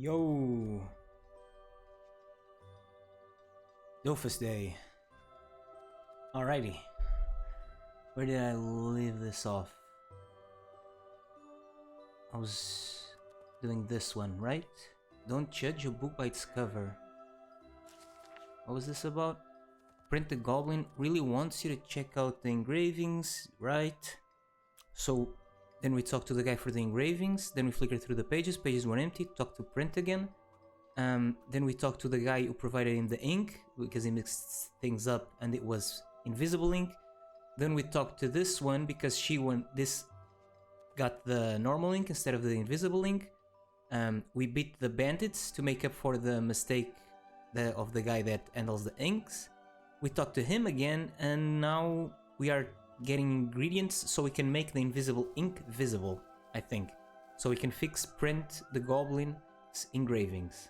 Yo, Dofus Day. Alrighty, where did I leave this off? I was doing this one, right? Don't judge a book by its cover. What was this about? Print the Goblin really wants you to check out the engravings, right? So then we talked to the guy for the engravings, then we flickered through the pages were empty, talked to Print again. Then we talked to the guy who provided him the ink, because he mixed things up and it was invisible ink. Then we talked to this one because this got the normal ink instead of the invisible ink. We beat the bandits to make up for the mistake of the guy that handles the inks. We talked to him again, and now we are getting ingredients so we can make the invisible ink visible, I think. So we can Print the Goblin's engravings.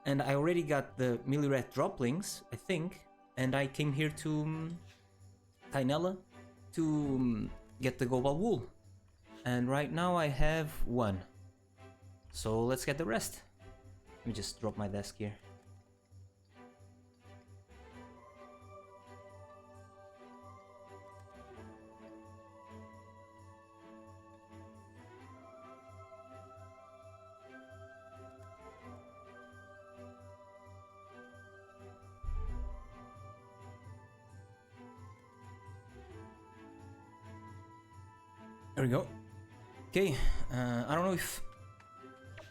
And I already got the Milliret droplings, I think, and I came here to Tainella to get the Gobal wool. And right now I have one. So let's get the rest. Let me just drop my desk here. There we go. Okay, I don't know if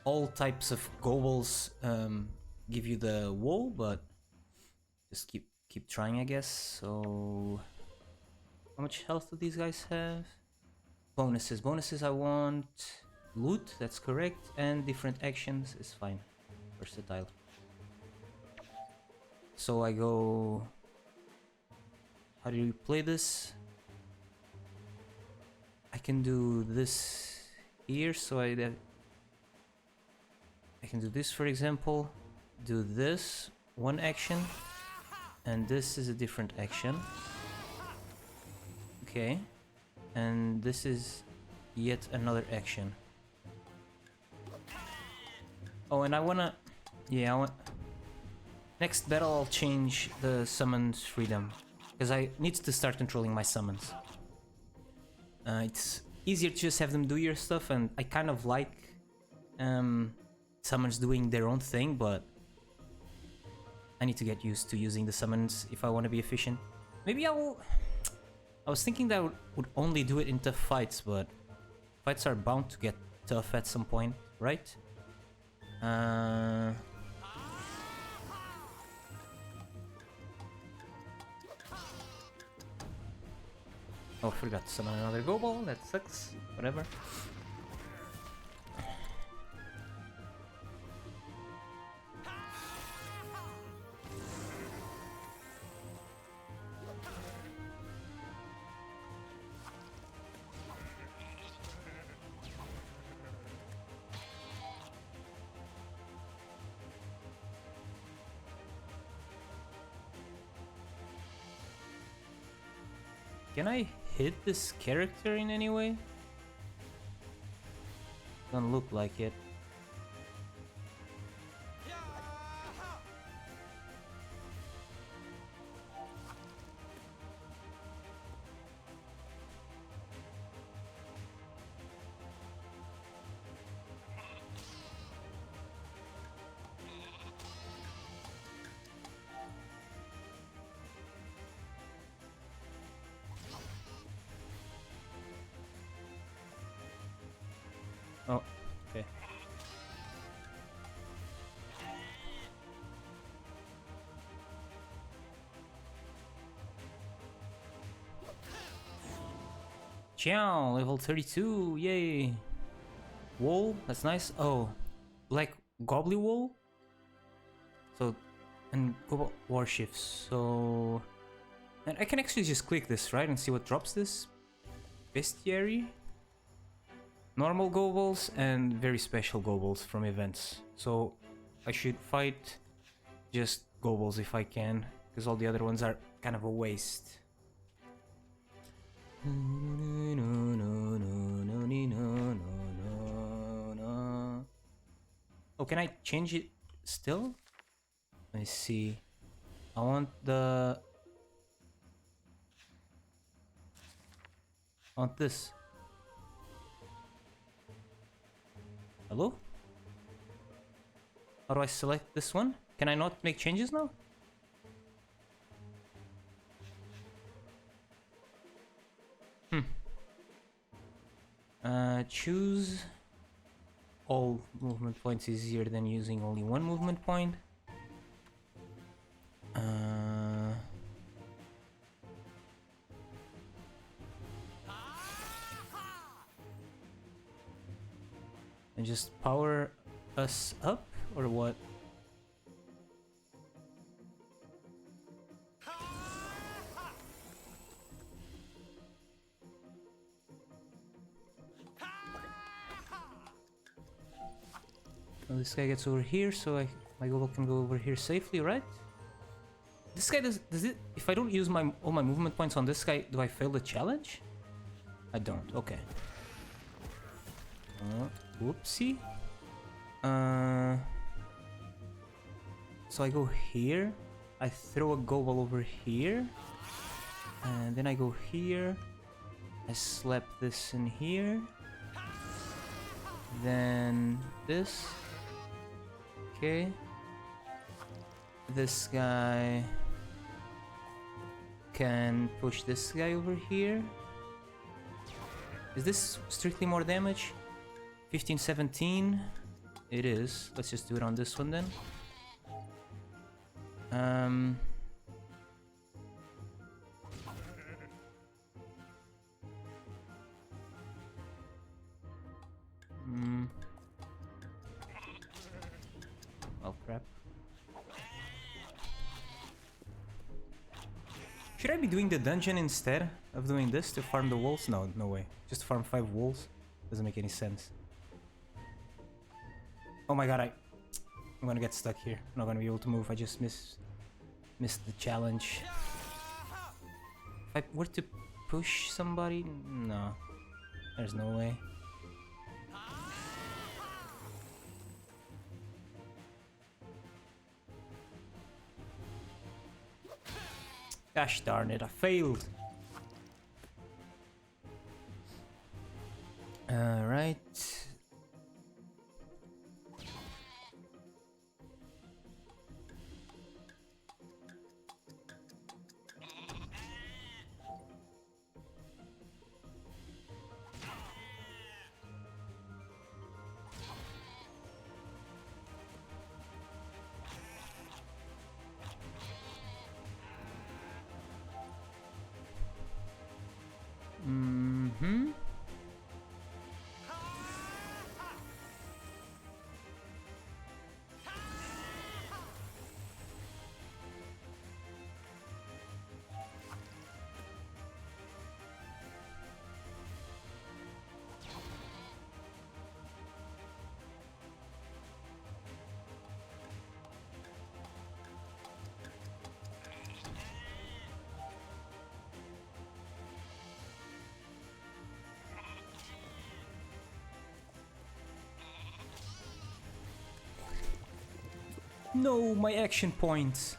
all types of gobles give you the wool, but just keep trying, I guess. So, how much health do these guys have? Bonuses I want loot, that's correct, and different actions is fine. Versatile. So I go... How do you play this? I can do this here, so I can do this, for example, do this, one action, and this is a different action. Okay, and this is yet another action. Oh, and I wanna... Yeah, I want... Next battle I'll change the summons freedom, because I need to start controlling my summons. It's easier to just have them do your stuff, and I kind of like summons doing their own thing, but I need to get used to using the summons if I want to be efficient. Maybe I will... I was thinking that I would only do it in tough fights, but fights are bound to get tough at some point, right? Oh, I forgot to summon another go ball, that sucks. Whatever. Can I hit this character in any way? Doesn't look like it. Oh, okay. Ciao, level 32, yay! Wool, that's nice. Oh, black gobbly wool? So, and global warships, so... And I can actually just click this, right, and see what drops this? Bestiary? Normal gobles and very special gobles from events. So I should fight just gobles if I can, because all the other ones are kind of a waste. Oh, can I change it still? Let me see. I want the... I want this. Hello? How do I select this one? Can I not make changes now? Choose all movement points easier than using only one movement point. And just power us up, or what? Well, this guy gets over here, so my goal can go over here safely, right? This guy does it? If I don't use all my movement points on this guy, do I fail the challenge? I don't. Okay. Whoopsie. So I go here. I throw a goal over here, and then I go here. I slap this in here. Then this. Okay. This guy can push this guy over here. Is this strictly more damage? 15, 17. It is. Let's just do it on this one then. Oh crap. Should I be doing the dungeon instead of doing this to farm the walls? No, no way. Just farm 5 walls? Doesn't make any sense. Oh my god, I'm gonna get stuck here. I'm not gonna be able to move. I just missed the challenge. If I were to push somebody, no. There's no way. Gosh darn it, I failed. Alright. No, my action points.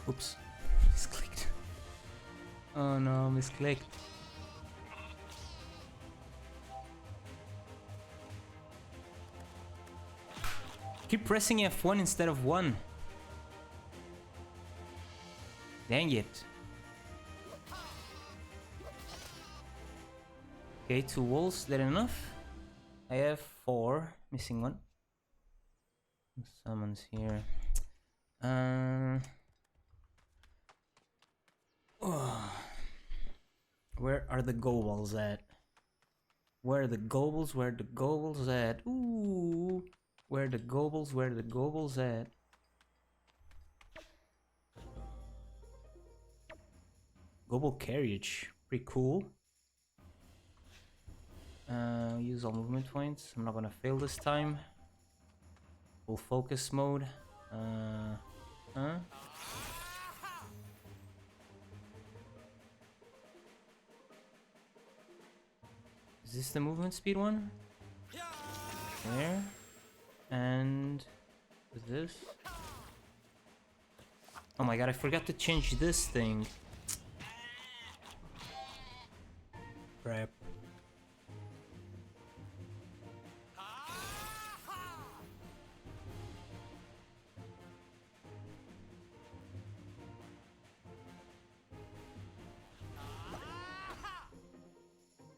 Oops. Misclicked. Oh no, misclicked. Keep pressing F1 instead of 1. Dang it. Okay, 2 walls, that enough? I have 4, missing 1. Summons here. Where are the goals at? Where are the goals? Where are the goals at? Ooh, where are the goals? Where are the goals at? Global carriage, pretty cool. Use all movement points. I'm not gonna fail this time. Full focus mode. Is this the movement speed one? There. this. Oh my god, I forgot to change this thing. Crap.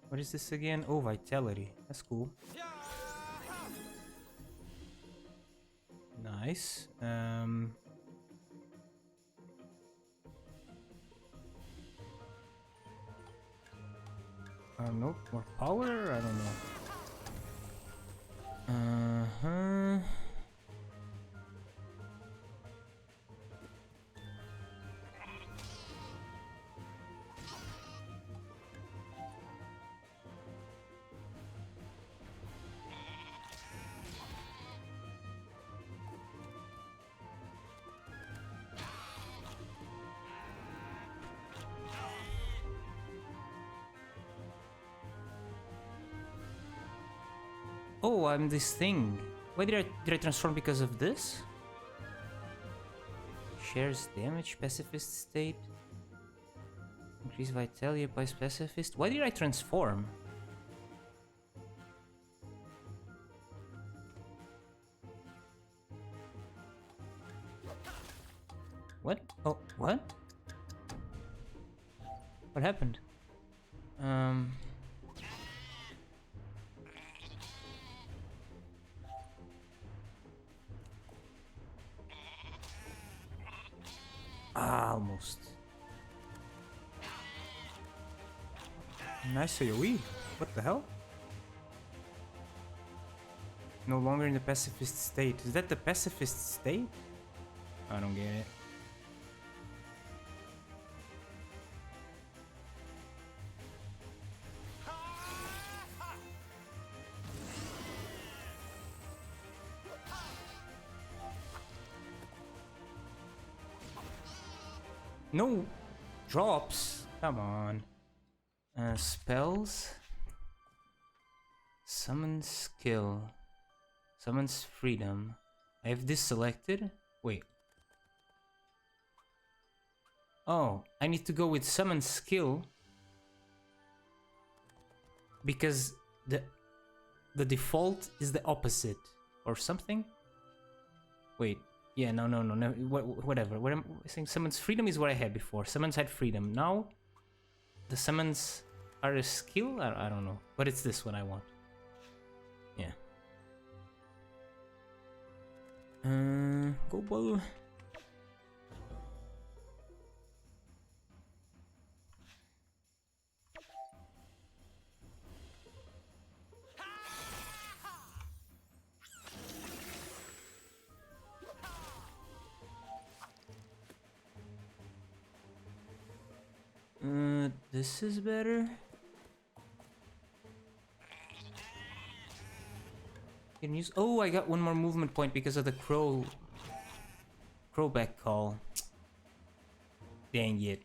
What is this again? Oh, vitality. That's cool. Nice. Nope. More power? I don't know. Uh-huh. Oh, I'm this thing. Why did I transform because of this? Shares damage, pacifist state. Increase vitality, applies pacifist. Why did I transform? What? Oh, what? What happened? Almost. Nice AoE. What the hell? No longer in the pacifist state. Is that the pacifist state? I don't get it. No drops. Come on. Spells. Summon skill. Summons freedom. I have this selected. Wait. Oh, I need to go with summon skill because the default is the opposite or something. Wait. Yeah, no. Whatever. What I'm saying, summons freedom is what I had before. Summons had freedom. Now, the summons are a skill? I don't know. But it's this one I want. Yeah. Go ball. This is better. Can use. Oh, I got one more movement point because of the crowback call. Dang it.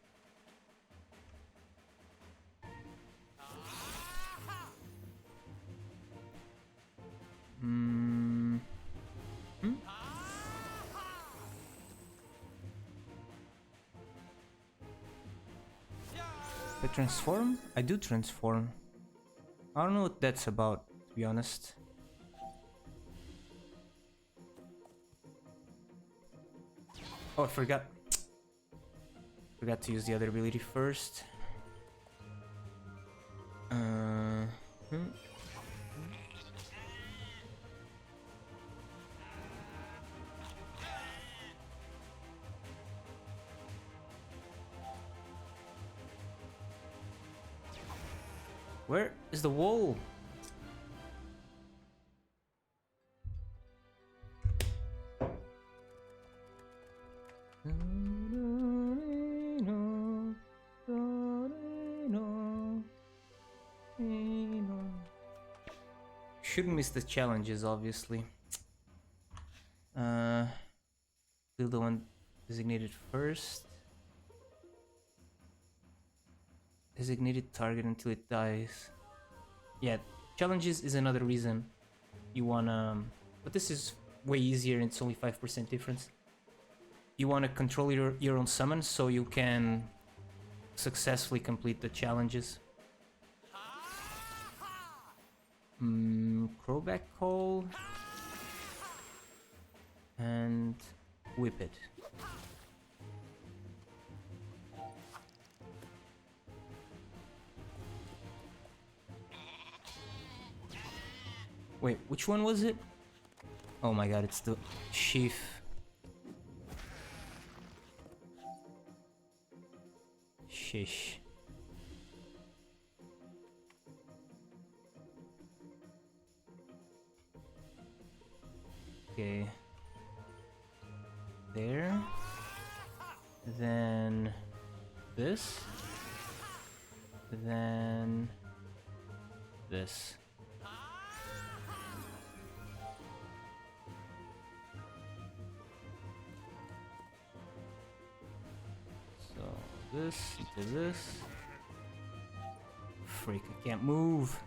I transform? I do transform. I don't know what that's about, to be honest. Oh, I forgot. Forgot to use the other ability first. Where is the wall? Shouldn't miss the challenges, obviously. Still the one designated first. Designated target until it dies. Yeah, challenges is another reason you wanna... But this is way easier and it's only 5% difference. You want to control your own summons so you can successfully complete the challenges. Crowback Call and Whip It. Wait, which one was it? Oh my god, it's the Sheaf. Shish. Okay. There. Then this. Then this. So this into this. Freak, I can't move.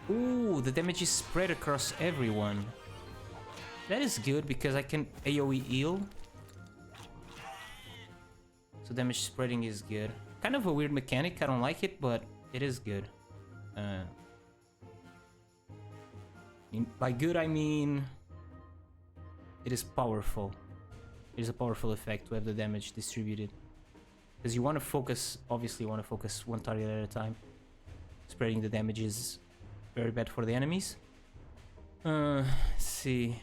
Ooh, the damage is spread across everyone. That is good because I can AoE heal. So damage spreading is good. Kind of a weird mechanic, I don't like it, but it is good. By good I mean it is powerful. It is a powerful effect to have the damage distributed. Because you want to focus, obviously you want to focus one target at a time. Spreading the damage is very bad for the enemies. Let's see.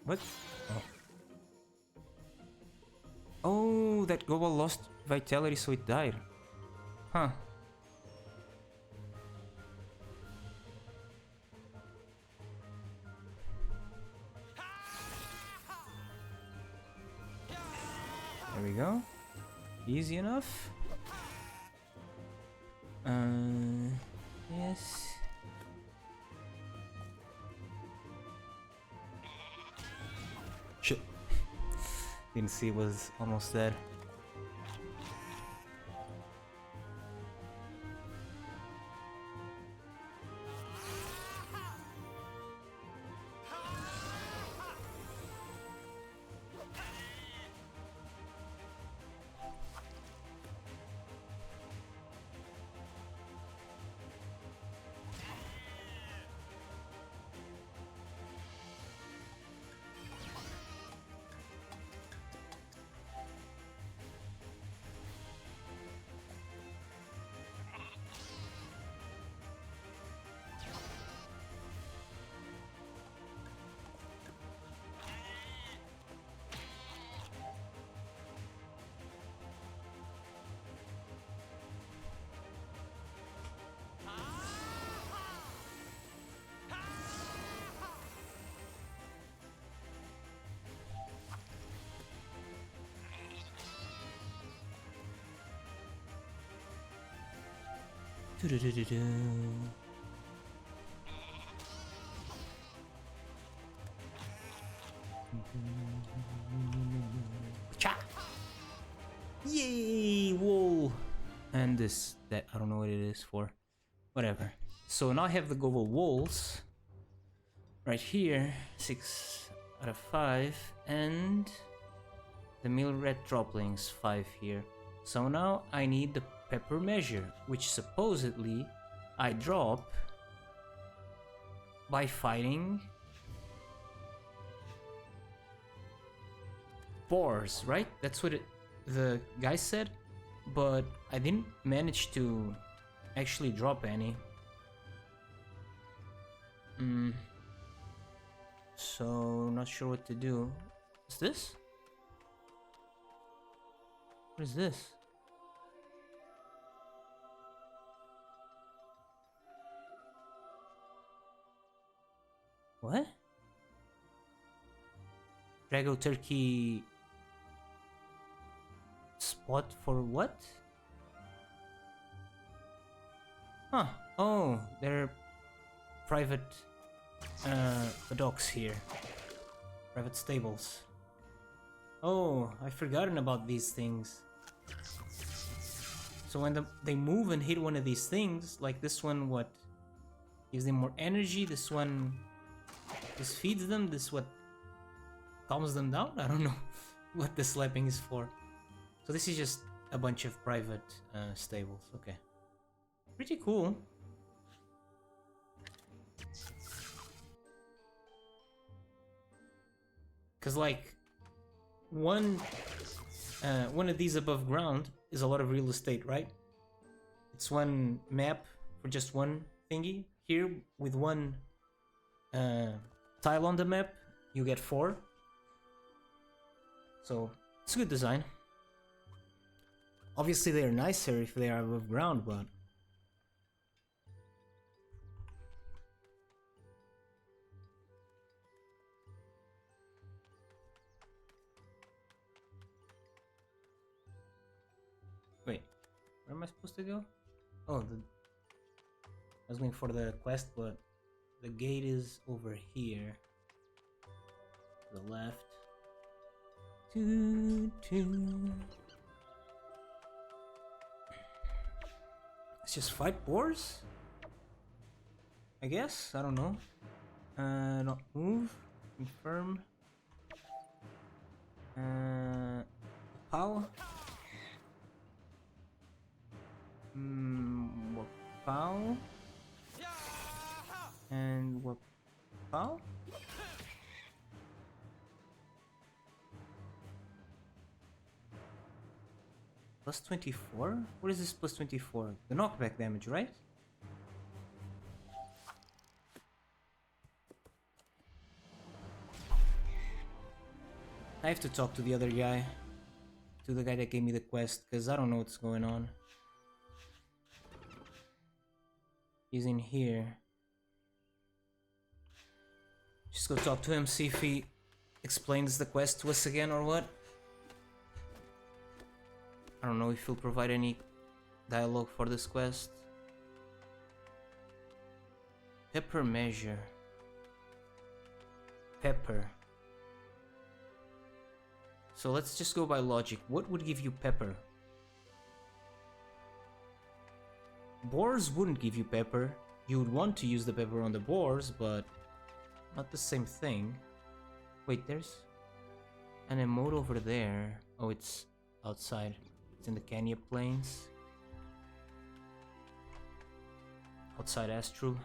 What? Oh, that Gobble lost vitality, so it died. Huh. There we go. Easy enough. Yes. Shit. Didn't see it was almost dead. Cha! Yay! Whoa! And this, that, I don't know what it is for. Whatever. So now I have the global walls. Right here. 6 out of 5. And the mill red droplings, 5 here. So now I need the pepper measure, which supposedly I drop by fighting boars, right? That's what the guy said, but I didn't manage to actually drop any. So not sure what to do. What's this? What is this? What? Drago turkey spot for what? Huh. Oh, they're private docks here. Private stables. Oh, I've forgotten about these things. So when they move and hit one of these things, like this one, what? Gives them more energy, this one just feeds them, this what calms them down? I don't know what the slapping is for. So this is just a bunch of private stables, okay. Pretty cool. Cause like one of these above ground is a lot of real estate, right? It's one map for just one thingy. Here with one tile on the map, you get 4. So it's a good design. Obviously they're nicer if they are above ground, but wait, where am I supposed to go? Oh, I was going for the quest, but the gate is over here. To the left. Let's just fight boars? I guess? I don't know. Not move. Confirm. Pow. Pow. And what? Pow. Plus 24? What is this plus 24? The knockback damage, right? I have to talk to the other guy. To the guy that gave me the quest, because I don't know what's going on. He's in here. Just go talk to him, see if he explains the quest to us again or what. I don't know if he'll provide any dialogue for this quest. Pepper measure. Pepper. So let's just go by logic. What would give you pepper? Boars wouldn't give you pepper. You would want to use the pepper on the boars, but not the same thing. Wait, there's an emote over there. Oh, it's outside. It's in the Kenya Plains. Outside Astru.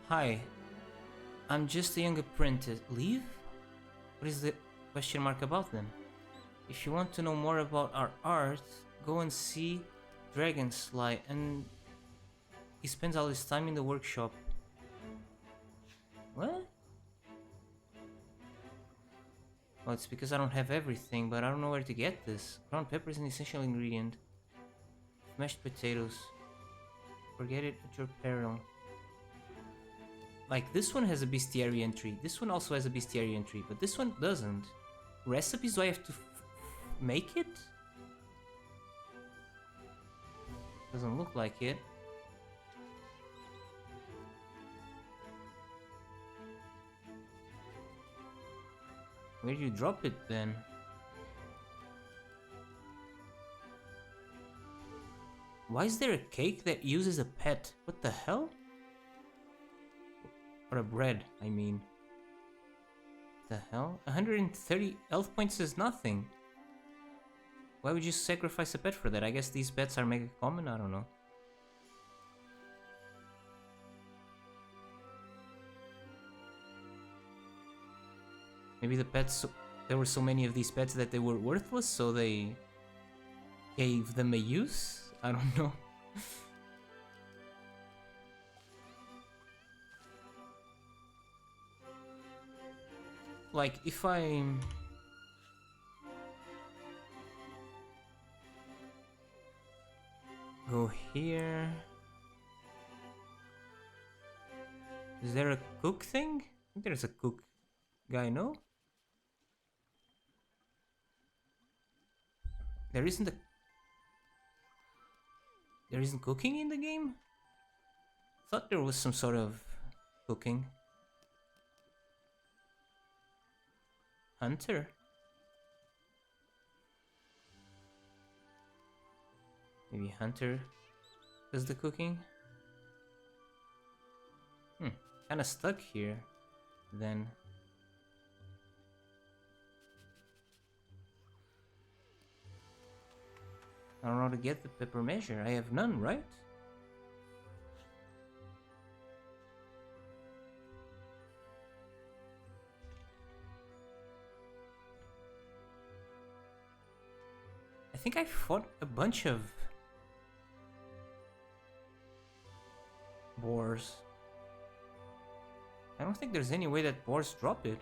Hi, I'm just a young apprentice. Leave? What is the question mark about then? If you want to know more about our art, go and see Dragonfly, and he spends all his time in the workshop. What? Well, it's because I don't have everything, but I don't know where to get this. Ground pepper is an essential ingredient. Mashed potatoes. Forget it at your peril. Like, this one has a bestiary entry. This one also has a bestiary entry, but this one doesn't. Recipes, do I have to make it? Doesn't look like it. Where do you drop it then? Why is there a cake that uses a pet? What the hell? Or a bread, I mean. The hell? 130 health points is nothing. Why would you sacrifice a pet for that? I guess these pets are mega common, I don't know. Maybe the pets, there were so many of these pets that they were worthless, so they gave them a use? I don't know. Like, if I... go here... Is there a cook thing? I think there's a cook guy, no? There isn't cooking in the game? Thought there was some sort of cooking. Hunter? Maybe Hunter does the cooking? Kinda stuck here, then. I don't know how to get the pepper measure. I have none, right? I think I fought a bunch of boars. I don't think there's any way that boars drop it.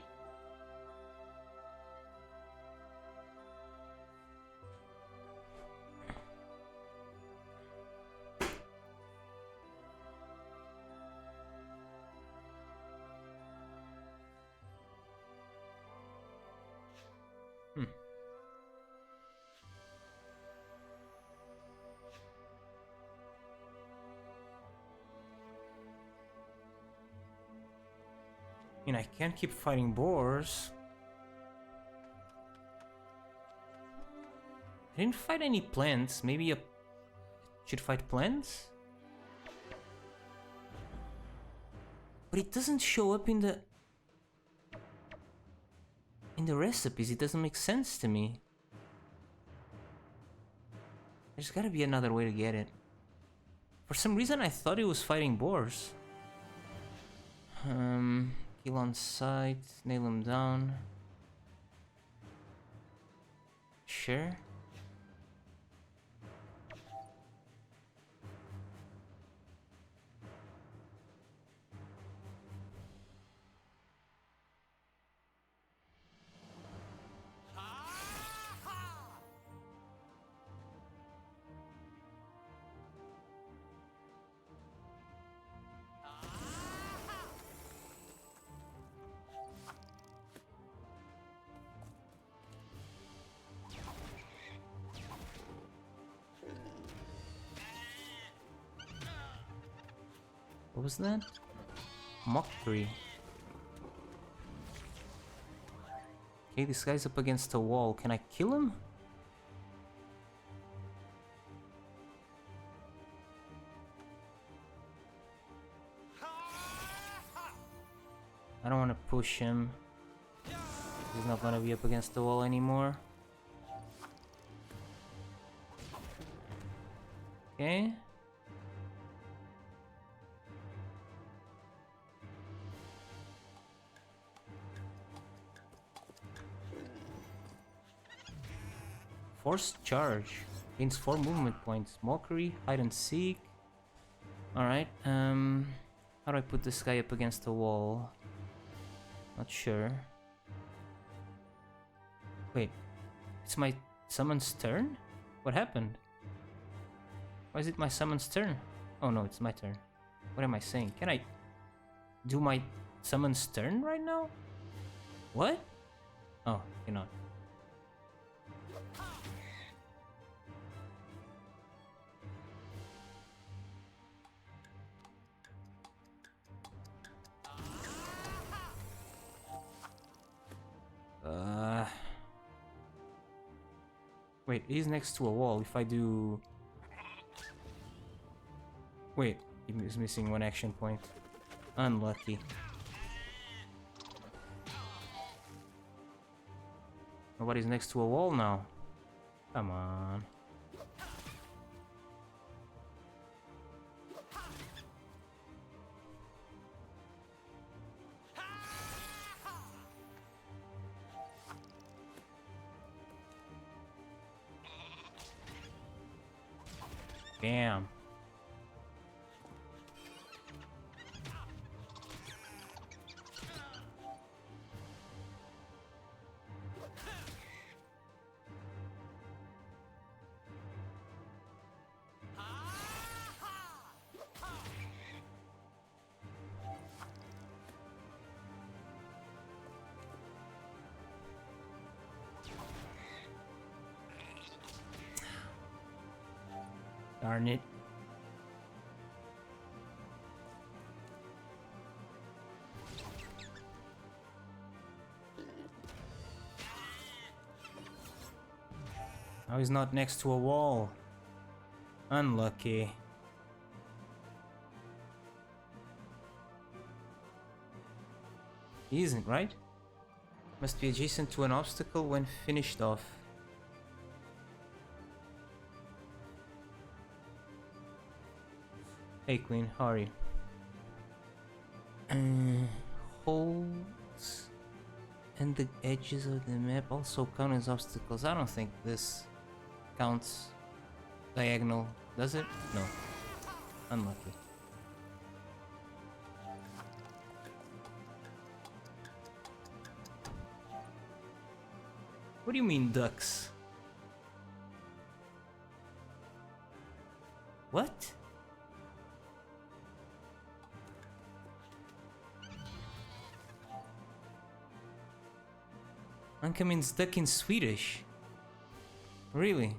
I mean, I can't keep fighting boars. I didn't fight any plants. Maybe I should fight plants? But it doesn't show up in the recipes. It doesn't make sense to me. There's gotta be another way to get it. For some reason I thought it was fighting boars. Kill on sight, nail him down. Sure. What was that? Mockery. Okay, this guy's up against a wall. Can I kill him? I don't want to push him. He's not gonna be up against the wall anymore. Okay. Forced charge. Gains 4 movement points. Mockery, hide and seek. Alright, how do I put this guy up against the wall? Not sure. Wait, it's my summon's turn? What happened? Why is it my summon's turn? Oh no, it's my turn. What am I saying? Can I do my summon's turn right now? What? Oh, cannot. Wait, he's next to a wall. If I do Wait, he's missing one action point. Unlucky. Nobody's next to a wall now. Come on. Damn. Darn it. Now he's not next to a wall. Unlucky. He isn't, right? Must be adjacent to an obstacle when finished off. Hey Queen, how are you? Holes and the edges of the map also count as obstacles. I don't think this counts diagonal, does it? No. Unlucky. What do you mean, ducks? What? Anka means duck in Swedish. Really?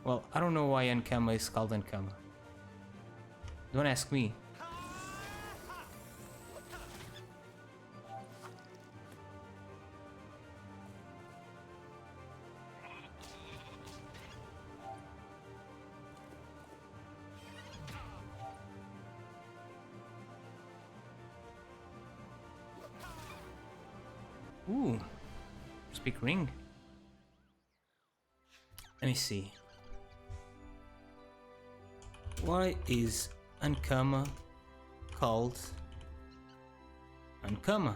Well, I don't know why Ankama is called Ankama. Don't ask me. Ooh, speak ring. Let me see. Why is Ankama called Ankama?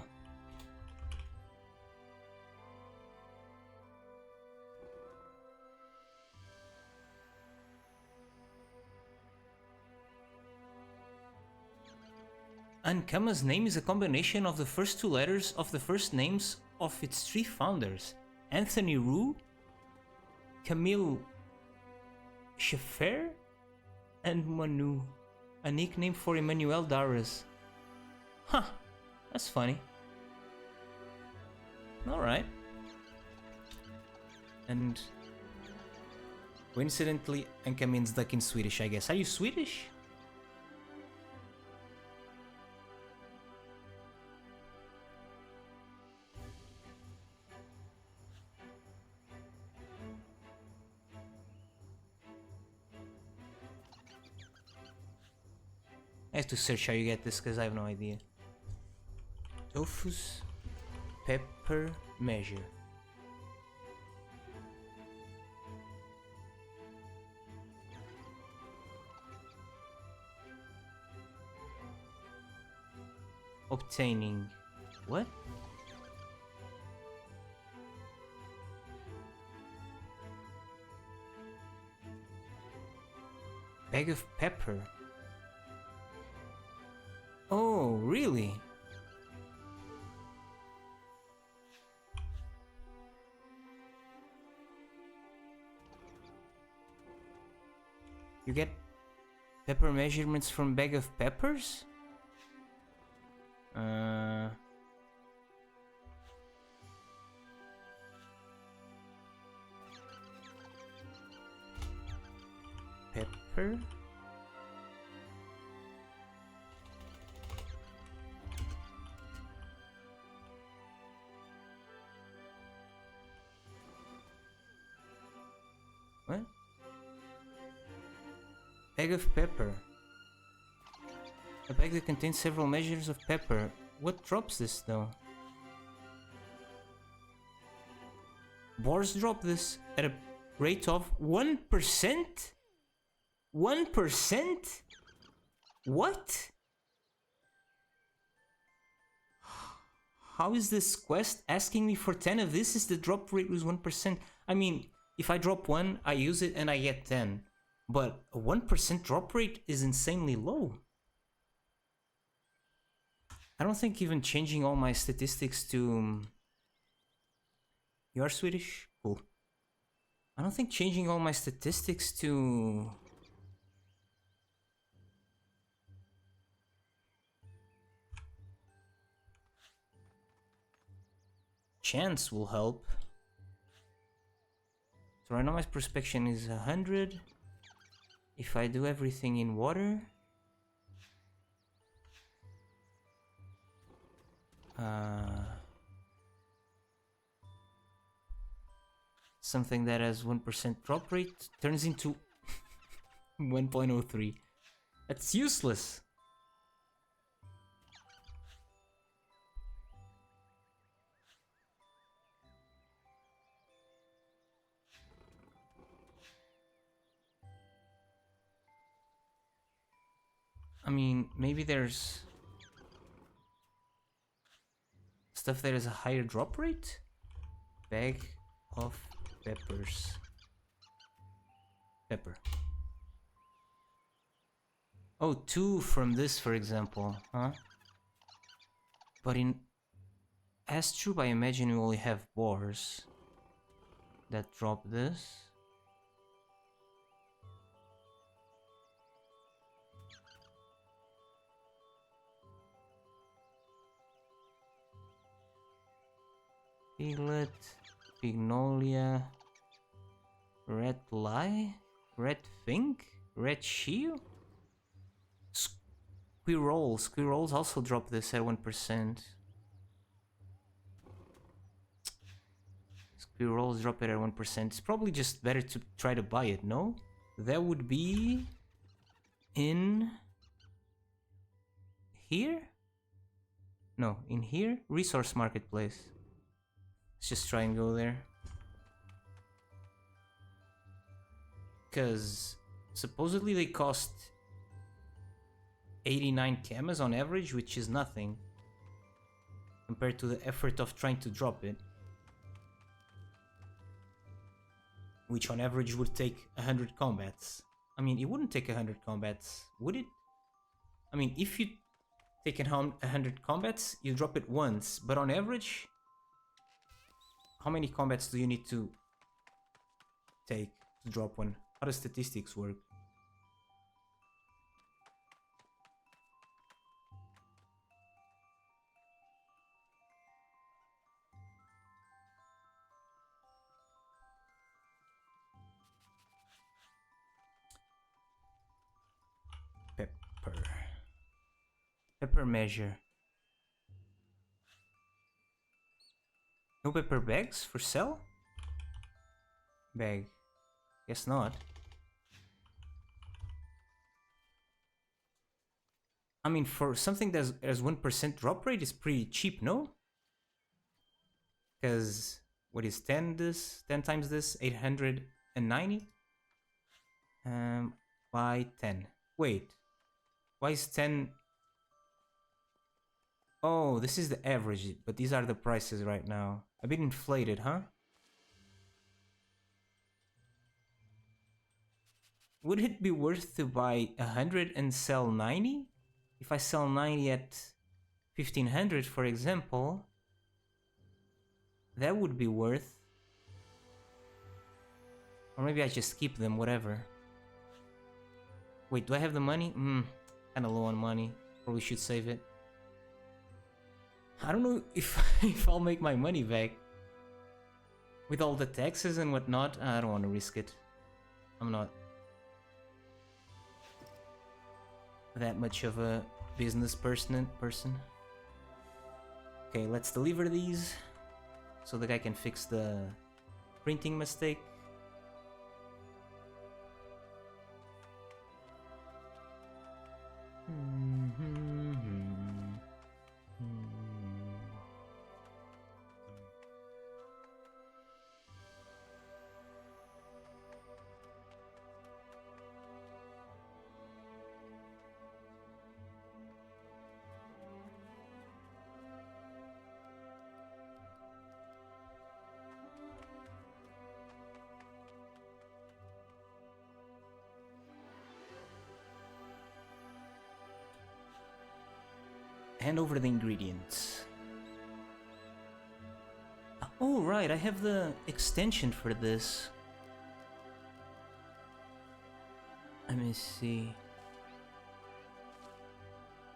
Ankama's name is a combination of the first two letters of the first names of its three founders, Anthony Rue, Camille Schaeffer, and Manu, a nickname for Emmanuel Darras. Huh, that's funny. Alright. And coincidentally, Anka means duck in Swedish, I guess. Are you Swedish? I have to search how you get this because I have no idea. Dofus pepper measure. Obtaining what? Bag of pepper. Oh, really? You get pepper measurements from bag of peppers? Pepper? Egg of pepper. A bag that contains several measures of pepper. What drops this though? Boars drop this at a rate of 1%? 1%? What? How is this quest asking me for 10 of this? Is the drop rate was 1%? I mean, if I drop 1, I use it and I get 10. But a 1% drop rate is insanely low. I don't think even changing all my statistics to... You are Swedish? Cool. I don't think changing all my statistics to... chance will help. So right now my prospection is 100. If I do everything in water... something that has 1% drop rate turns into 1.03. That's useless. I mean, maybe there's stuff that has a higher drop rate? Bag of peppers. Pepper. Oh, 2 from this, for example, huh? But in Astrub, I imagine we only have boars that drop this. Piglet, Pignolia, Red Lie, Red Fink, Red Shield? Squirrels also drop this at 1%. Squirrels drop it at 1%. It's probably just better to try to buy it, no? That would be... in... here? No, in here? Resource Marketplace. Let's just try and go there. Because supposedly they cost 89 camas on average, which is nothing compared to the effort of trying to drop it, which on average would take 100 combats. I mean, it wouldn't take 100 combats, would it? I mean, if you take 100 combats, you drop it once, but on average, how many combats do you need to take to drop one? How does statistics work? Pepper measure. No pepper bags for sale? Bag. Guess not. I mean, for something that has 1% drop rate is pretty cheap, no? Because what is 10 this? 10 times this? 890? By 10. Wait. Why is 10? Oh, this is the average, but these are the prices right now. A bit inflated, huh? Would it be worth to buy 100 and sell 90? If I sell 90 at 1500, for example, that would be worth. Or maybe I just keep them, whatever. Wait, do I have the money? Kinda low on money. Probably should save it. I don't know if I'll make my money back. With all the taxes and whatnot, I don't want to risk it. I'm not that much of a business person. Okay, let's deliver these so the guy can fix the printing mistake. hand over the ingredients. Oh, right, I have the extension for this. Let me see.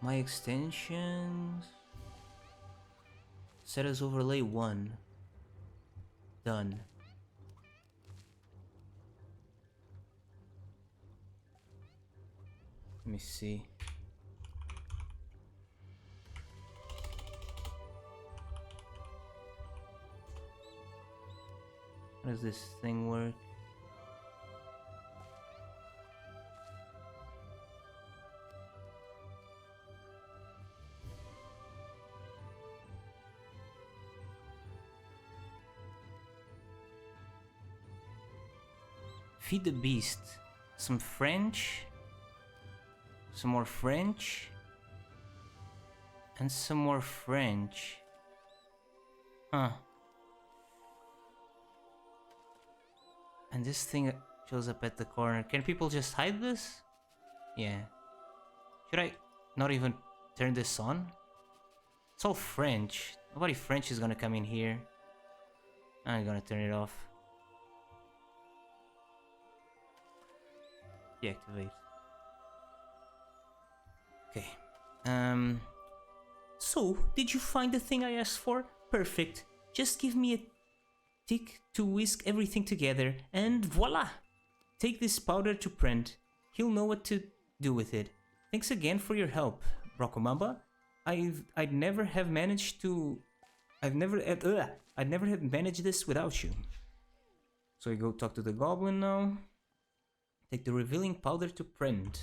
My extensions... Set as overlay 1. Done. Let me see. How does this thing work? Feed the beast. Some French. Some more French. And some more French. Huh. And this thing shows up at the corner. Can people just hide this? Yeah. Should I not even turn this on? It's all French. Nobody French is gonna come in here. I'm gonna turn it off. Deactivate. Okay. So, did you find the thing I asked for? Perfect. Just give me a tick to whisk everything together, and voila! Take this powder to Prent. He'll know what to do with it. Thanks again for your help, Brockomamba. I'd never have managed this without you. So we go talk to the goblin now. Take the revealing powder to Prent.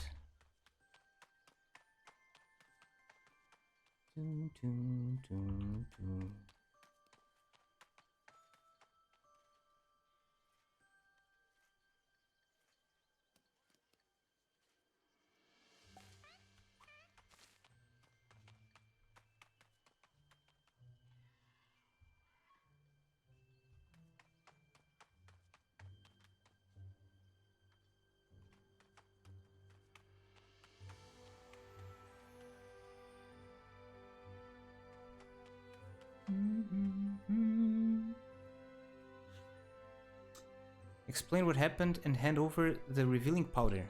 Explain what happened and hand over the revealing powder.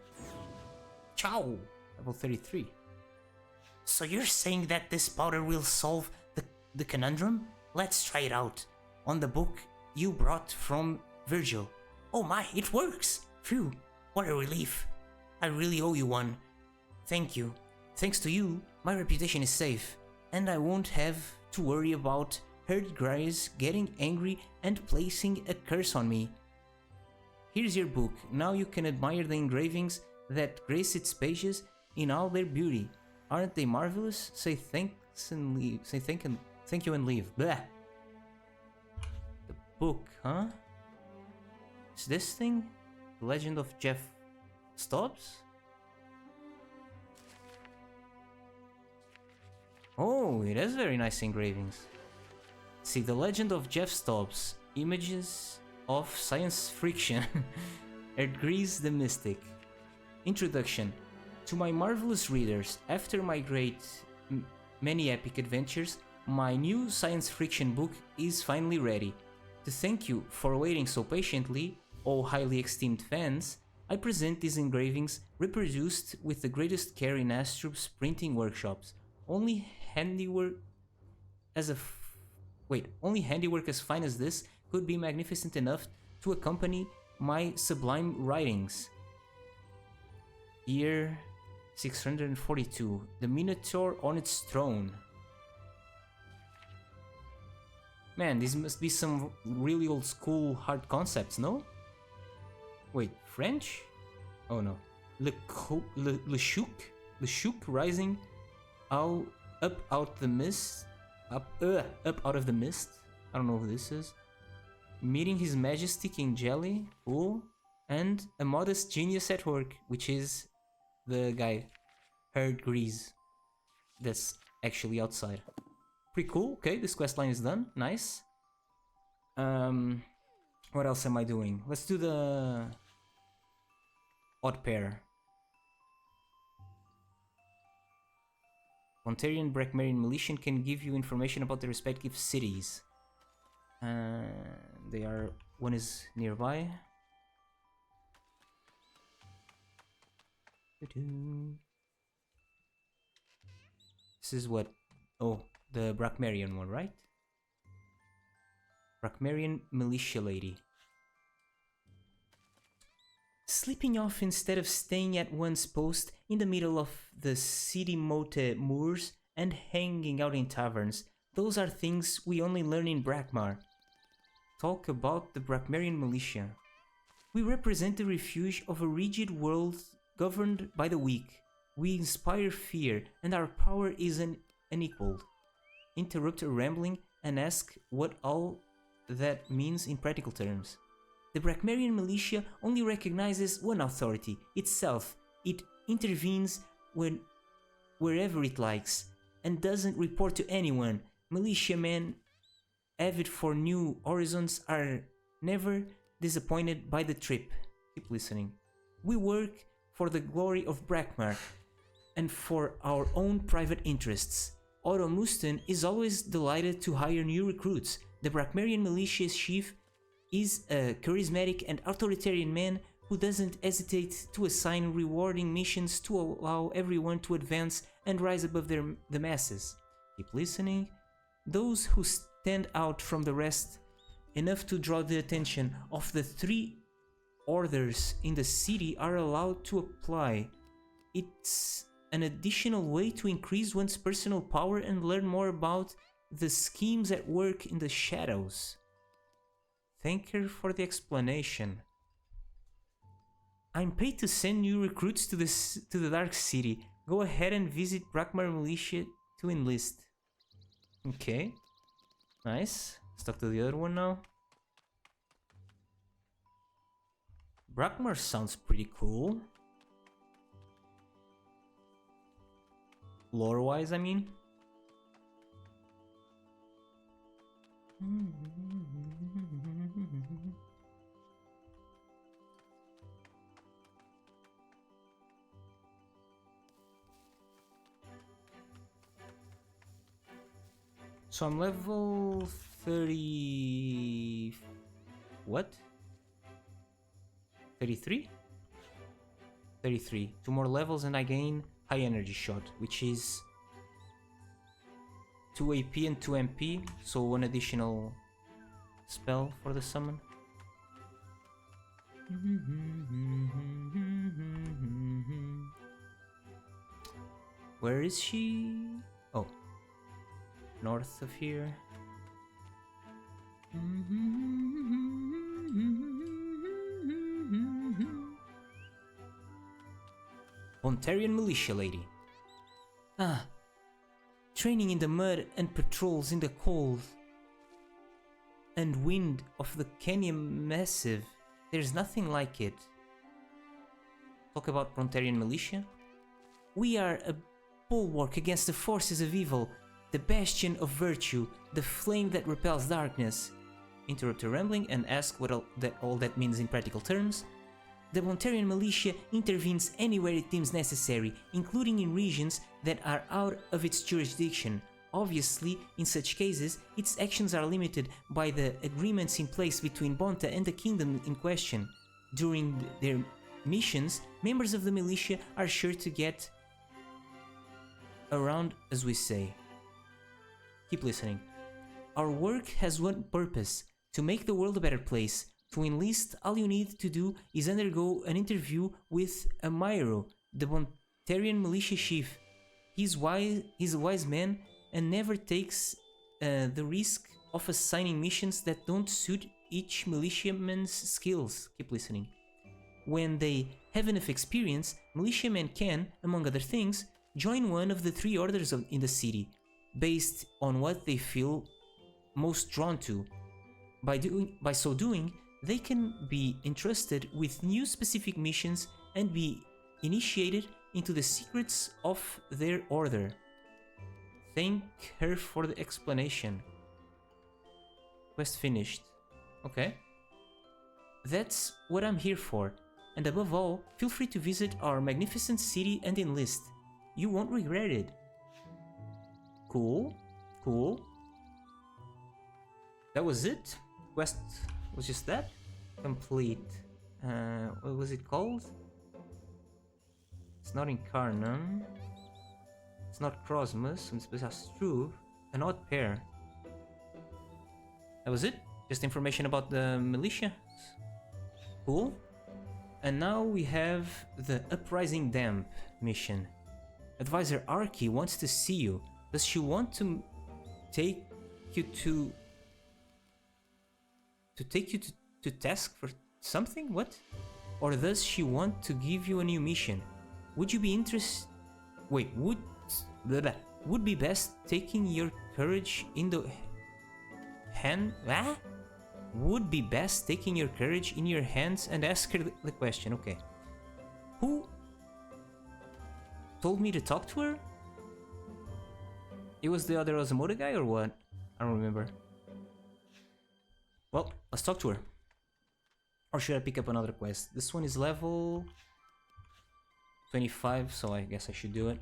Ciao! Level 33. So you're saying that this powder will solve the conundrum? Let's try it out. On the book you brought from Virgil. Oh my, it works! Phew, what a relief. I really owe you one. Thank you. Thanks to you, my reputation is safe, and I won't have to worry about Herd Grice getting angry and placing a curse on me. Here's your book. Now you can admire the engravings that grace its pages in all their beauty. Aren't they marvelous? Say thanks and leave. Say thank you and leave. Blah. The book, huh? Is this thing? The Legend of Jeff Stobbs? Oh, it has very nice engravings. See, The Legend of Jeff Stobbs. Images of science friction. Erdgrees the Mystic. Introduction. To my marvelous readers, after my many epic adventures, my new science fiction book is finally ready. To thank you for waiting so patiently, O highly esteemed fans, I present these engravings reproduced with the greatest care in Astrup's printing workshops. Only handiwork as fine as this could be magnificent enough to accompany my sublime writings. Year 642. The Minotaur on its throne. Man, these must be some really old school hard concepts, no? Wait, French? Oh no. Le Chouk rising up out of the mist. Up out of the mist. I don't know who this is. Meeting His Majesty King Jelly. Cool. And a modest genius at work, which is the guy, Herd Grease, that's actually outside. Pretty cool. Okay, this quest line is done. Nice. What else am I doing? Let's do the odd pair. Ontarian Brackmarian militia can give you information about the respective cities. One is nearby. This is what? Oh, the Brackmarian one, right? Brackmarian militia lady. Sleeping off instead of staying at one's post in the middle of the city motte moors and hanging out in taverns. Those are things we only learn in Brackmar. Talk about the Brackmarian militia. We represent the refuge of a rigid world governed by the weak. We inspire fear, and our power is unequaled. Interrupt a rambling and ask what all that means in practical terms. The Brackmarian militia only recognizes one authority, itself. It intervenes wherever it likes, and doesn't report to anyone. Militiamen avid for new horizons are never disappointed by the trip. Keep listening. We work for the glory of Brackmar and for our own private interests. Otto Muston is always delighted to hire new recruits. The Brackmarian militia chief is a charismatic and authoritarian man who doesn't hesitate to assign rewarding missions to allow everyone to advance and rise above the masses. Keep listening. Those who stand out from the rest enough to draw the attention of the 3 orders in the city are allowed to apply. It's an additional way to increase one's personal power and learn more about the schemes at work in the shadows. Thank her for the explanation. I'm paid to send new recruits to the Dark City. Go ahead and visit Brackmar Militia to enlist. Okay. Nice. Let's talk to the other one now. Brackmar sounds pretty cool. Lore-wise, I mean. So I'm level 30... What? 33? 33. 2 more levels and I gain high energy shot, which is 2 AP and 2 MP, so 1 additional spell for the summon. Where is she? Oh, north of here. Ontarian militia lady. Ah, training in the mud and patrols in the cold and wind of the Canyon Massive. There's nothing like it. Talk about Ontarian militia. We are a bulwark against the forces of evil, the bastion of virtue, the flame that repels darkness. Interrupt her rambling and ask what all that means in practical terms. The Ontarian militia intervenes anywhere it deems necessary, including in regions that are out of its jurisdiction. Obviously, in such cases, its actions are limited by the agreements in place between Bonta and the kingdom in question. During their missions, members of the militia are sure to get around, as we say. Keep listening. Our work has one purpose: to make the world a better place. To enlist, all you need to do is undergo an interview with Amiro, the Ontarian militia chief. He's a wise man and never takes the risk of assigning missions that don't suit each militiaman's skills. Keep listening. When they have enough experience, militiamen can, among other things, join one of the 3 orders in the city, based on what they feel most drawn to. By so doing, they can be entrusted with new specific missions and be initiated into the secrets of their order. Thank her for the explanation. Quest finished. Okay. That's what I'm here for. And above all, feel free to visit our magnificent city and enlist. You won't regret it. Cool. Cool. That was it? Quest was just that? Complete. What was it called? It's not Incarnum. It's not Crosmus. It's Struve. An odd pair. That was it? Just information about the militia? Cool. And now we have the Uprising Damp mission. Advisor Arky wants to see you. Does she want to take you to task for something? What? Or does she want to give you a new mission? Would you be interested? Wait, would be best taking your courage in the hand? Ah? Would be best taking your courage in your hands and ask her the question. Okay. Who told me to talk to her? It was the other Osamoda guy or what? I don't remember. Well, let's talk to her. Or should I pick up another quest? This one is level 25, so I guess I should do it.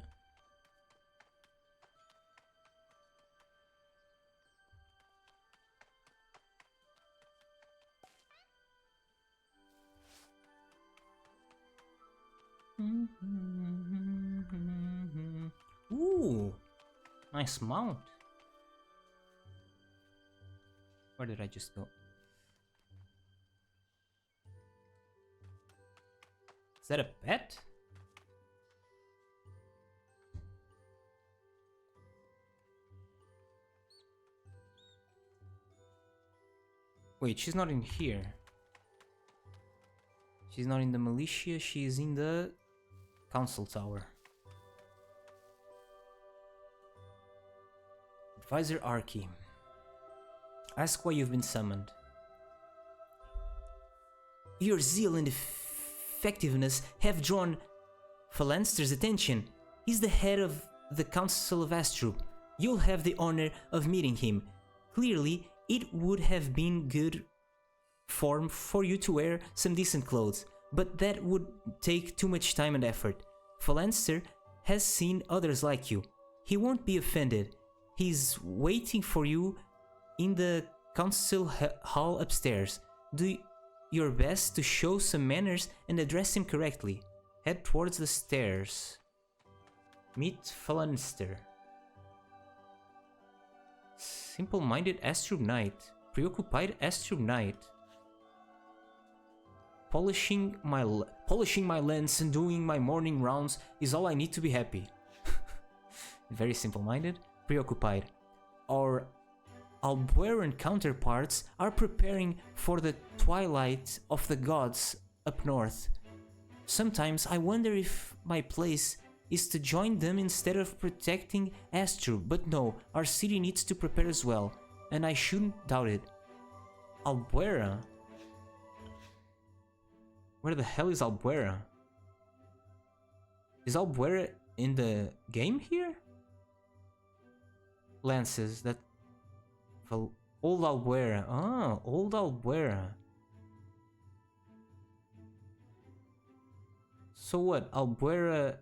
Ooh, nice mount. Where did I just go? Is that a pet? Wait, she's not in here. She's not in the militia, she's in the council tower. Advisor Arky. Ask why you've been summoned. Your zeal and effectiveness have drawn Phalanster's attention. He's the head of the Council of Astrup. You'll have the honor of meeting him. Clearly, it would have been good form for you to wear some decent clothes, but that would take too much time and effort. Phalanster has seen others like you. He won't be offended. He's waiting for you in the council hall upstairs. Do your best to show some manners and address him correctly. Head towards the stairs. Meet Phalanster. Simple-minded Astrup Knight. Preoccupied Astrup Knight. Polishing my lens and doing my morning rounds is all I need to be happy. Very simple-minded. Preoccupied. Our Albueran counterparts are preparing for the twilight of the gods up north. Sometimes I wonder if my place is to join them instead of protecting Astrup, but no, our city needs to prepare as well, and I shouldn't doubt it. Albuera? Where the hell is Albuera? Is Albuera in the game here? Lances, that... Old Albuera. Ah, Old Albuera. So what, Albuera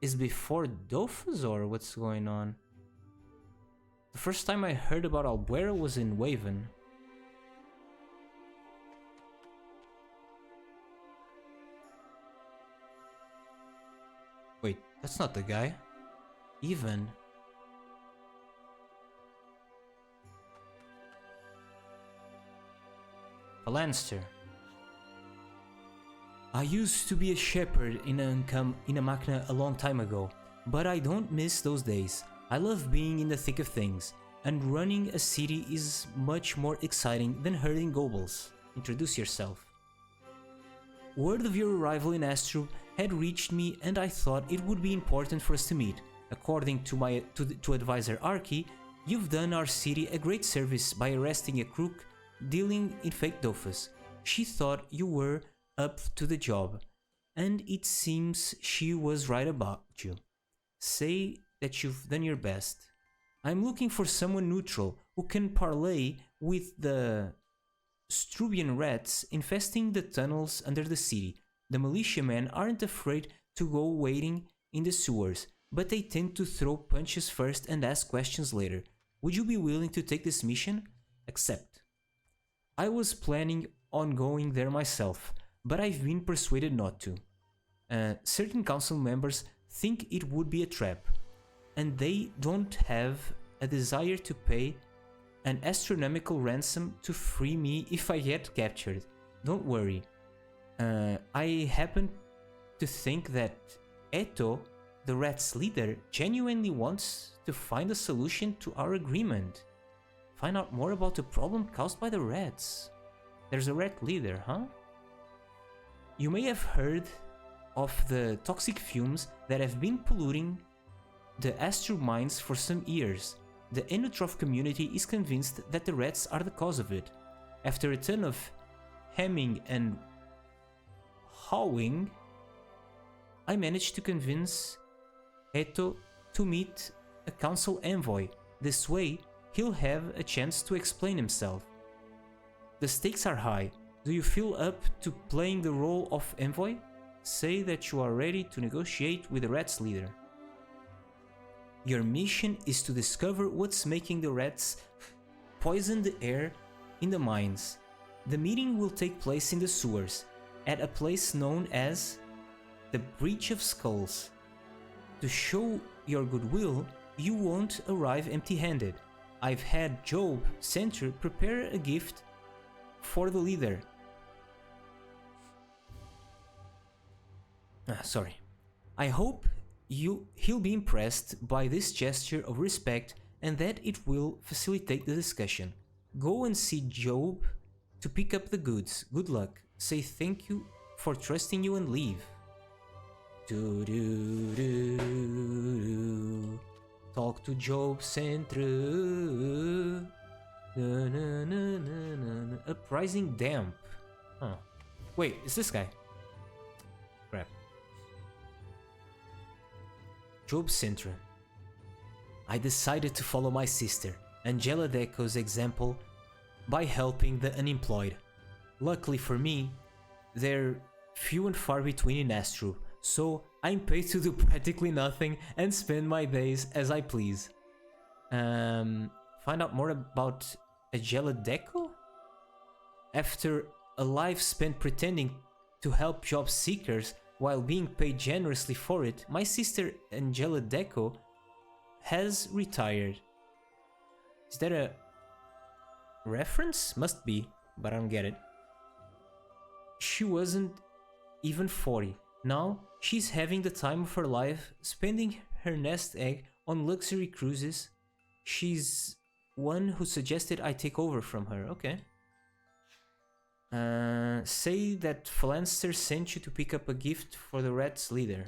is before Dofus or what's going on? The first time I heard about Albuera was in Waven. Wait, that's not the guy. Even. Phalanster. I used to be a shepherd in Ankamonday a long time ago, but I don't miss those days. I love being in the thick of things, and running a city is much more exciting than herding goblins. Introduce yourself. Word of your arrival in Astrup had reached me, and I thought it would be important for us to meet. According to Advisor Arky, you've done our city a great service by arresting a crook dealing in fake Dofus. She thought you were up to the job, and it seems she was right about you. Say that you've done your best. I'm looking for someone neutral who can parley with the Strubian rats infesting the tunnels under the city. The militiamen aren't afraid to go waiting in the sewers. but they tend to throw punches first and ask questions later. Would you be willing to take this mission? Accept. I was planning on going there myself, but I've been persuaded not to. Certain council members think it would be a trap, and they don't have a desire to pay an astronomical ransom to free me if I get captured. Don't worry. I happen to think that Eto, the rat's leader, genuinely wants to find a solution to our agreement. Find out more about the problem caused by the rats. There's a rat leader, huh? You may have heard of the toxic fumes that have been polluting the Astro mines for some years. The Enotrof community is convinced that the rats are the cause of it. After a ton of hemming and hawing, I managed to convince Eto to meet a council envoy. This way, he'll have a chance to explain himself. The stakes are high. Do you feel up to playing the role of envoy? Say that you are ready to negotiate with the rat's leader. Your mission is to discover what's making the rats poison the air in the mines. The meeting will take place in the sewers, at a place known as the Breach of Skulls. To show your goodwill, you won't arrive empty-handed. I've had Job Center prepare a gift for the leader. Sorry. I hope he'll be impressed by this gesture of respect and that it will facilitate the discussion. Go and see Job to pick up the goods. Good luck. Say thank you for trusting you and leave. Talk to Job Centre. Uprising damp. Huh. Wait, is this guy? Crap. Job Centre. I decided to follow my sister, Angela Deco's example by helping the unemployed. Luckily for me, they're few and far between in Astro, so I'm paid to do practically nothing and spend my days as I please. Find out more about Angela Deco? After a life spent pretending to help job seekers while being paid generously for it, my sister Angela Deco has retired. Is that a reference? Must be, but I don't get it. She wasn't even 40. Now she's having the time of her life, spending her nest egg on luxury cruises. She's one who suggested I take over from her. Okay. Say that Phalanster sent you to pick up a gift for the rat's leader.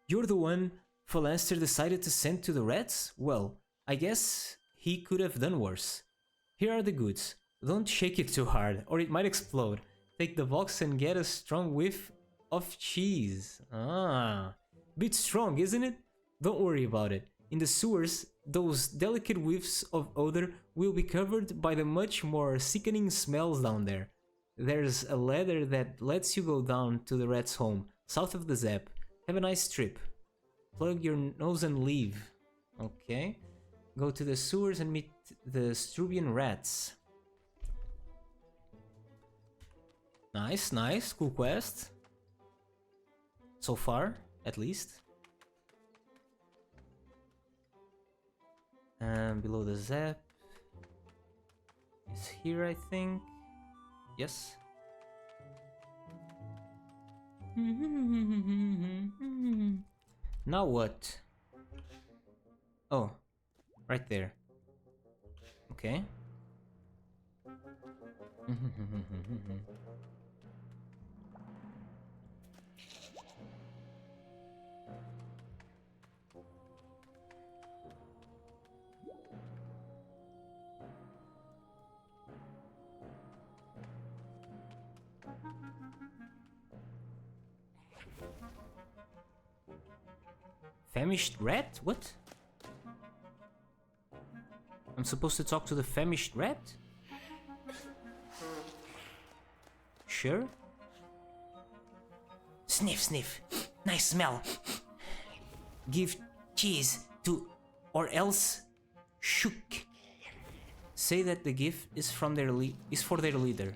You're the one Phalanster decided to send to the rats? Well, I guess he could have done worse. Here are the goods. Don't shake it too hard, or it might explode. Take the box and get a strong whiff of cheese. Bit strong, isn't it? Don't worry about it. In the sewers, those delicate whiffs of odor will be covered by the much more sickening smells down there. There's a ladder that lets you go down to the rat's home, south of the Zap. Have a nice trip. Plug your nose and leave. Okay. Go to the sewers and meet the Strubian rats. Nice, nice. Cool quest. So far, at least. And below the Zap is here, I think. Yes. Now what? Oh, right there. Okay. Famished rat? What? I'm supposed to talk to the famished rat? Sure. Sniff, sniff. Nice smell. give cheese to, or else shook. Say that the gift is from their is for their leader.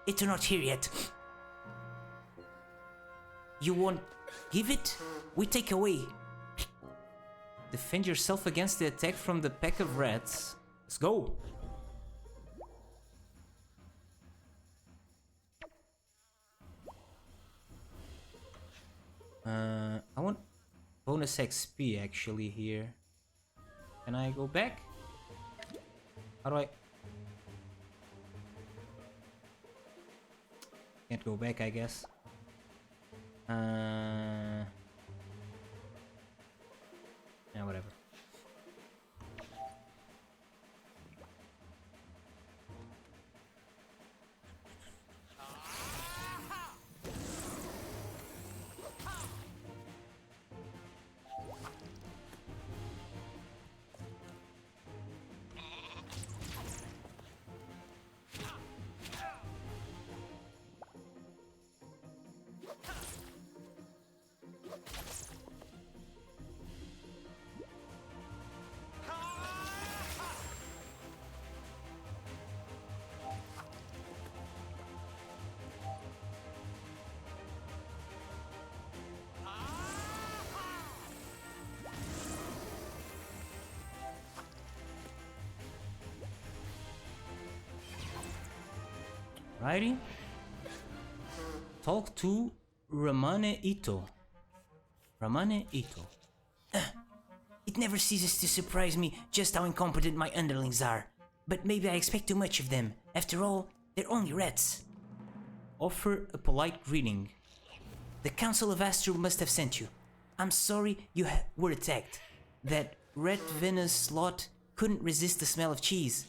It's not here yet. You won't give it? We take away. Defend yourself against the attack from the pack of rats. Let's go. I want bonus XP actually here. Can I go back? How do I? Can't go back, I guess. Yeah, whatever. Righty. Talk to Ramane Ito. Ramane Ito. It never ceases to surprise me just how incompetent my underlings are. But maybe I expect too much of them. After all, they're only rats. Offer a polite greeting. The Council of Astro must have sent you. I'm sorry you were attacked. That rat venomous lot couldn't resist the smell of cheese.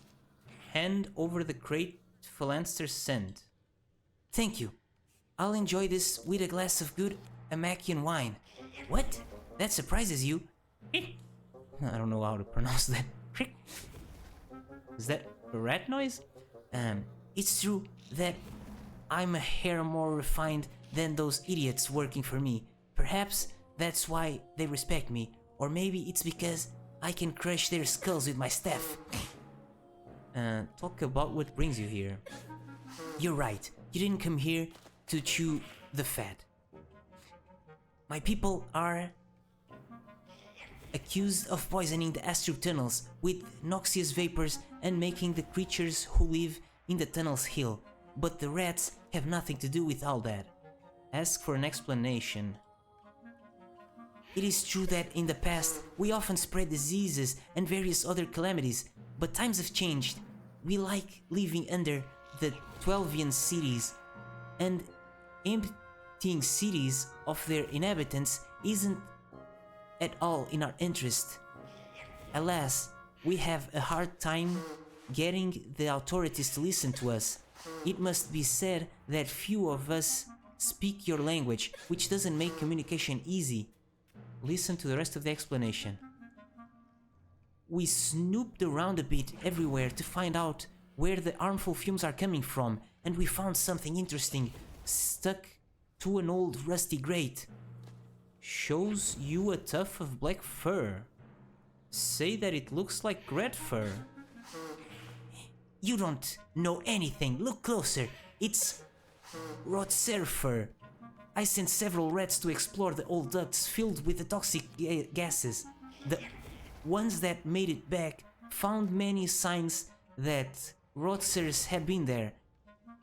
Hand over the crate Phalanster sent. Thank you. I'll enjoy this with a glass of good Amakian wine. What? That surprises you? I don't know how to pronounce that. Is that a rat noise? It's true that I'm a hair more refined than those idiots working for me. Perhaps that's why they respect me. Or maybe it's because I can crush their skulls with my staff. Talk about what brings you here. You're right. You didn't come here to chew the fat. My people are accused of poisoning the Astro tunnels with noxious vapors and making the creatures who live in the tunnels heal. But the rats have nothing to do with all that. Ask for an explanation. It is true that in the past we often spread diseases and various other calamities, but times have changed. We like living under the 12ian cities, and emptying cities of their inhabitants isn't at all in our interest. Alas, we have a hard time getting the authorities to listen to us. It must be said that few of us speak your language, which doesn't make communication easy. Listen to the rest of the explanation. We snooped around a bit everywhere to find out where the harmful fumes are coming from, and we found something interesting stuck to an old rusty grate. Shows you a tuft of black fur. Say that it looks like red fur. You don't know anything. Look closer. It's Rotser fur. I sent several rats to explore the old ducts filled with the toxic gases. The ones that made it back found many signs that Rotsers had been there.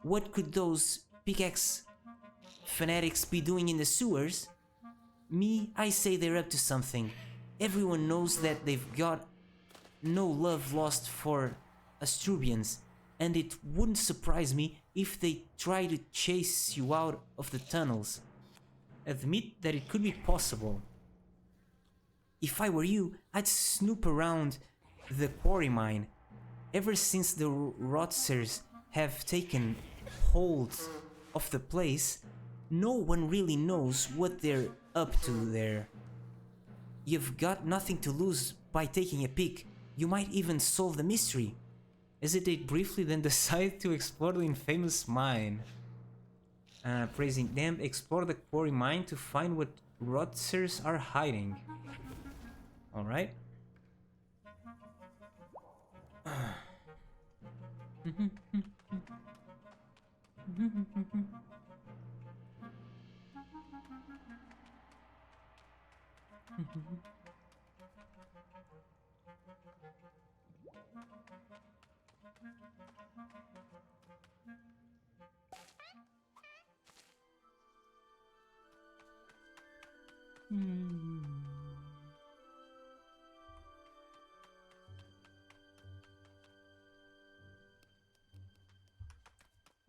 What could those pickaxe fanatics be doing in the sewers? I say they're up to something. Everyone knows that they've got no love lost for Astrubians, and it wouldn't surprise me if they try to chase you out of the tunnels. Admit that it could be possible. If I were you, I'd snoop around the quarry mine. Ever since the Rotsers have taken hold of the place, no one really knows what they're up to there. You've got nothing to lose by taking a peek. You might even solve the mystery. Hesitate briefly, then decide to explore the infamous mine. Praising them, explore the quarry mine to find what Rotzers are hiding. Alright.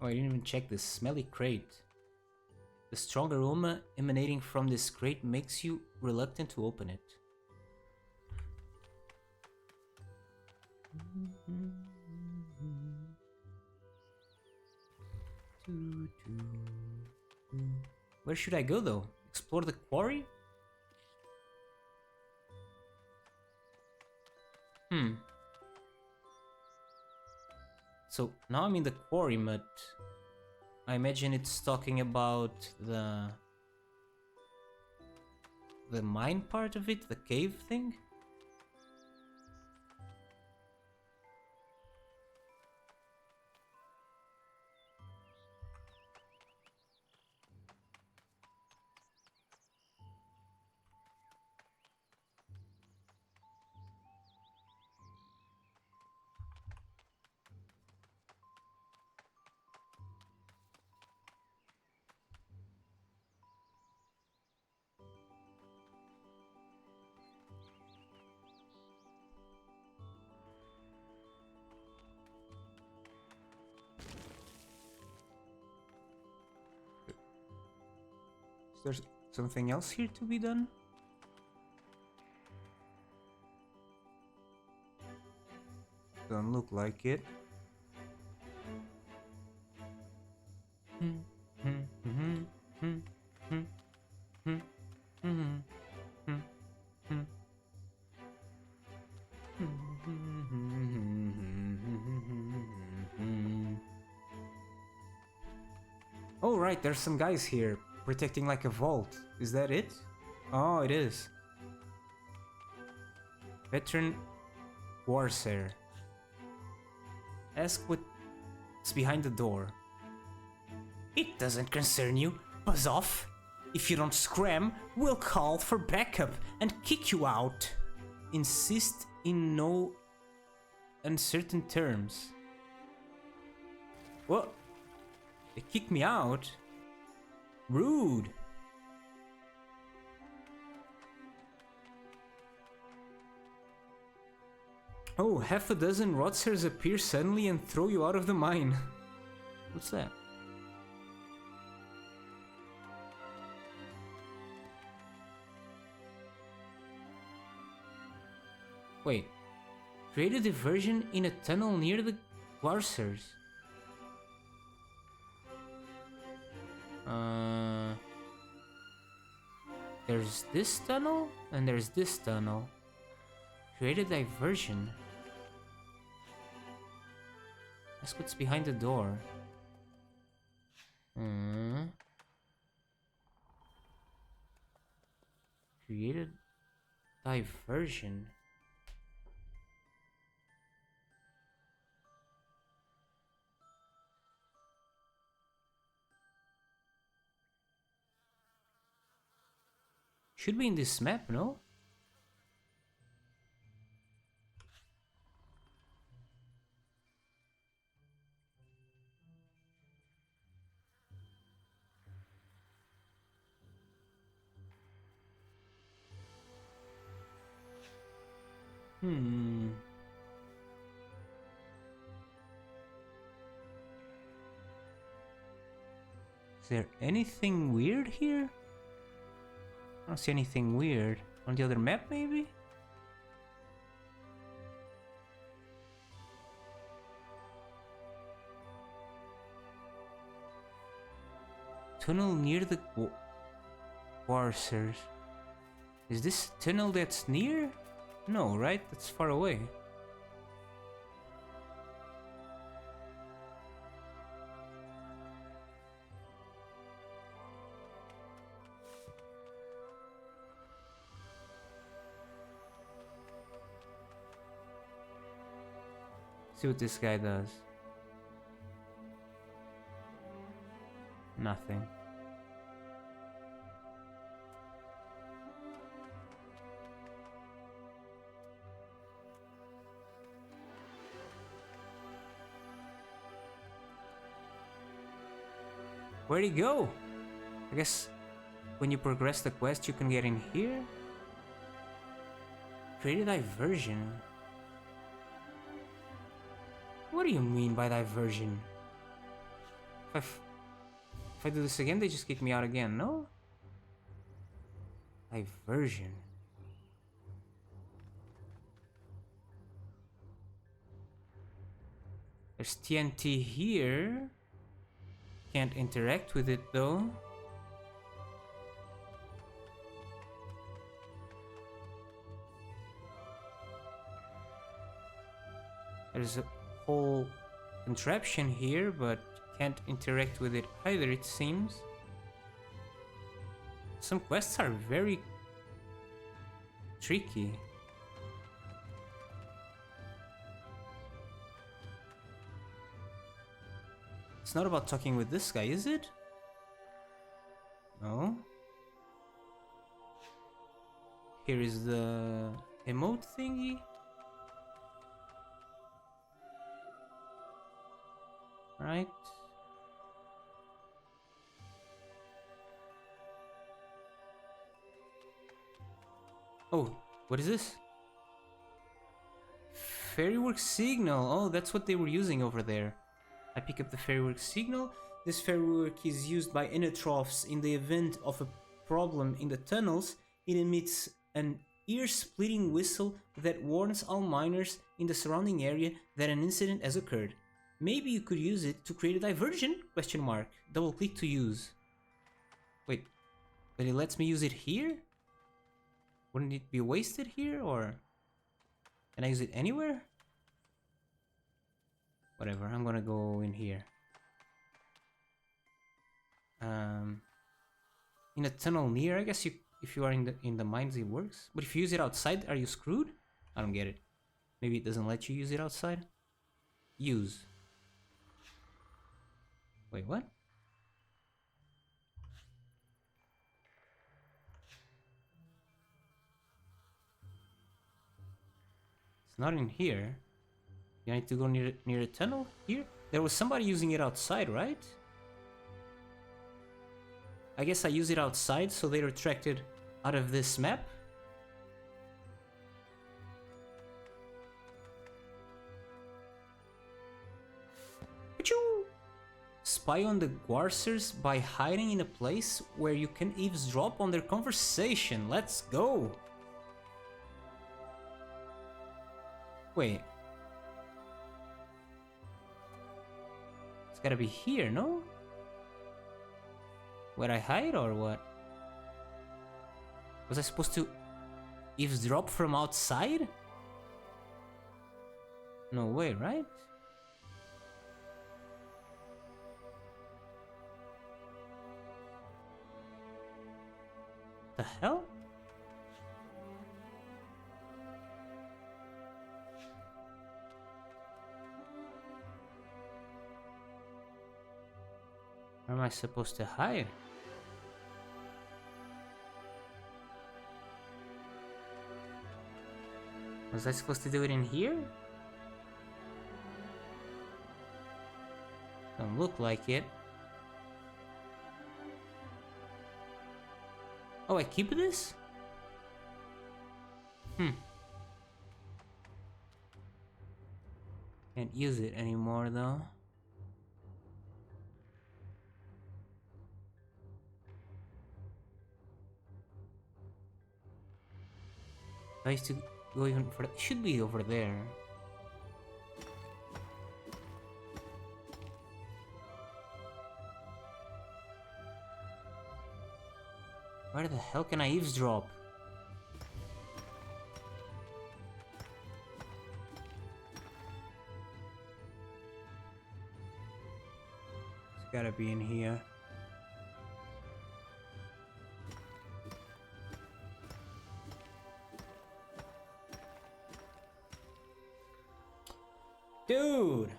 Oh, I didn't even check this smelly crate. The strong aroma emanating from this crate makes you reluctant to open it. Where should I go though? Explore the quarry? So now I'm in the quarry, but I imagine it's talking about the mine part of it, the cave thing? Is there something else here to be done? Don't look like it. Oh right, there's some guys here protecting like a vault. Is that it? Oh, it is. Veteran Warsair. Ask what's behind the door. It doesn't concern you. Buzz off. If you don't scram, we'll call for backup and kick you out. Insist in no uncertain terms. What? They kicked me out? Rude. Oh, half a dozen Rotzers appear suddenly and throw you out of the mine. What's that? Wait. Create a diversion in a tunnel near the Gwarsers. There's this tunnel and there's this tunnel. Create a diversion. Ask what's behind the door. Create a diversion. Should be in this map, no? Is there anything weird here? I don't see anything weird. On the other map, maybe? Tunnel near the Warsers. Is this tunnel that's near? No, right? That's far away. See what this guy does. Nothing. Where'd he go? I guess when you progress the quest, you can get in here. Create a diversion. What do you mean by diversion? If I do this again, they just kick me out again, no? Diversion. There's TNT here. Can't interact with it though. There's a whole contraption here, but can't interact with it either, it seems. Some quests are very tricky. It's not about talking with this guy, is it? No. Here is the emote thingy. Right. Oh, what is this? Fairywork signal. Oh, that's what they were using over there. I pick up the fairywork signal. This fairywork is used by Innotrophs in the event of a problem in the tunnels. It emits an ear-splitting whistle that warns all miners in the surrounding area that an incident has occurred. Maybe you could use it to create a diversion? Question mark. Double click to use. Wait, but it lets me use it here? Wouldn't it be wasted here, or can I use it anywhere? Whatever, I'm gonna go in here. In a tunnel near, I guess if you are in the mines it works. But if you use it outside, are you screwed? I don't get it. Maybe it doesn't let you use it outside? Use. Wait, what? It's not in here. You need to go near a tunnel here? There was somebody using it outside, right? I guess I use it outside, so they retracted out of this map. Achoo! Spy on the Gwarsers by hiding in a place where you can eavesdrop on their conversation. Let's go! Wait. It's gotta be here, no? Where I hide or what? Was I supposed to eavesdrop from outside? No way, right? The hell? Where am I supposed to hide? Was I supposed to do it in here? Don't look like it. Oh, I keep this? Can't use it anymore though. I used to go even further. It should be over there. Where the hell can I eavesdrop? It's gotta be in here. Dude!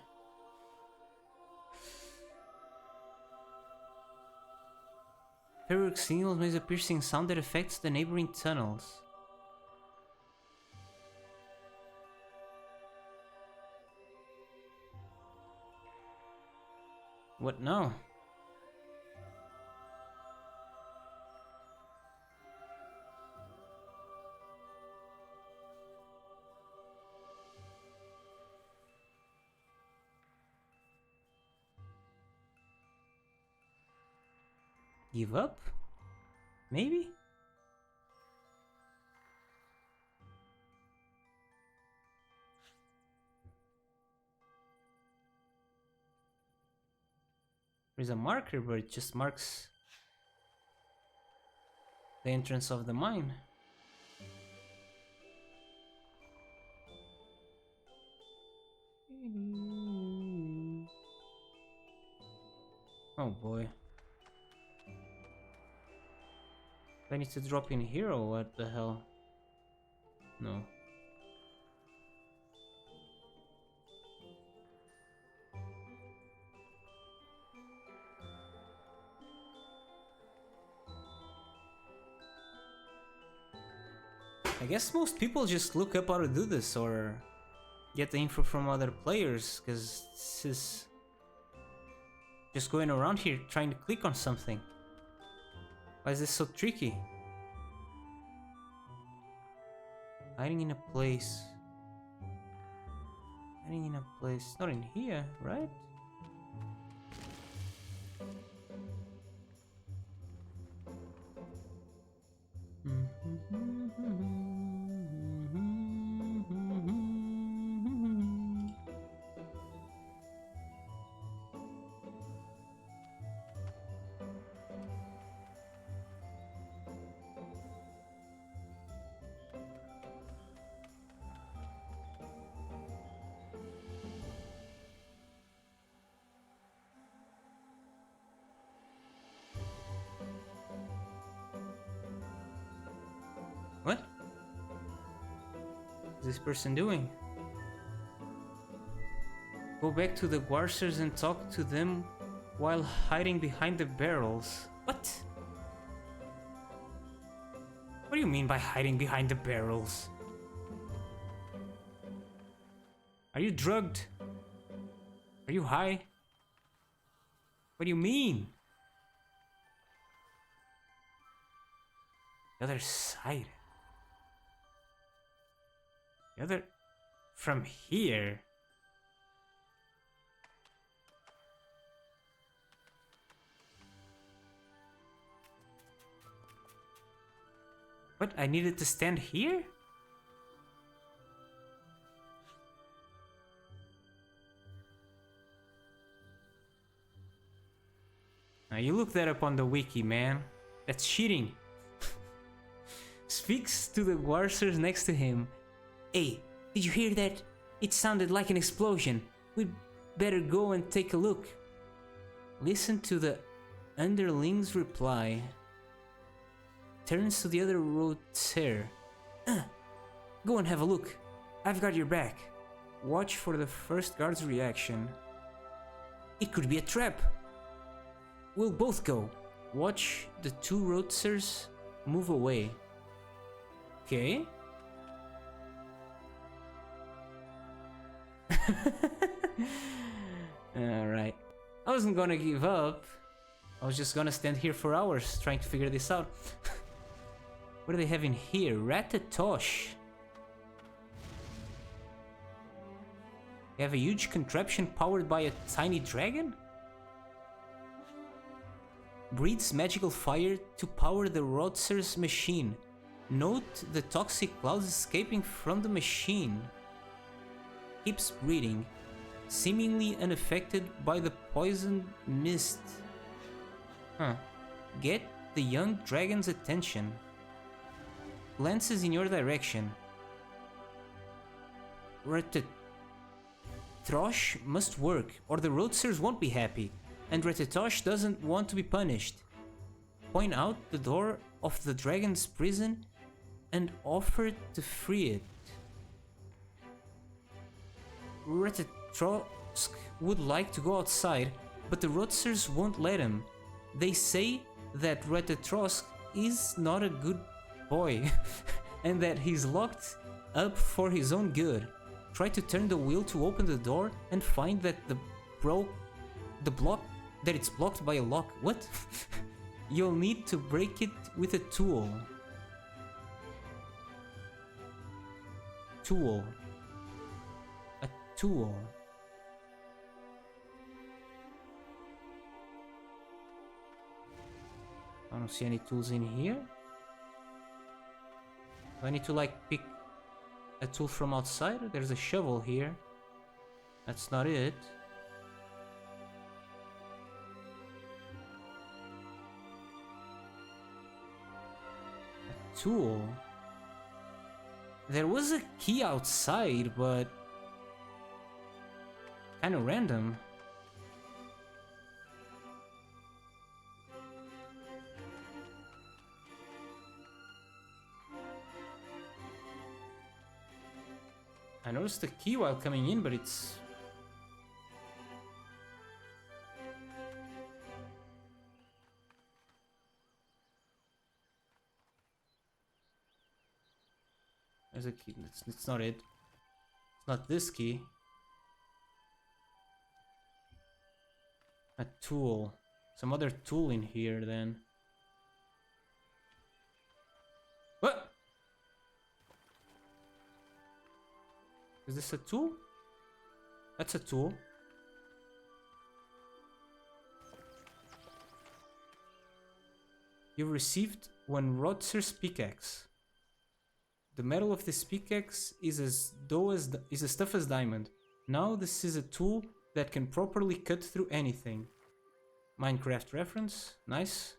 Fireworks signals makes a piercing sound that affects the neighboring tunnels. What now? Give up? Maybe? There's a marker, but it just marks the entrance of the mine. Oh boy. I need to drop in here or what the hell? No. I guess most people just look up how to do this or get the info from other players, because this is just going around here trying to click on something. Why is this so tricky? Hiding in a place. Hiding in a place. Not in here, right? What? What is this person doing? Go back to the Guarcers and talk to them while hiding behind the barrels. What? What do you mean by hiding behind the barrels? Are you drugged? Are you high? What do you mean? The other side. The other... from here? What? I needed to stand here? Now you look that up on the wiki, man. That's cheating. Speaks to the Guarcers next to him. Hey, did you hear that? It sounded like an explosion. We'd better go and take a look. Listen to the underling's reply. Turns to the other roadster. Go and have a look. I've got your back. Watch for the first guard's reaction. It could be a trap. We'll both go. Watch the two roadsters move away. Okay. Alright. I wasn't gonna give up. I was just gonna stand here for hours trying to figure this out. What do they have in here? Ratatosh. They have a huge contraption powered by a tiny dragon? Breathes magical fire to power the Roadster's machine. Note the toxic clouds escaping from the machine. Keeps breathing, seemingly unaffected by the poison mist. Huh. Get the young dragon's attention. Glances in your direction. Ratatosh must work, or the Roadsters won't be happy, and Ratatosh doesn't want to be punished. Point out the door of the dragon's prison and offer to free it. Retitrosk would like to go outside, but the Rotzers won't let him. They say that Retitrosk is not a good boy and that he's locked up for his own good. Try to turn the wheel to open the door and find that it's blocked by a lock. What? You'll need to break it with a tool. A tool. I don't see any tools in here. Do I need to like pick a tool from outside? There's a shovel here. That's not it. A tool. There was a key outside, but kind of random. I noticed the key while coming in, but it's... There's a key. It's not it. It's not this key. A tool. Some other tool in here then. What? Is this a tool? That's a tool. You received one Rotzer's pickaxe. The metal of this pickaxe is as tough as diamond. Now this is a tool that can properly cut through anything. Minecraft reference. Nice.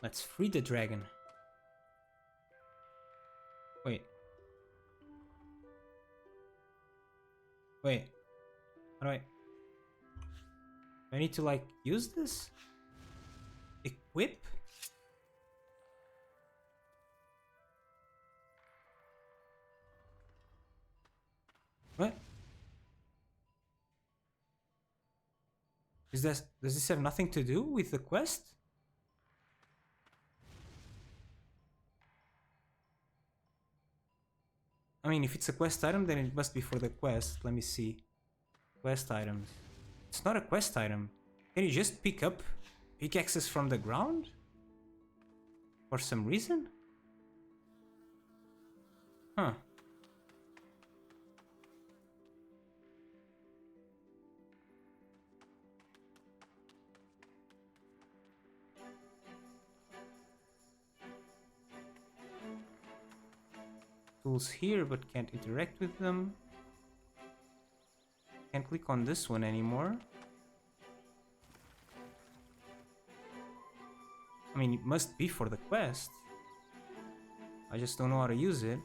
Let's free the dragon. Wait. How do I need to like use this? Equip? What? Does this have nothing to do with the quest? I mean, if it's a quest item, then it must be for the quest. Let me see. Quest items. It's not a quest item. Can you just pick up pickaxes from the ground? For some reason? Huh. Tools here, but can't interact with them. Can't click on this one anymore. I mean, it must be for the quest. I just don't know how to use it.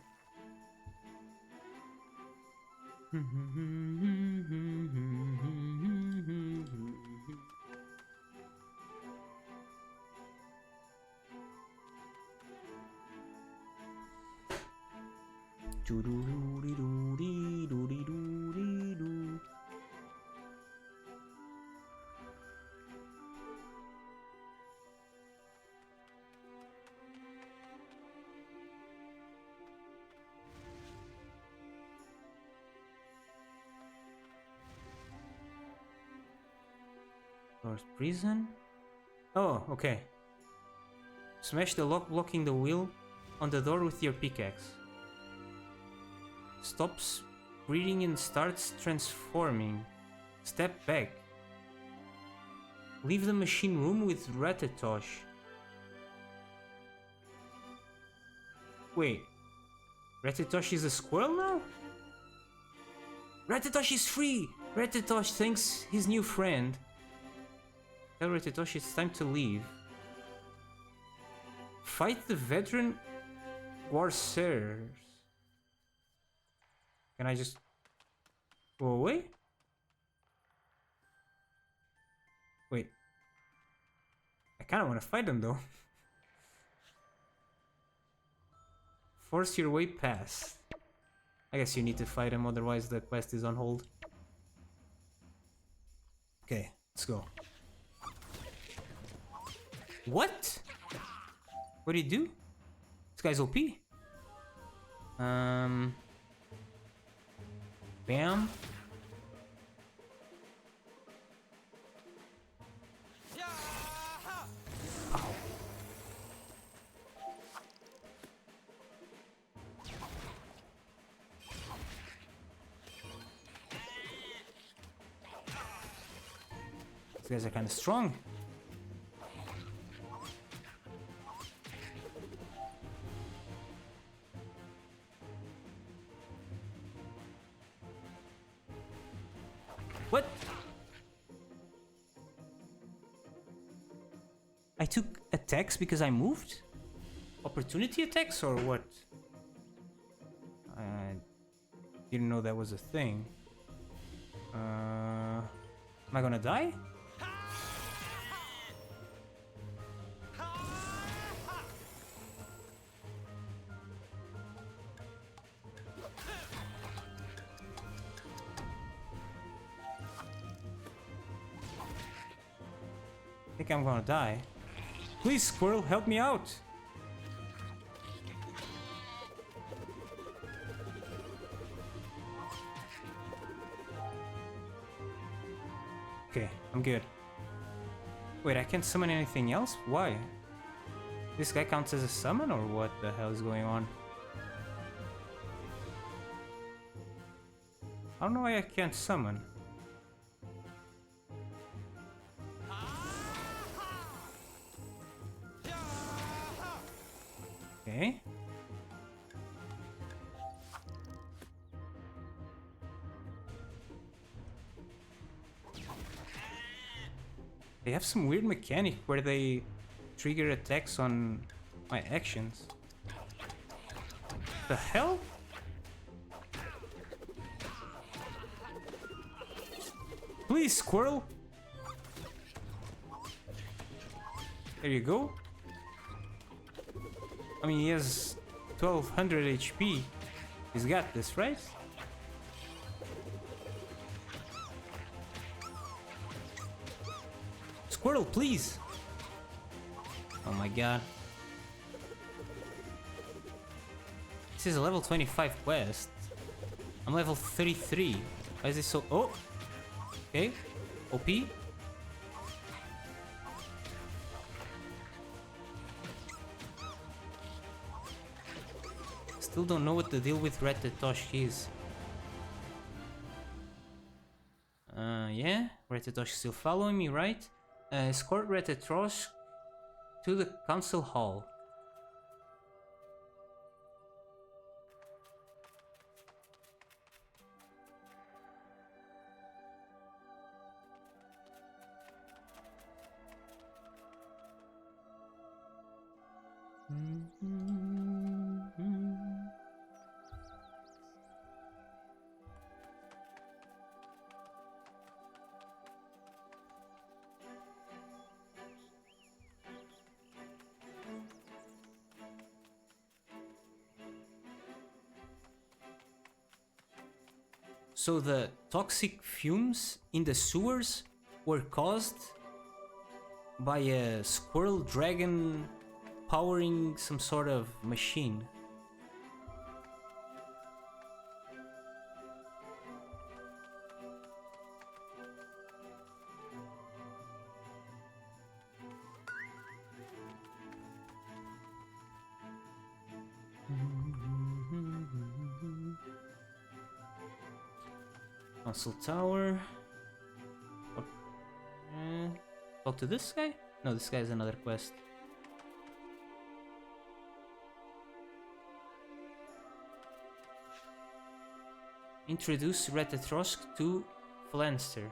Doors prison. Oh, okay. Smash the lock blocking the wheel on the door with your pickaxe. Stops breathing and starts transforming. Step back. Leave the machine room with Ratatosh. Wait. Ratatosh is a squirrel now? Ratatosh is free! Ratatosh thanks his new friend. Tell Ratatosh it's time to leave. Fight the veteran Warcers. Can I just... Go away? Wait. I kinda wanna fight them though. Force your way past. I guess you need to fight him, otherwise the quest is on hold. Okay, let's go. What? What did he do? This guy's OP. Bam. Ow. These guys are kind of strong. What? I took attacks because I moved? Opportunity attacks or what? I didn't know that was a thing. Am I gonna die? I think I'm gonna die. Please, squirrel, help me out! Okay, I'm good. Wait, I can't summon anything else? Why? This guy counts as a summon, or what the hell is going on? I don't know why I can't summon. Okay. They have some weird mechanic where they trigger attacks on my actions. The hell? Please, squirrel! There you go. I mean, he has 1200 HP. He's got this, right? Squirrel, please! Oh my god. This is a level 25 quest. I'm level 33. Why is this so... Oh! Okay. OP. Still don't know what the deal with Ratatosh is. Yeah? Ratatosh is still following me, right? Escort Ratatosh to the council hall. So the toxic fumes in the sewers were caused by a squirrel dragon powering some sort of machine. Council Tower. Talk to this guy? No, this guy is another quest. Introduce Ratatosh to Flanster.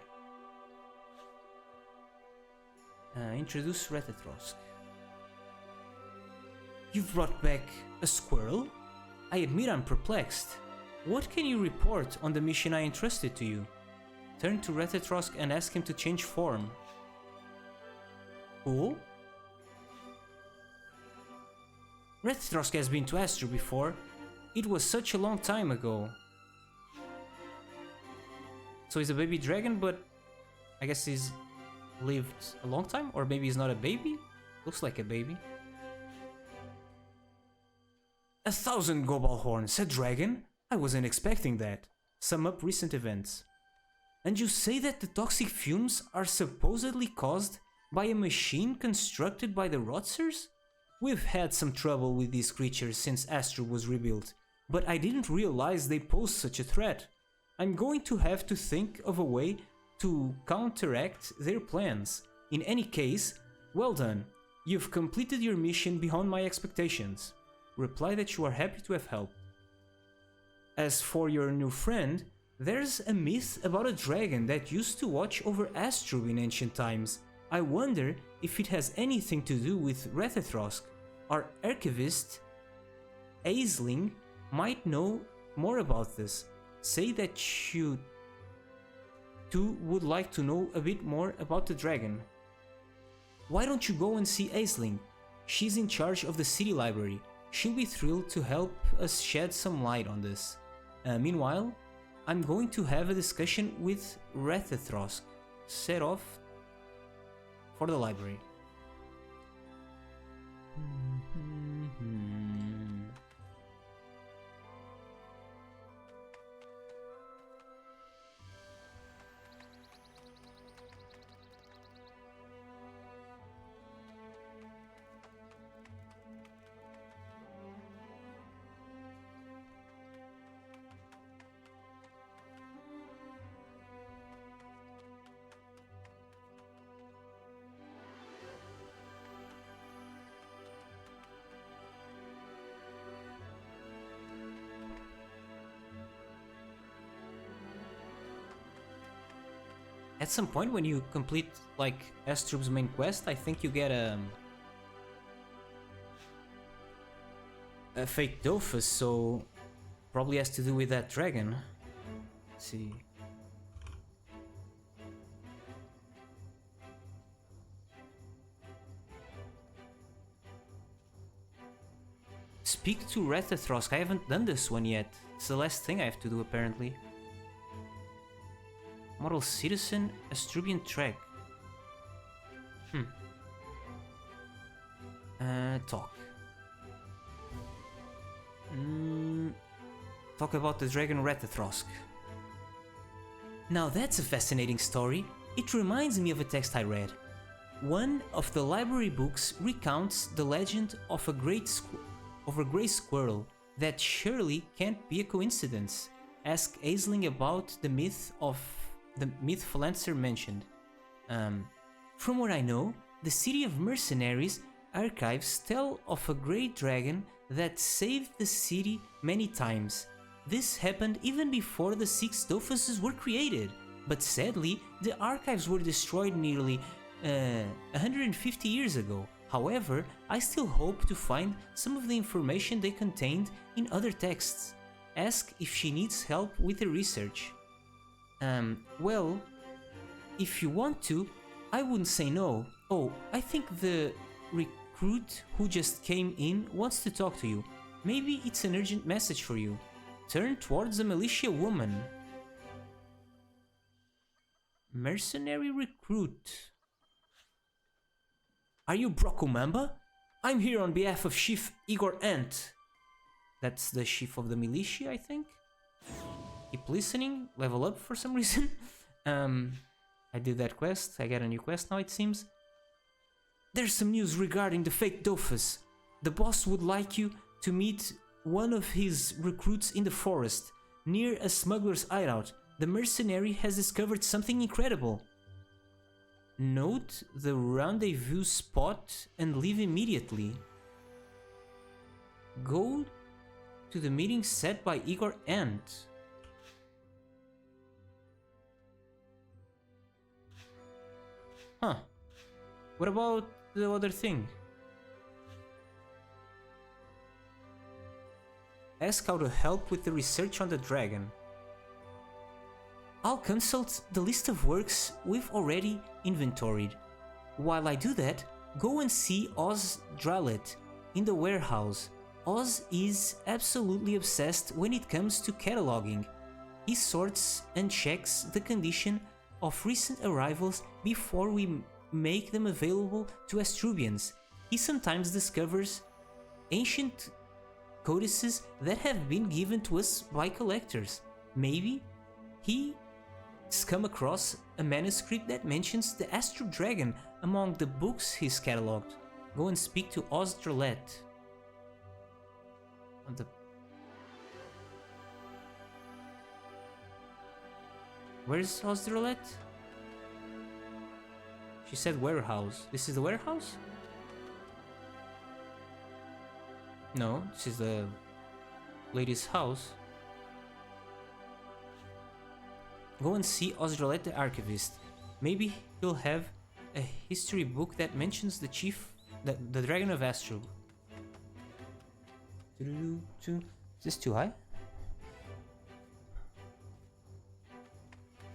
Introduce Ratatosh. You've brought back a squirrel? I admit I'm perplexed. What can you report on the mission I entrusted to you? Turn to Retetrosk and ask him to change form. Who? Retetrosk has been to Astro before. It was such a long time ago. So he's a baby dragon, but I guess he's lived a long time? Or maybe he's not a baby? Looks like a baby. 1,000 Gobal horns, a dragon? I wasn't expecting that. Sum up recent events. And you say that the toxic fumes are supposedly caused by a machine constructed by the Rotzers? We've had some trouble with these creatures since Astro was rebuilt, but I didn't realize they posed such a threat. I'm going to have to think of a way to counteract their plans. In any case, well done. You've completed your mission beyond my expectations. Reply that you are happy to have helped. As for your new friend, there's a myth about a dragon that used to watch over Astro in ancient times. I wonder if it has anything to do with Retetrosk. Our archivist, Aisling, might know more about this. Say that you too would like to know a bit more about the dragon. Why don't you go and see Aisling? She's in charge of the city library. She'll be thrilled to help us shed some light on this. Meanwhile, I'm going to have a discussion with Retetrosk. Set off for the library. At some point when you complete like Astrub's main quest, I think you get a fake Dofus, so probably has to do with that dragon. Let's see. Speak to Retetrosk. I haven't done this one yet. It's the last thing I have to do apparently. Model Citizen, Astrubian Trek. Talk. Talk about the dragon Retetrosk. Now that's a fascinating story. It reminds me of a text I read. One of the library books recounts the legend of a gray squirrel that surely can't be a coincidence. Ask Aisling about the myth Philancer mentioned. From what I know, the city of mercenaries archives tell of a great dragon that saved the city many times. This happened even before the 6 Dofuses were created, but sadly the archives were destroyed nearly 150 years ago. However, I still hope to find some of the information they contained in other texts. Ask if she needs help with the research. Well, if you want to, I wouldn't say no. Oh, I think the recruit who just came in wants to talk to you. Maybe it's an urgent message for you. Turn towards the militia woman. Mercenary recruit. Are you Brokumamba? I'm here on behalf of Chief Igor Ant. That's the chief of the militia, I think. Keep listening, level up for some reason. I did that quest, I get a new quest now it seems. There's some news regarding the fake Dofus. The boss would like you to meet one of his recruits in the forest, near a smuggler's hideout. The mercenary has discovered something incredible. Note the rendezvous spot and leave immediately. Go to the meeting set by Igor Ant. Huh. What about the other thing? Ask how to help with the research on the dragon. I'll consult the list of works we've already inventoried. While I do that, go and see Oz Dralet in the warehouse. Oz is absolutely obsessed when it comes to cataloging. He sorts and checks the condition of recent arrivals before we make them available to Astrubians. He sometimes discovers ancient codices that have been given to us by collectors. Maybe he's come across a manuscript that mentions the Astro Dragon among the books he's catalogued. Go and speak to Oz Dralet. Where's Oz Dralet? She said warehouse. This is the warehouse? No, this is the lady's house. Go and see Osdralet the archivist. Maybe he'll have a history book that mentions the chief, the Dragon of Astro. Is this too high?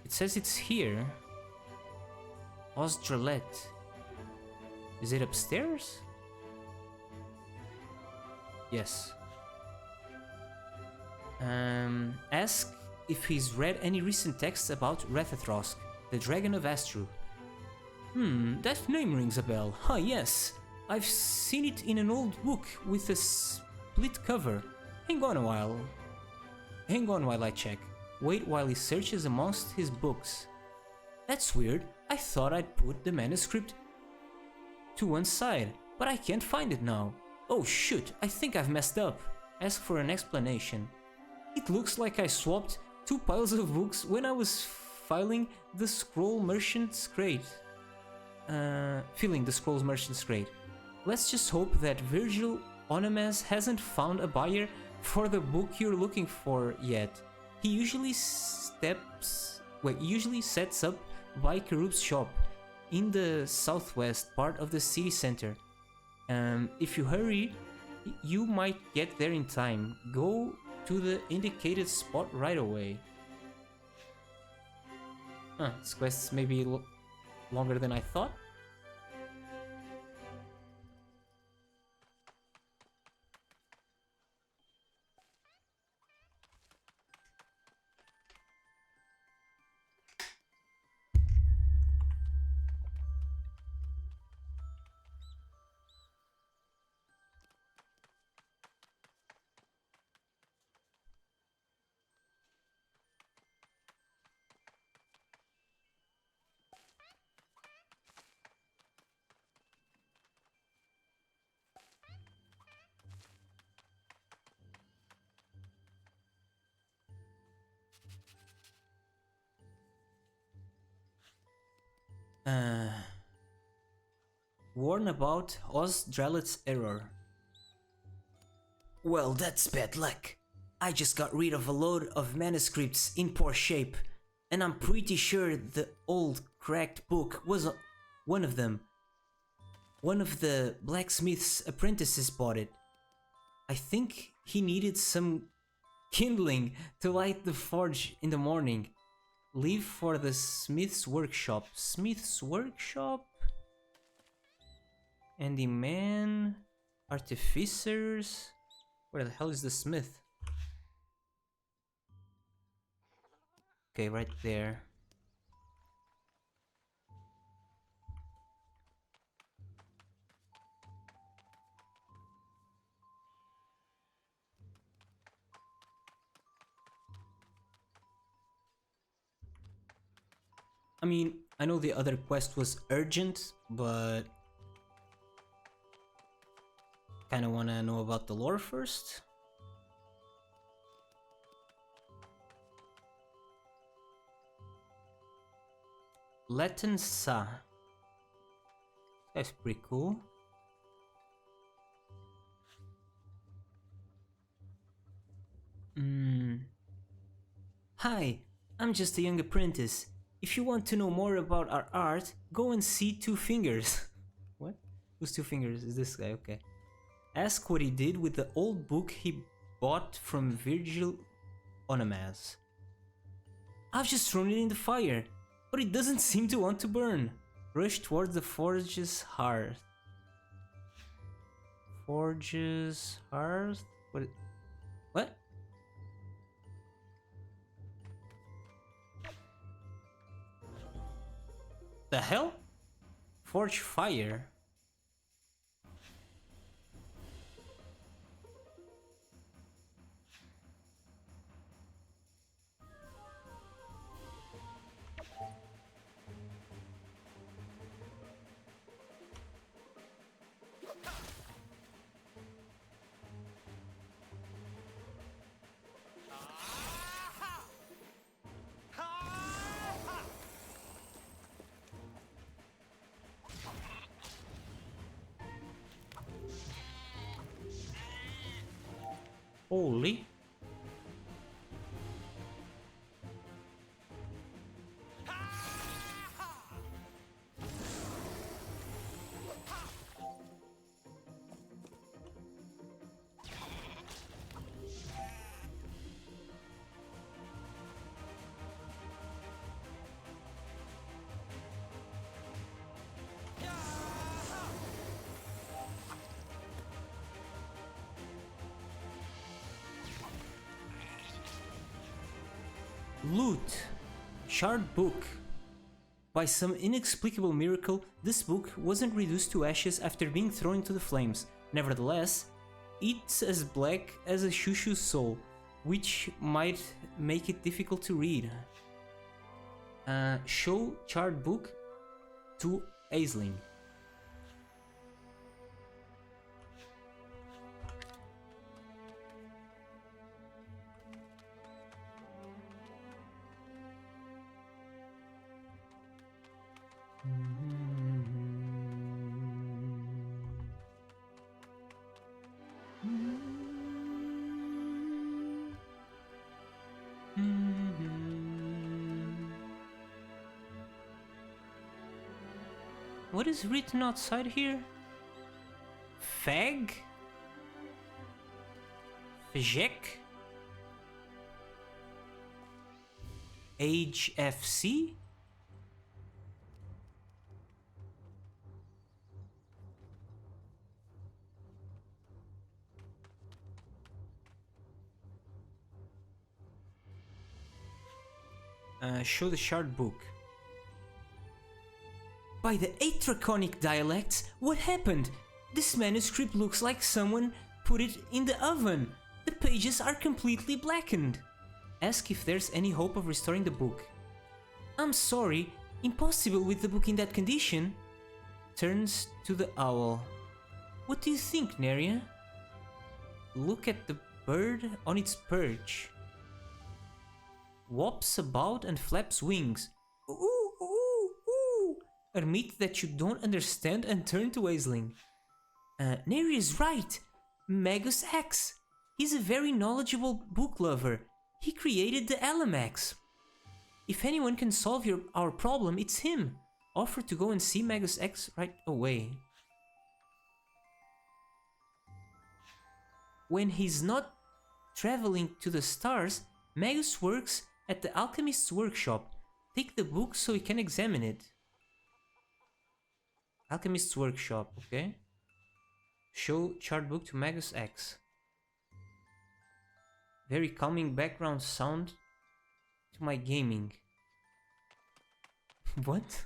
It says it's here. Osdralet. Is it upstairs? Yes. Ask if he's read any recent texts about Rathathrosk, the Dragon of Astro. That name rings a bell. Ah, yes. I've seen it in an old book with a split cover. Hang on while I check. Wait while he searches amongst his books. That's weird. I thought I'd put the manuscript to one side, but I can't find it now. Oh shoot, I think I've messed up. Ask for an explanation. It looks like I swapped two piles of books when I was filing the Scroll Merchant's crate. Filling the Scrolls Merchant's crate. Let's just hope that Virgil Onomaz hasn't found a buyer for the book you're looking for yet. He usually sets up by Karub's shop in the southwest part of the city center. If you hurry, you might get there in time. Go to the indicated spot right away. This quest may be longer than I thought. Warn about Osdralet's error. Well, that's bad luck. I just got rid of a load of manuscripts in poor shape, and I'm pretty sure the old cracked book was one of them. One of the blacksmith's apprentices bought it. I think he needed some kindling to light the forge in the morning. Leave for the smith's workshop. Smith's workshop? Handyman? Artificers? Where the hell is the smith? Okay, right there. I mean, I know the other quest was urgent, but kinda wanna know about the lore first. Latin Sa. That's pretty cool. Hi, I'm just a young apprentice. If you want to know more about our art, go and see Two Fingers. What? Who's Two Fingers? Is this guy? Okay. Ask what he did with the old book he bought from Virgil Onamaz. I've just thrown it in the fire, but it doesn't seem to want to burn. Rush towards the forge's hearth. Forge's hearth? What? The hell? Forge fire? Holy. Loot. Shard book. By some inexplicable miracle, this book wasn't reduced to ashes after being thrown into the flames. Nevertheless, it's as black as a Shushu's soul, which might make it difficult to read. Show charred book to Aisling. What is written outside here? Fag? Fajek? HFC? Show the shard book. By the 8 draconic dialects, what happened? This manuscript looks like someone put it in the oven. The pages are completely blackened. Ask if there's any hope of restoring the book. I'm sorry, impossible with the book in that condition. Turns to the owl. What do you think, Neria? Look at the bird on its perch. Whops about and flaps wings. Ooh, ooh, ooh. Admit that you don't understand and turn to Aisling. Neri is right. Magus X. He's a very knowledgeable book lover. He created the Alamax. If anyone can solve our problem, it's him. Offer to go and see Magus X right away. When he's not traveling to the stars, Magus works at the alchemist's workshop. Take the book so you can examine it. Alchemist's workshop, okay. Show chart book to Magus X. Very calming background sound to my gaming. What?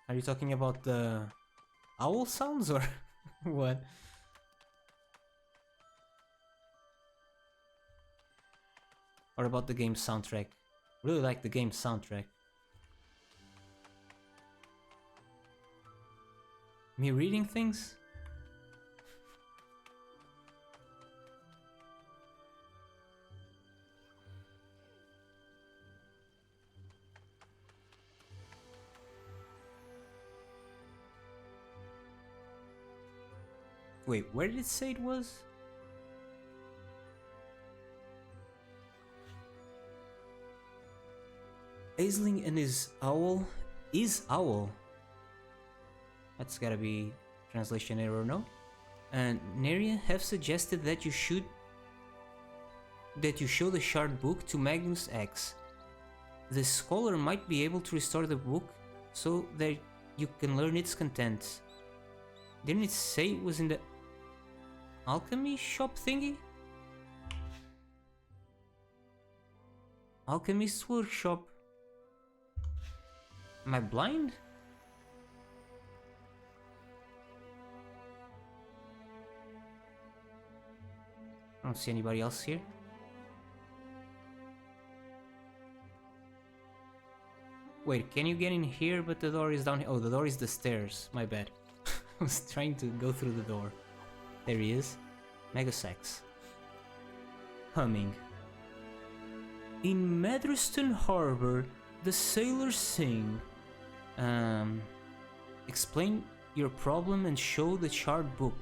Are you talking about the owl sounds or what? Or about the game soundtrack? Really like the game soundtrack. Me reading things? Wait, where did it say it was? Aisling and his owl is owl. That's gotta be translation error, no? And Nerian have suggested that you show the shard book to Magnus X. The scholar might be able to restore the book so that you can learn its contents. Didn't it say it was in the alchemy shop thingy? Alchemist's workshop. Am I blind? I don't see anybody else here. Wait, can you get in here but the door is down here? Oh, the door is the stairs. My bad. I was trying to go through the door. There he is. Megasex. Humming. In Maddresden Harbor, the sailors sing. Explain your problem and show the shard book.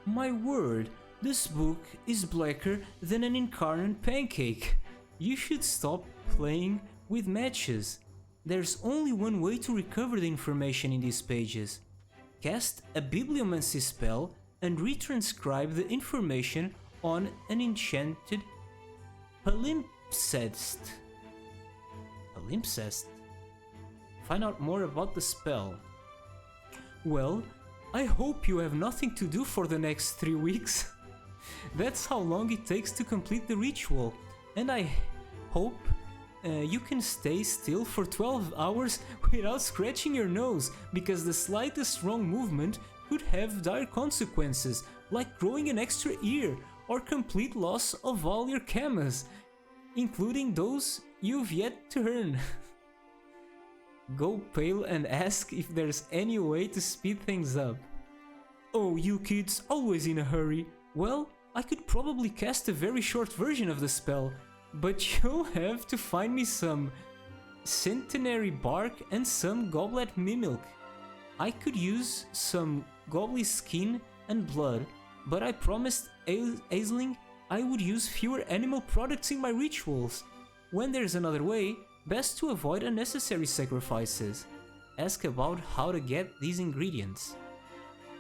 My word, this book is blacker than an incarnate pancake. You should stop playing with matches. There's only one way to recover the information in these pages. Cast a bibliomancy spell and retranscribe the information on an enchanted palimpsest. Palimpsest? Find out more about the spell. Well, I hope you have nothing to do for the next 3 weeks. That's how long it takes to complete the ritual, and I hope you can stay still for 12 hours without scratching your nose, because the slightest wrong movement could have dire consequences, like growing an extra ear or complete loss of all your camas, including those you've yet to earn. Go pale and ask if there's any way to speed things up. Oh, you kids, always in a hurry. Well, I could probably cast a very short version of the spell, but you'll have to find me some centenary bark and some goblet mimilk. I could use some gobbly skin and blood, but I promised Aisling I would use fewer animal products in my rituals. When there's another way, best to avoid unnecessary sacrifices. Ask about how to get these ingredients.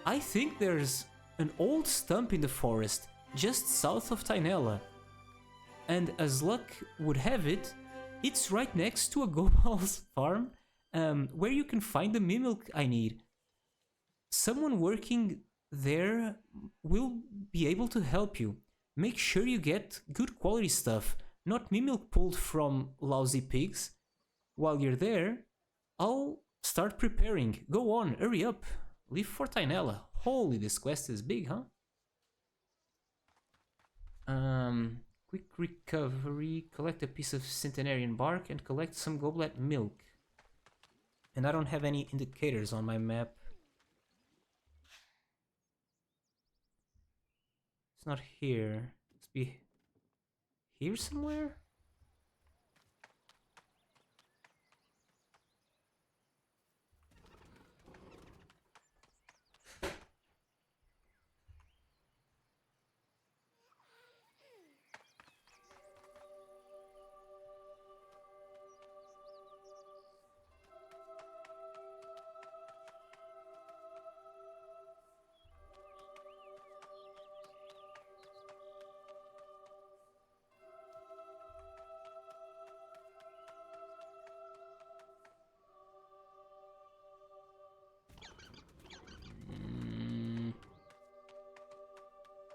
I think there's an old stump in the forest, just south of Tynella. And as luck would have it, it's right next to a Gobal's farm, where you can find the mimilk I need. Someone working there will be able to help you. Make sure you get good quality stuff, not mimilk pulled from lousy pigs. While you're there, I'll start preparing. Go on, hurry up. Leave for Tynella. Holy, this quest is big, huh? Quick recovery. Collect a piece of centenarian bark and collect some goblet milk. And I don't have any indicators on my map. It's not here. Must be here somewhere?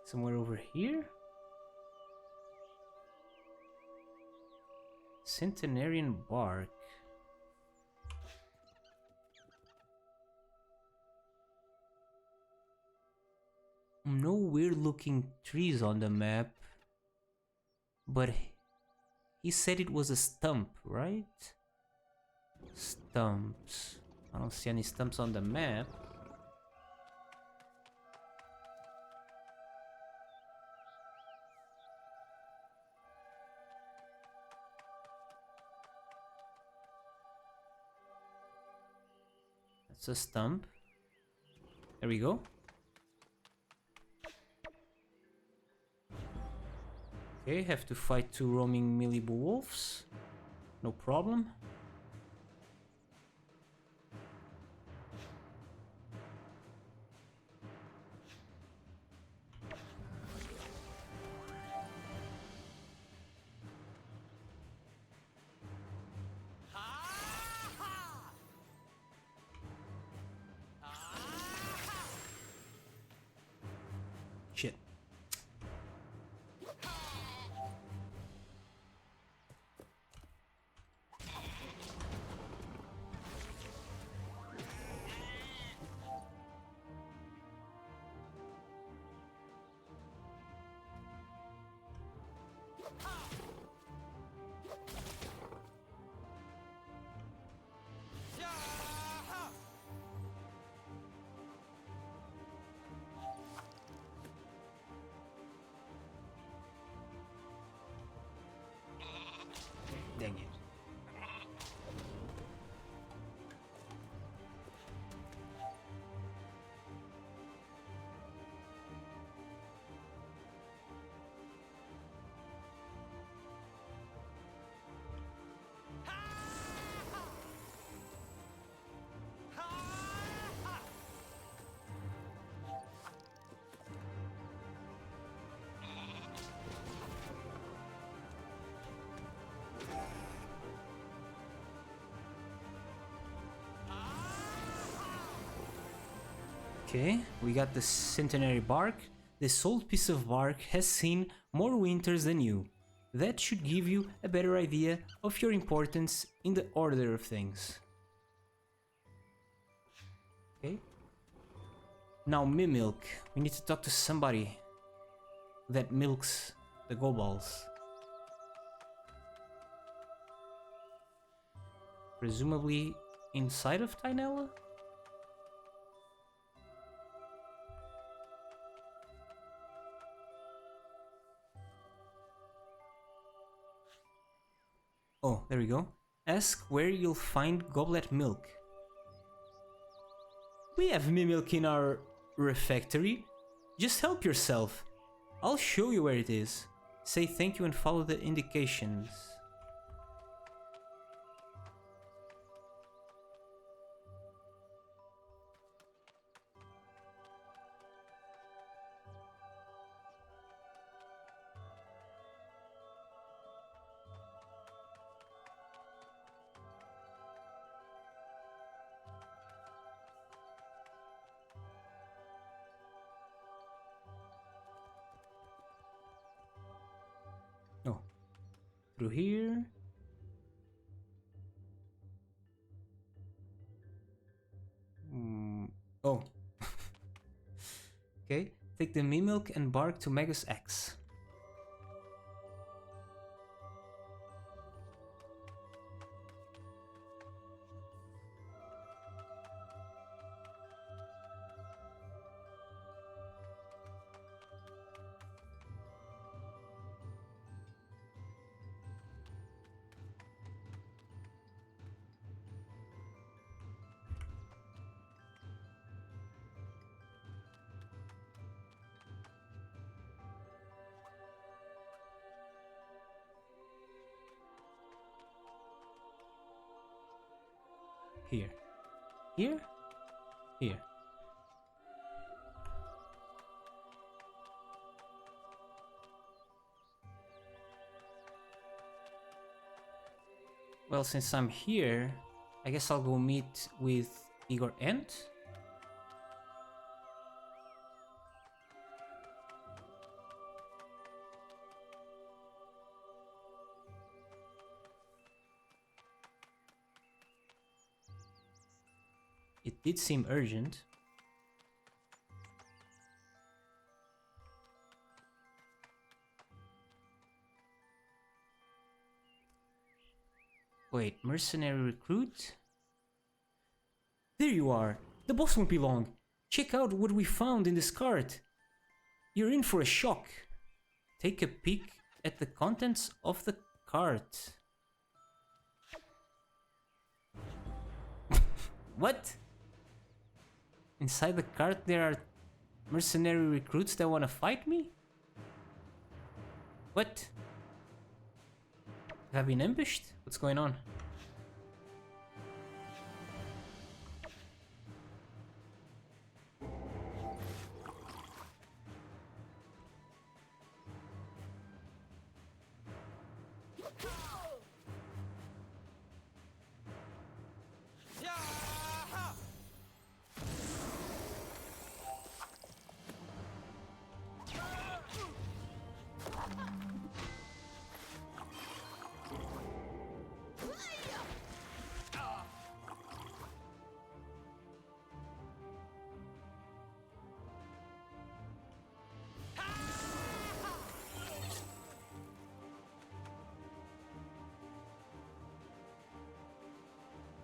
Somewhere over here? Centenarian bark. No weird looking trees on the map. But he said it was a stump, right? Stumps. I don't see any stumps on the map. It's a stump. There we go. Okay, have to fight 2 roaming Millibu wolves. No problem. Okay, we got the centenary bark. This old piece of bark has seen more winters than you. That should give you a better idea of your importance in the order of things. Okay. Now Mimilk. We need to talk to somebody that milks the goballs. Presumably inside of Tynella? Oh, there we go. Ask where you'll find goblet milk. We have Mimilk in our refectory. Just help yourself. I'll show you where it is. Say thank you and follow the indications. Oh, through here. Oh. Okay, take the Mimilk and bark to Magus X. Here. Here? Here. Well, since I'm here, I guess I'll go meet with Igor Ent. It did seem urgent. Wait, mercenary recruit? There you are! The boss won't be long! Check out what we found in this cart! You're in for a shock! Take a peek at the contents of the cart. What? Inside the cart there are mercenary recruits that want to fight me? What? Have I been ambushed? What's going on?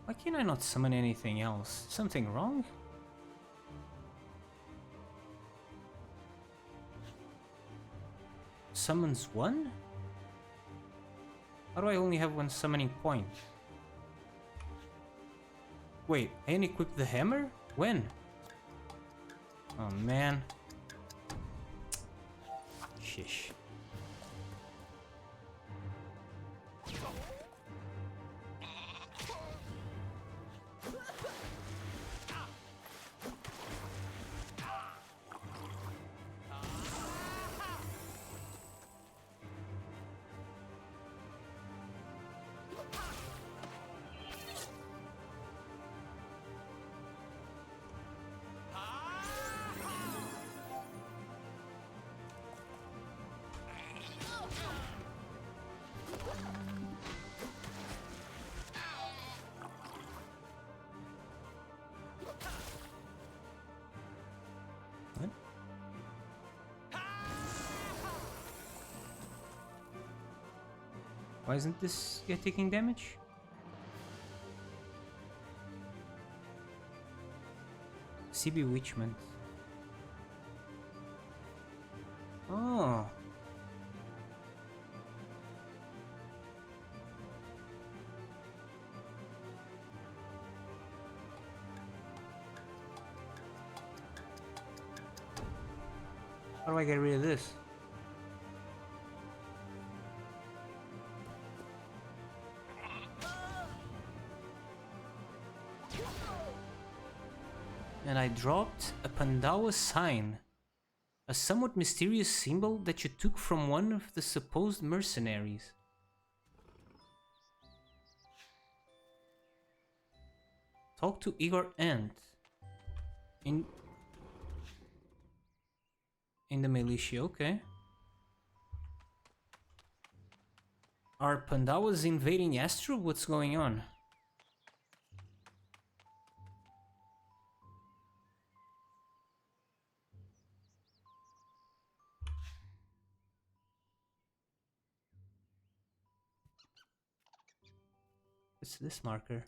Why can I not summon anything else? Something wrong? Summons one? How do I only have one summoning point? Wait, I unequipped the hammer? When? Oh man. Shish. Why isn't this guy taking damage? Sea bewitchment. Oh. How do I get rid of this? And I dropped a Pandawa sign, a somewhat mysterious symbol that you took from one of the supposed mercenaries. Talk to Igor Ant. In the militia, okay. Are Pandawas invading Astrub? What's going on? What's this marker?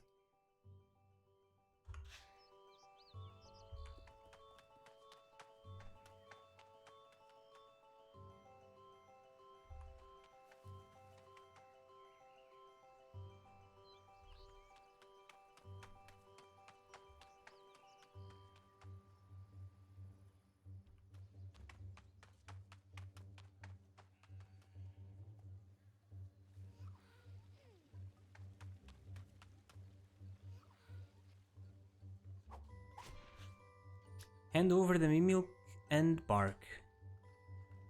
Hand over the milk and bark.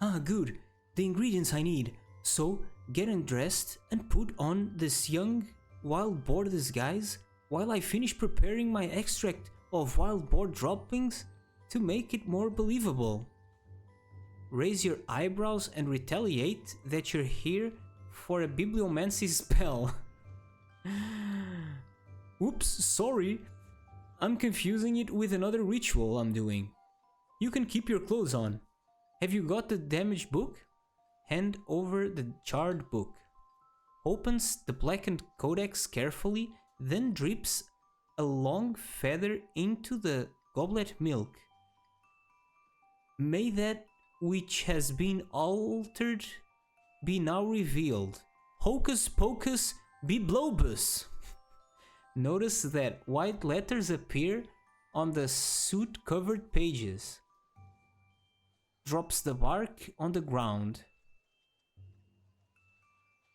Ah, good. The ingredients I need. So, get undressed and put on this young wild boar disguise while I finish preparing my extract of wild boar droppings to make it more believable. Raise your eyebrows and retaliate that you're here for a bibliomancy spell. Oops, sorry. I'm confusing it with another ritual I'm doing. You can keep your clothes on. Have you got the damaged book? Hand over the charred book. Opens the blackened codex carefully, then drips a long feather into the goblet milk. May that which has been altered be now revealed. Hocus pocus be blobus. Notice that white letters appear on the soot-covered pages. Drops the bark on the ground.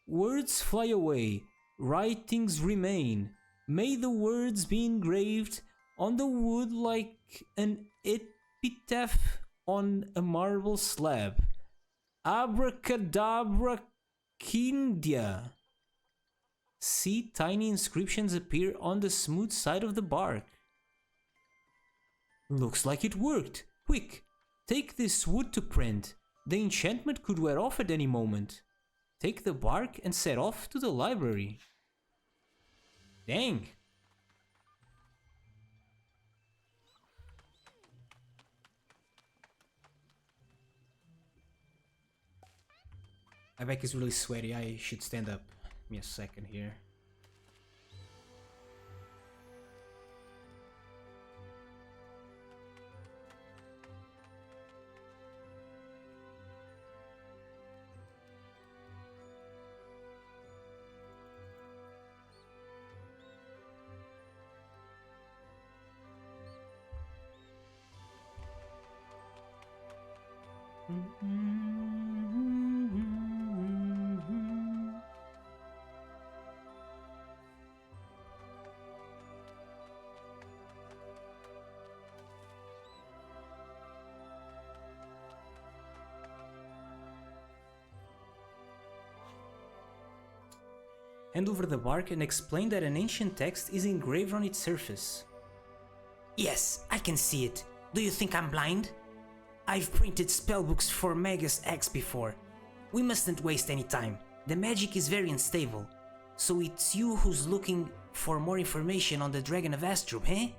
Words fly away, writings remain. May the words be engraved on the wood like an epitaph on a marble slab. Abracadabra Kindia. See tiny inscriptions appear on the smooth side of the bark. Looks like it worked. Quick, take this wood to print. The enchantment could wear off at any moment. Take the bark and set off to the library. Dang. My back is really sweaty. I should stand up. Give me a second here. Hand over the bark and explain that an ancient text is engraved on its surface. Yes, I can see it. Do you think I'm blind? I've printed spellbooks for Magus X before. We mustn't waste any time. The magic is very unstable. So it's you who's looking for more information on the Dragon of Astrub, eh?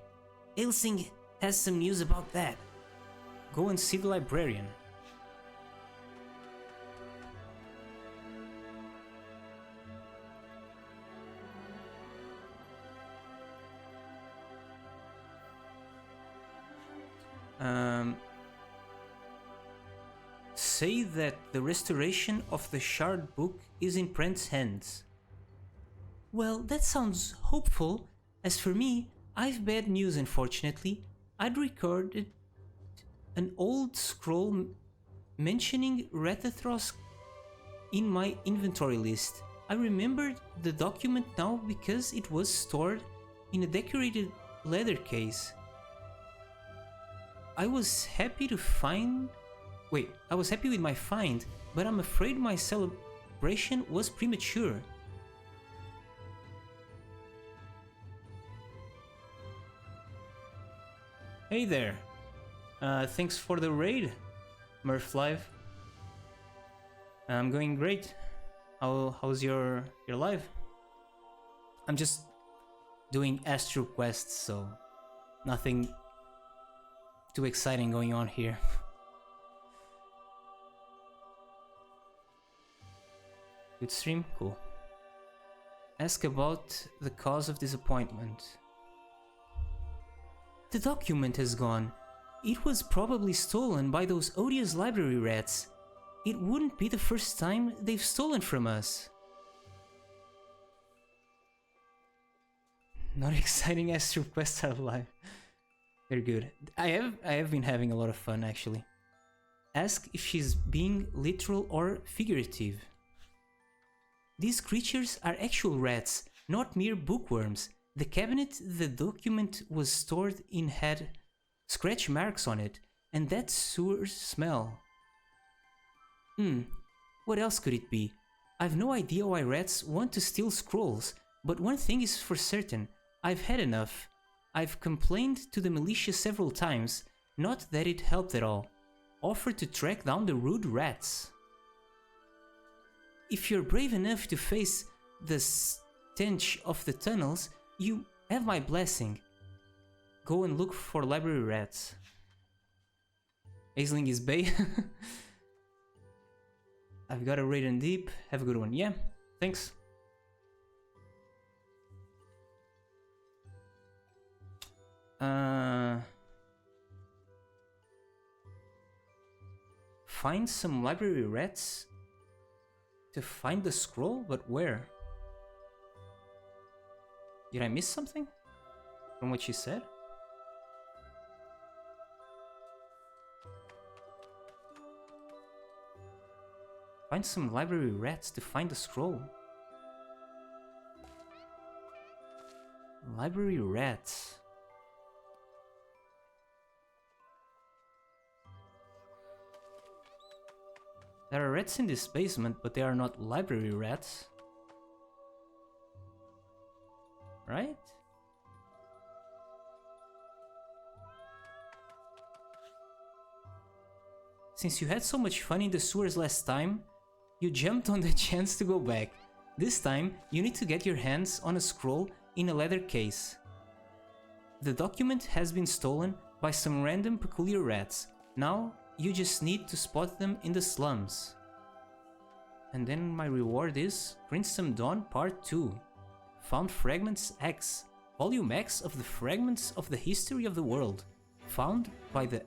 Ilsing has some news about that. Go and see the librarian. say that the restoration of the shard book is in Brent's hands. Well, that sounds hopeful. As for me, I've bad news unfortunately. I'd recorded an old scroll mentioning Rathathros in my inventory list. I remembered the document now because it was stored in a decorated leather case. I was happy with my find, but I'm afraid my celebration was premature. Hey there. Thanks for the raid, Murph Live. I'm going great. How's your life? I'm just doing Astro quests, so nothing too exciting going on here. Good stream? Cool. Ask about the cause of disappointment. The document has gone. It was probably stolen by those odious library rats. It wouldn't be the first time they've stolen from us. Not exciting Astro quests are alive. They're good. I have been having a lot of fun actually. Ask if she's being literal or figurative. These creatures are actual rats, not mere bookworms. The cabinet the document was stored in had scratch marks on it, and that sewer smell. What else could it be? I've no idea why rats want to steal scrolls, but one thing is for certain, I've had enough. I've complained to the militia several times, not that it helped at all. Offered to track down the rude rats. If you're brave enough to face the stench of the tunnels, you have my blessing. Go and look for library rats. Aisling is Bay. I've got a raid in deep. Have a good one. Yeah, thanks. Find some library rats to find the scroll, but where? Did I miss something from what she said? Find some library rats to find the scroll. Library rats. There are rats in this basement, but they are not library rats. Right? Since you had so much fun in the sewers last time, you jumped on the chance to go back. This time, you need to get your hands on a scroll in a leather case. The document has been stolen by some random peculiar rats. Now, you just need to spot them in the slums. And then my reward is Princedom Dawn Part 2. Found Fragments X, Volume X of the Fragments of the History of the World, found by the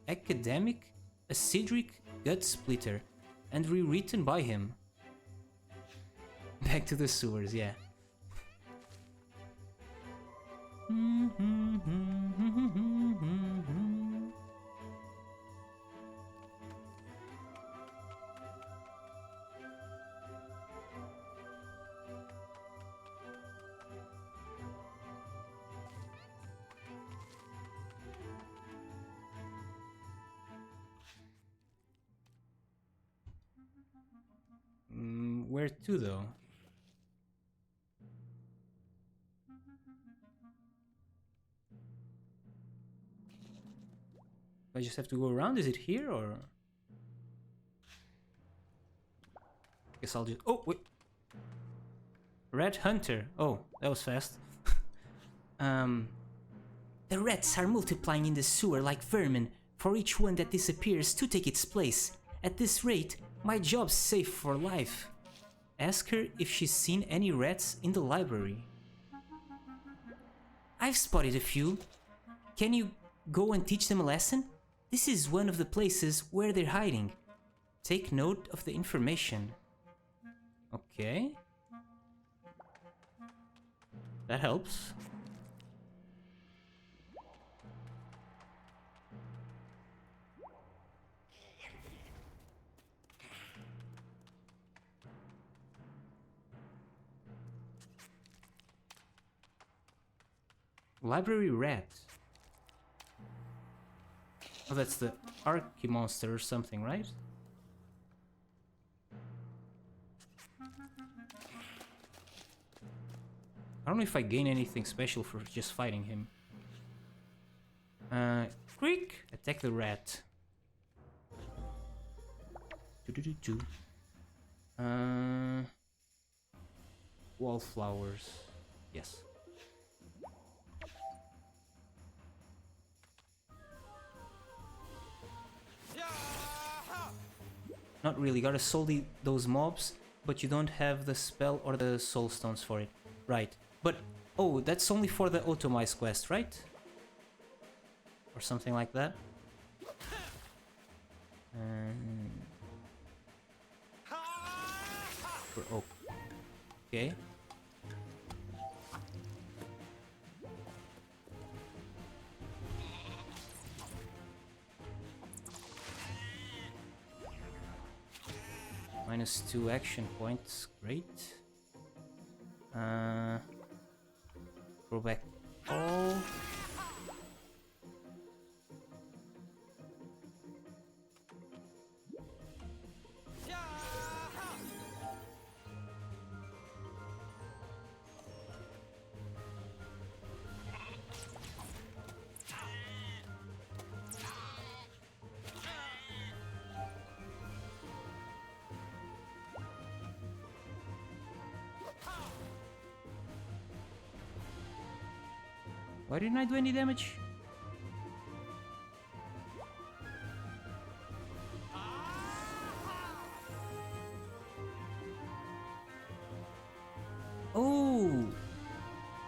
academic Acidric Gut Splitter, and rewritten by him. Back to the sewers, yeah. Where to though? I just have to go around? Is it here or? Guess I'll just. Oh, wait! Rat Hunter. Oh, that was fast. The rats are multiplying in the sewer like vermin. For each one that disappears, two take its place. At this rate, my job's safe for life. Ask her if she's seen any rats in the library. I've spotted a few. Can you go and teach them a lesson? This is one of the places where they're hiding. Take note of the information. Okay. That helps. Library rat. Oh, that's the Archy monster or something, right? I don't know if I gain anything special for just fighting him. Quick! Attack the rat. Do. Wallflowers. Yes. Not really. Gotta soul those mobs, but you don't have the spell or the soul stones for it. Right. But, oh, that's only for the Automize quest, right? Or something like that. Oh. Okay. -2 action points, great. Go back all. Why didn't I do any damage? Oh,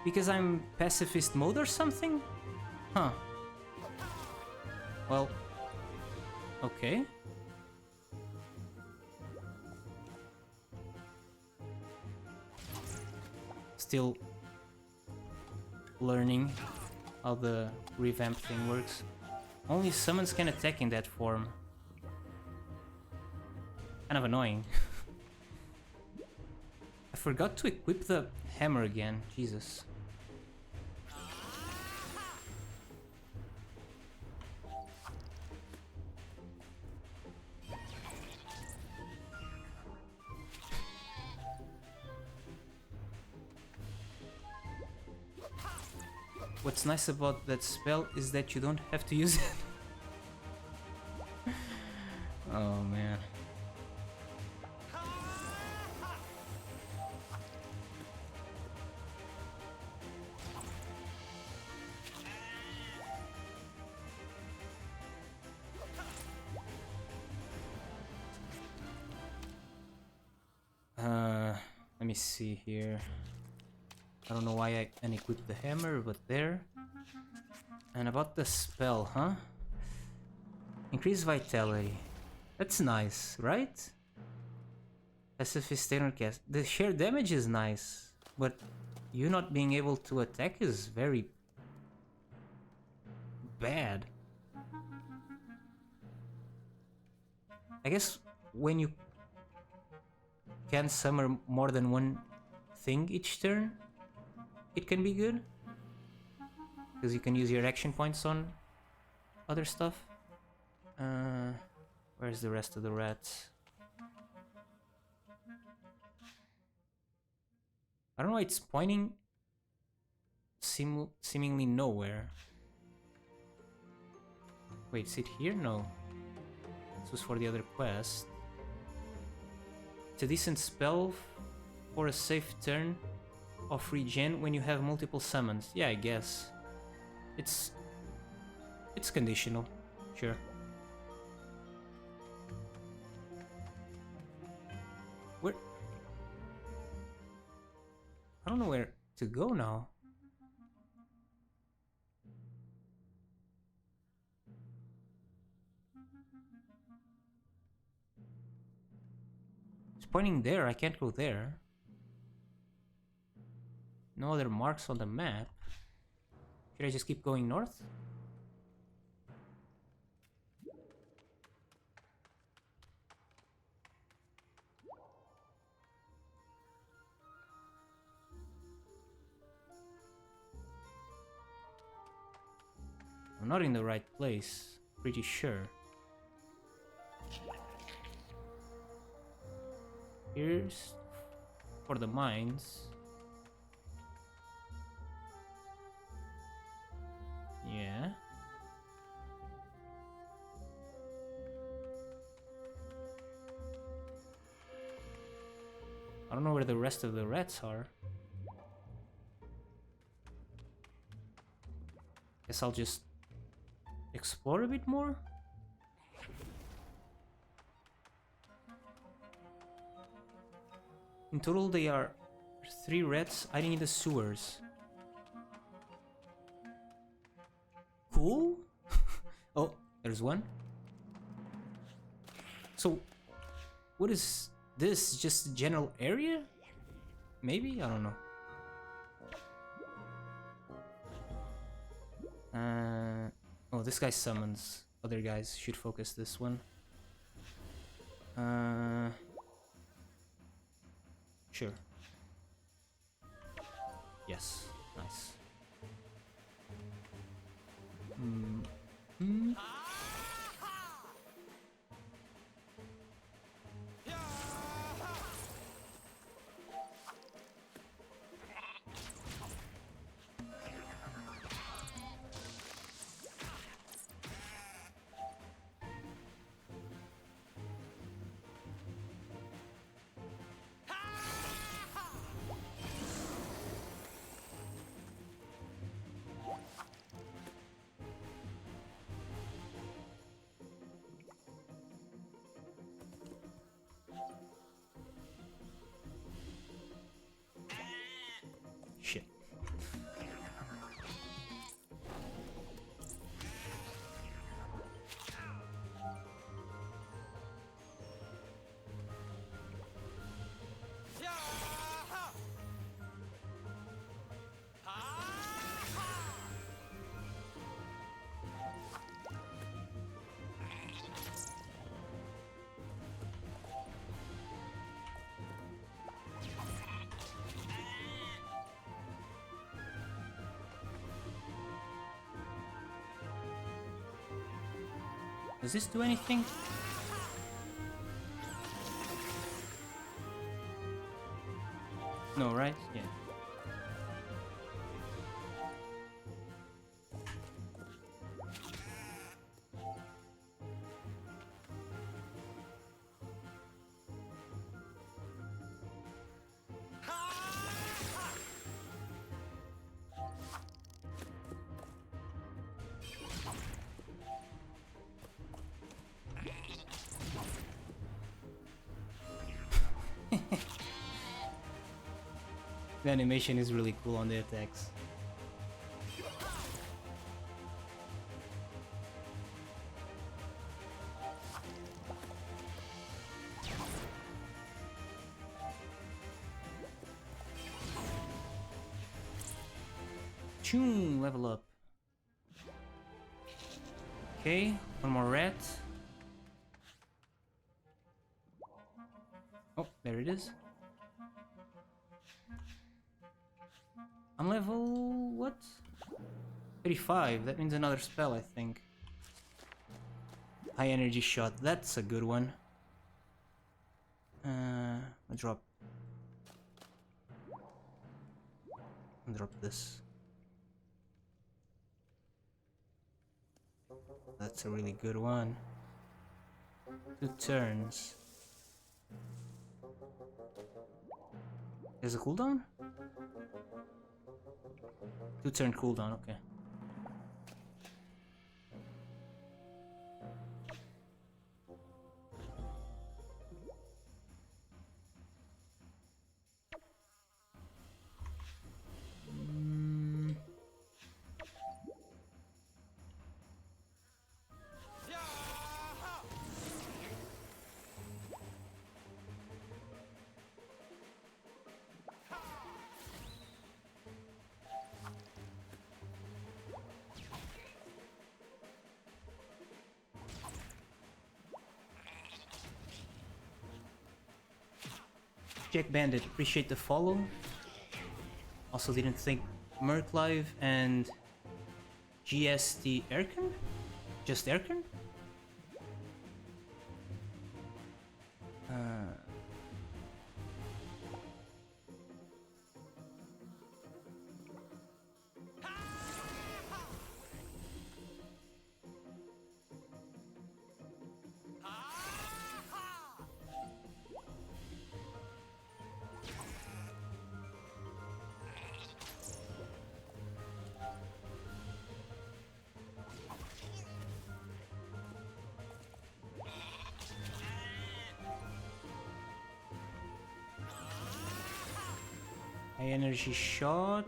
because I'm pacifist mode or something? Huh. Well, okay. Still learning how the revamp thing works. Only summons can attack in that form. Kind of annoying. I forgot to equip the hammer again. Jesus. What's nice about that spell is that you don't have to use it. Oh man. Let me see here. I don't know why I unequipped the hammer, but there. And about the spell, huh? Increase vitality. That's nice, right? Pacifist Tenor cast. The sheer damage is nice, but you not being able to attack is very bad. I guess when you can summon more than one thing each turn, it can be good. Because you can use your action points on other stuff. Where's the rest of the rats? I don't know, it's pointing seemingly nowhere. Wait, is it here? No. This was for the other quest. It's a decent spell for a safe turn of regen when you have multiple summons. Yeah, I guess. It's conditional. Sure. Where? I don't know where to go now. pointing there, I can't go there. No other marks on the map. Should I just keep going north? I'm not in the right place, pretty sure. Here's for the mines. Yeah. I don't know where the rest of the rats are. Guess I'll just explore a bit more. In total, there are 3 rats hiding in the sewers. Cool. Oh, there's one. So, what is this? Just a general area? Maybe? I don't know. Oh, this guy summons other guys. Should focus this one. Sure. Yes. Nice. Shit. Does this do anything? No, right? Yeah. The animation is really cool on the attacks. Choom, level up. Okay, one more rat. Oh, there it is. I'm level... what? 35, that means another spell, I think. High energy shot, that's a good one. I'll drop this. That's a really good one. 2 turns. There's a cooldown? 2 turn cooldown, okay. Jack Bandit, appreciate the follow. Also didn't think Merc Live and GST Erkin? Just Erkin? High energy shot.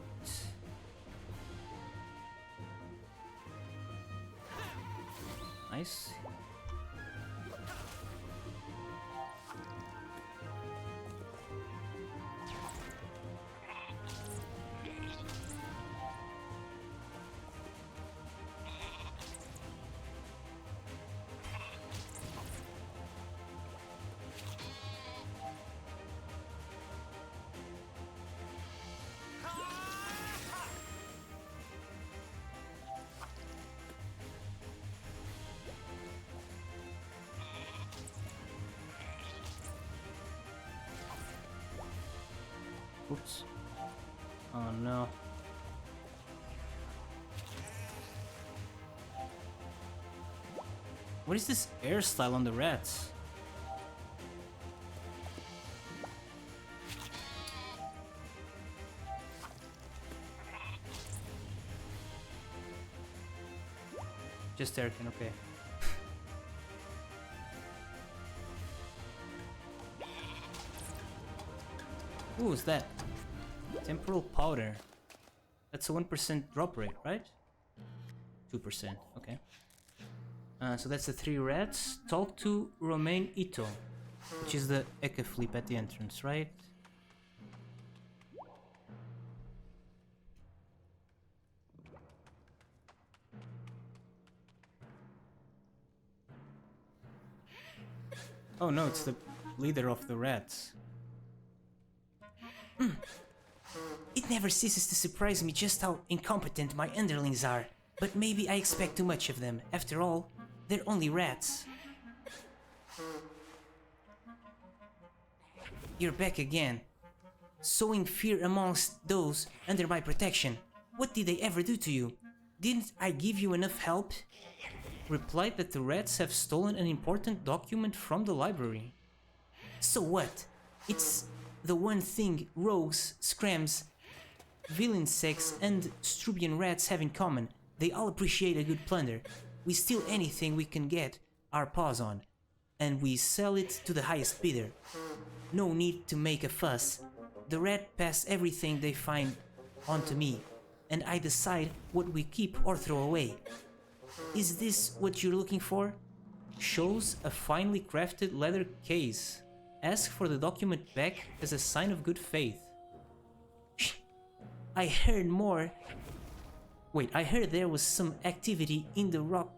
Nice. Oops. Oh no. What is this air style on the rats? Just Erkin, okay. Ooh, is that? Temporal powder. That's a 1% drop rate, right? 2%, okay. So that's the 3 rats. Talk to Romain Ito, which is the Eka flip at the entrance, right? Oh no, it's the leader of the rats. It never ceases to surprise me just how incompetent my underlings are. But maybe I expect too much of them. After all, they're only rats. You're back again. Sowing fear amongst those under my protection. What did they ever do to you? Didn't I give you enough help? Replied that the rats have stolen an important document from the library. So what? It's the one thing rogues, scrams, villain sects, and Strubian rats have in common. They all appreciate a good plunder. We steal anything we can get our paws on, and we sell it to the highest bidder. No need to make a fuss. The rat pass everything they find onto me, and I decide what we keep or throw away. Is this what you're looking for? Shows a finely crafted leather case. Ask for the document back as a sign of good faith. I heard more. Wait, I heard there was some activity in the rock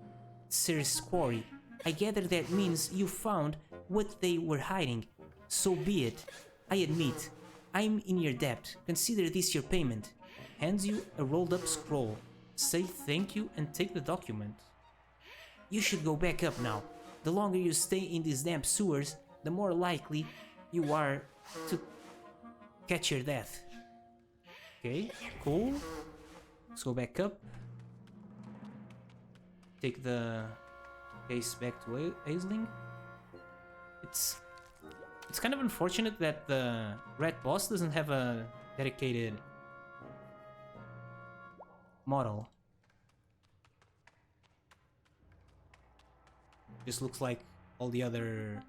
series quarry. I gather that means you found what they were hiding. So be it. I admit, I'm in your debt. Consider this your payment. Hands you a rolled up scroll. Say thank you and take the document. You should go back up now. The longer you stay in these damp sewers, the more likely you are to catch your death. Okay, cool. Let's go back up. Take the case back to Aisling. It's kind of unfortunate that the rat boss doesn't have a dedicated model. Just looks like all the other,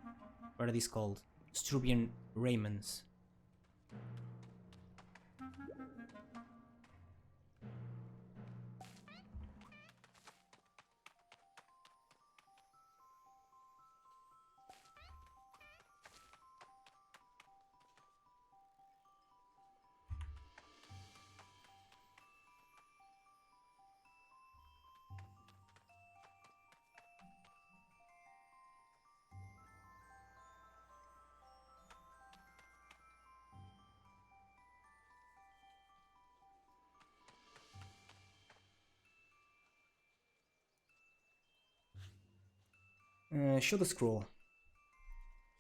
what are these called? Strubian Raymonds. Show the scroll.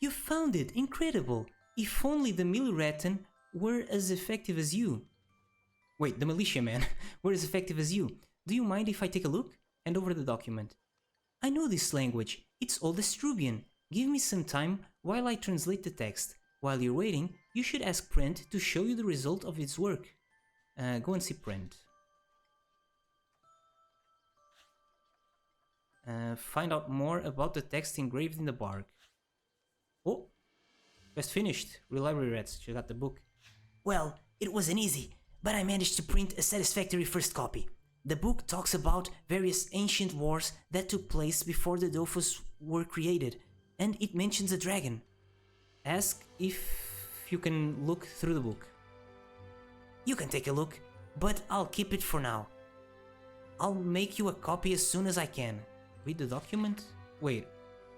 You found it! Incredible! If only the Milliraten were as effective as you. Wait, the militiamen were as effective as you. Do you mind if I take a look? Hand over the document. I know this language. It's all Estrubian. Give me some time while I translate the text. While you're waiting, you should ask Prent to show you the result of its work. Go and see Prent. Find out more about the text engraved in the bark. Oh, quest finished. Real library rats. Check out the book. Well, it wasn't easy, but I managed to print a satisfactory first copy. The book talks about various ancient wars that took place before the Dofus were created, and it mentions a dragon. Ask if you can look through the book. You can take a look, but I'll keep it for now. I'll make you a copy as soon as I can. Read the document? Wait,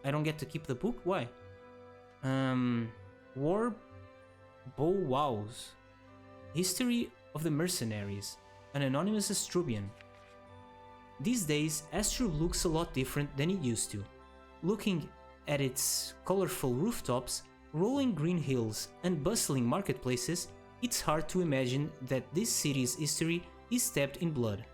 I don't get to keep the book? Why? War Bow Wows. History of the Mercenaries. An anonymous Astrubian. These days, Astrub looks a lot different than it used to. Looking at its colorful rooftops, rolling green hills, and bustling marketplaces, it's hard to imagine that this city's history is steeped in blood.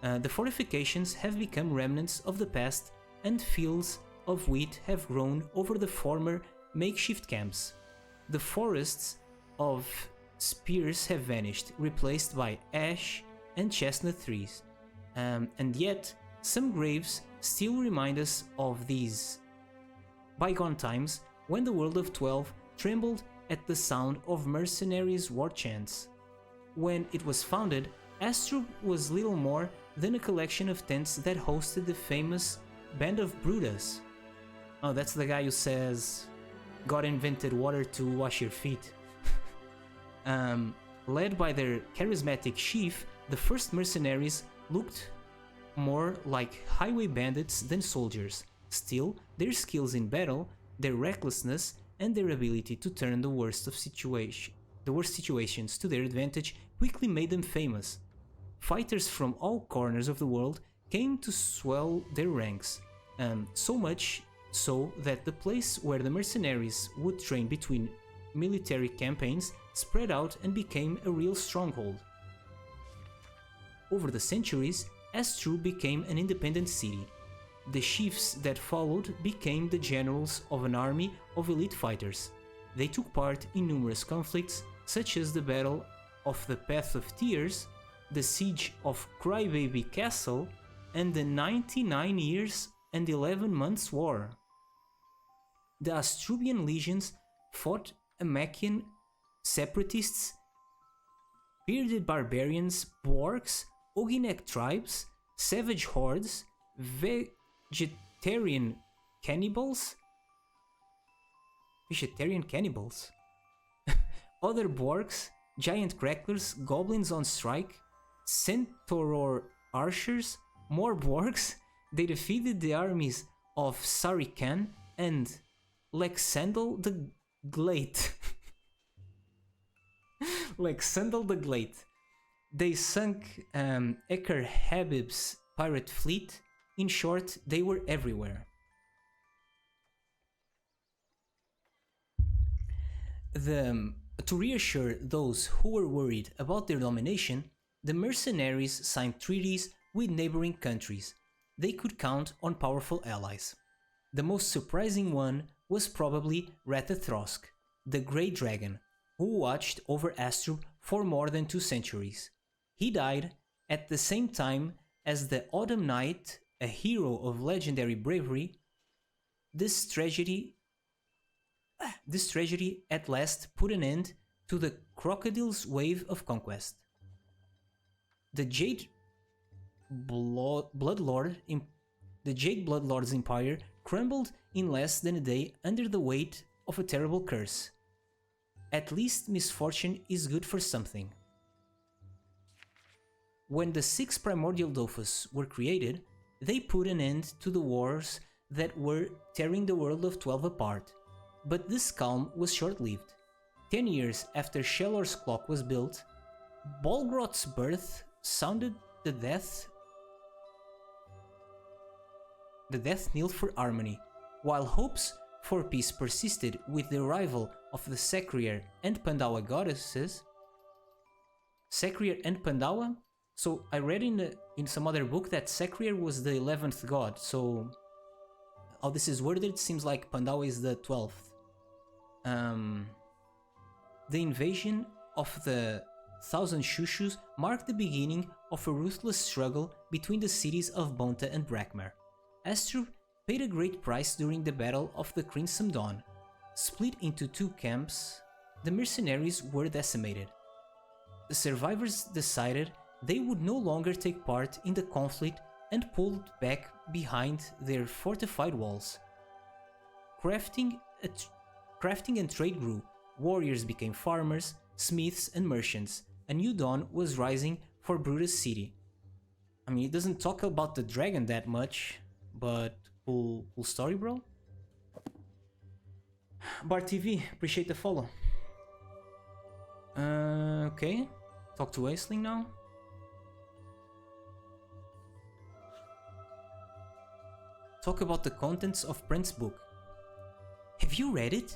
The fortifications have become remnants of the past, and fields of wheat have grown over the former makeshift camps. The forests of spears have vanished, replaced by ash and chestnut trees. And yet, some graves still remind us of these bygone times when the world of 12 trembled at the sound of mercenaries' war chants. When it was founded, Astrub was little more than a collection of tents that hosted the famous Band of Brutus. Oh, that's the guy who says, God invented water to wash your feet. Led by their charismatic chief, the first mercenaries looked more like highway bandits than soldiers. Still, their skills in battle, their recklessness, and their ability to turn the worst situations to their advantage quickly made them famous. Fighters from all corners of the world came to swell their ranks, so much so that the place where the mercenaries would train between military campaigns spread out and became a real stronghold. Over the centuries, Astrub became an independent city. The chiefs that followed became the generals of an army of elite fighters. They took part in numerous conflicts, such as the Battle of the Path of Tears, the Siege of Crybaby Castle, and the 99 Years and 11 Months War. The Astrubian legions fought Amakian separatists, bearded barbarians, Borks, Oginek tribes, savage hordes, vegetarian cannibals, other Borks, giant cracklers, goblins on strike, centaur archers, more Borks. They defeated the armies of Sarikan and Lexandel the Glate. Lexandel the Glate. They sunk Ekar Habib's pirate fleet. In short, they were everywhere. To reassure those who were worried about their domination, the mercenaries signed treaties with neighboring countries. They could count on powerful allies. The most surprising one was probably Ratathrosk, the Grey Dragon, who watched over Astrub for more than 2 centuries. He died at the same time as the Autumn Knight, a hero of legendary bravery. This tragedy at last put an end to the Crocodile's wave of conquest. The Jade Bloodlord's empire crumbled in less than a day under the weight of a terrible curse. At least misfortune is good for something. When the 6 primordial Dofus were created, they put an end to the wars that were tearing the world of 12 apart. But this calm was short-lived. 10 years after Shellor's clock was built, Bolgrot's birth sounded the death knell for harmony. While hopes for peace persisted with the arrival of the Sekrier and Pandawa goddesses, Sekrier and Pandawa? So I read in some other book that Sekrier was the 11th god, so how this is worded, it seems like Pandawa is the 12th. The invasion of the Thousand Shushus marked the beginning of a ruthless struggle between the cities of Bonta and Brakmar. Astrup paid a great price during the Battle of the Crimson Dawn. Split into two camps, the mercenaries were decimated. The survivors decided they would no longer take part in the conflict and pulled back behind their fortified walls. Crafting and trade grew. Warriors became farmers, smiths and merchants. A new dawn was rising for Brutus City. I mean, it doesn't talk about the dragon that much, but cool story, bro. Bar TV, appreciate the follow. Okay, talk to Aisling now. Talk about the contents of Brent's book. Have you read it?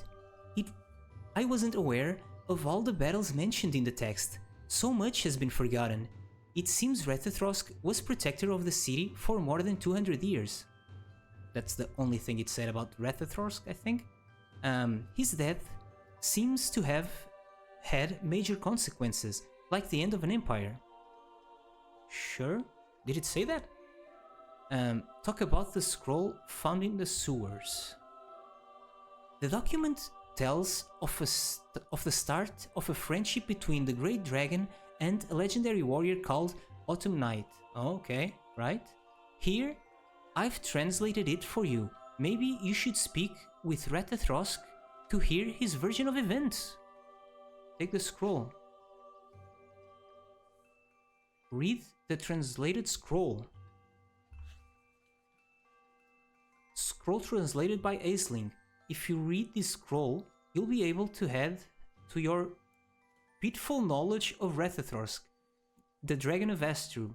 I wasn't aware of all the battles mentioned in the text. So much has been forgotten. It seems Rethathrosk was protector of the city for more than 200 years. That's the only thing it said about Rethathrosk, I think. His death seems to have had major consequences, like the end of an empire. Sure? Did it say that? Talk about the scroll found in the sewers. The document tells of the start of a friendship between the Great Dragon and a legendary warrior called Autumn Night. Oh, okay, right? Here, I've translated it for you. Maybe you should speak with Rethathrosk to hear his version of events. Take the scroll. Read the translated scroll. Scroll translated by Aisling. If you read this scroll, you'll be able to add to your pitful knowledge of Rethathrosk, the Dragon of Astru.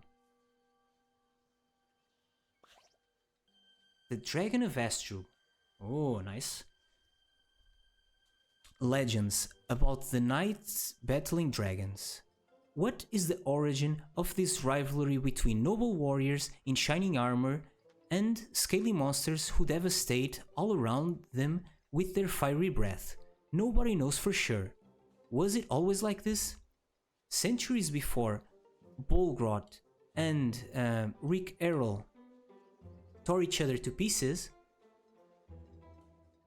The Dragon of Astru. Oh, nice. Legends about the knights battling dragons. What is the origin of this rivalry between noble warriors in shining armor and scaly monsters who devastate all around them with their fiery breath? Nobody knows for sure. Was it always like this? Centuries before, Bolgrot and Rick Errol tore each other to pieces.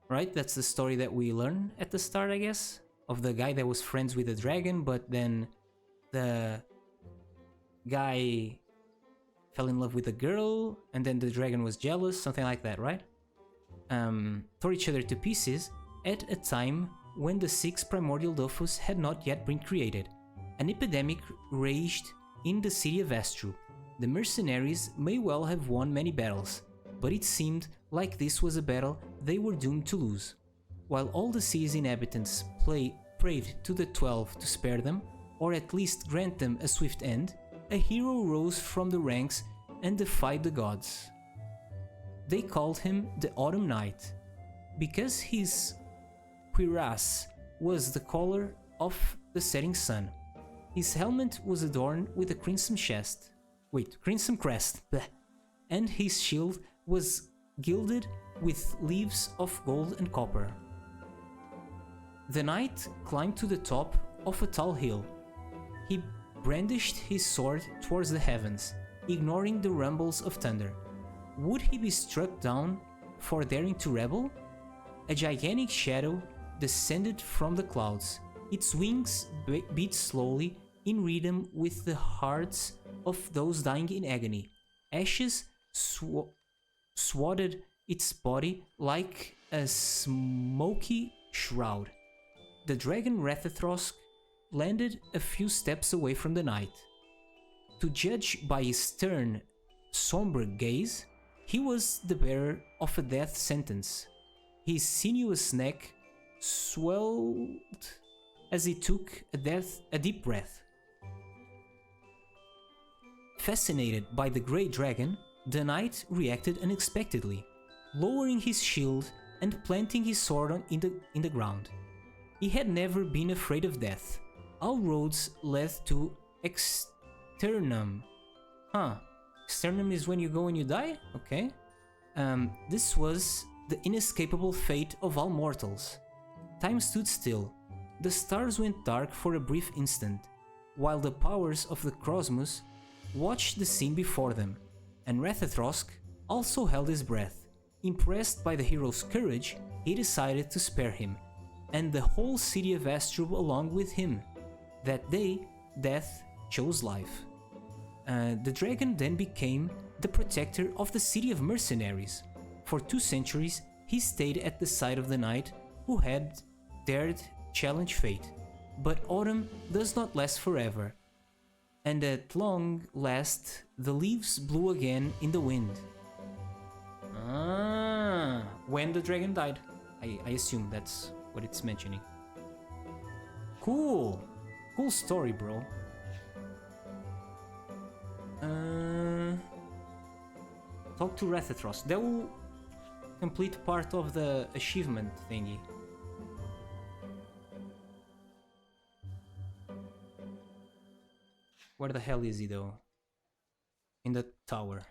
Right? That's the story that we learn at the start, I guess, of the guy that was friends with the dragon, but then the guy fell in love with a girl, and then the dragon was jealous, something like that, right? Tore each other to pieces at a time when the 6 primordial Dofus had not yet been created. An epidemic raged in the city of Astru. The mercenaries may well have won many battles, but it seemed like this was a battle they were doomed to lose. While all the city's inhabitants prayed to the 12 to spare them, or at least grant them a swift end, a hero rose from the ranks and defied the gods. They called him the Autumn Night, because his cuirass was the color of the setting sun. His helmet was adorned with a crimson crest, bleh, and his shield was gilded with leaves of gold and copper. The knight climbed to the top of a tall hill. He brandished his sword towards the heavens, ignoring the rumbles of thunder. Would he be struck down for daring to rebel? A gigantic shadow descended from the clouds. Its wings beat slowly in rhythm with the hearts of those dying in agony. Ashes swathed its body like a smoky shroud. The dragon Rethathrosk landed a few steps away from the knight. To judge by his stern, somber gaze, he was the bearer of a death sentence. His sinuous neck swelled as he took a deep breath. Fascinated by the grey dragon, the knight reacted unexpectedly. lowering his shield and planting his sword in the ground. He had never been afraid of death. All roads led to Externum. Huh. Externum is when you go and you die? Okay. This was the inescapable fate of all mortals. Time stood still. The stars went dark for a brief instant, while the powers of the cosmos watched the scene before them, and Rathathrosk also held his breath. Impressed by the hero's courage, he decided to spare him, and the whole city of Astrub along with him. That day, death chose life. The dragon then became the protector of the city of mercenaries. For 2 centuries, he stayed at the side of the knight who had dared challenge fate. But autumn does not last forever, and at long last the leaves blew again in the wind. When the dragon died. I assume that's what it's mentioning. Cool! Cool story, bro. Talk to Rathathrosk. That will complete part of the achievement thingy. Where the hell is he though? In the tower.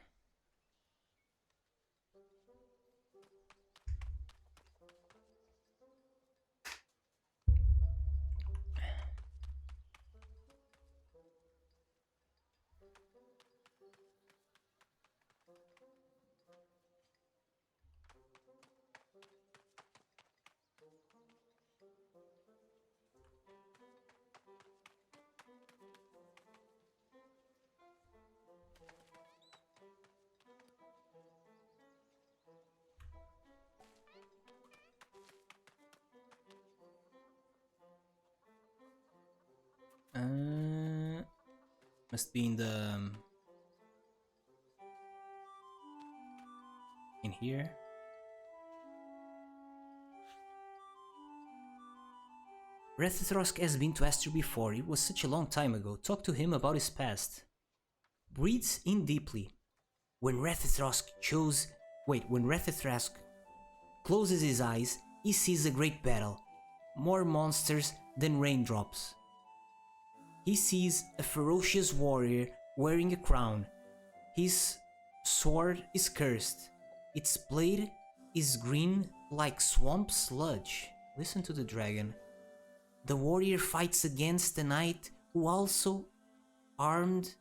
Must be in the... in here. Rathathrosk has been to Astro before. It was such a long time ago. Talk to him about his past. Breathes in deeply. When Rathathrosk closes his eyes, he sees a great battle. More monsters than raindrops. He sees a ferocious warrior wearing a crown. His sword is cursed. Its blade is green like swamp sludge. Listen to the dragon. The warrior fights against the knight who also armed...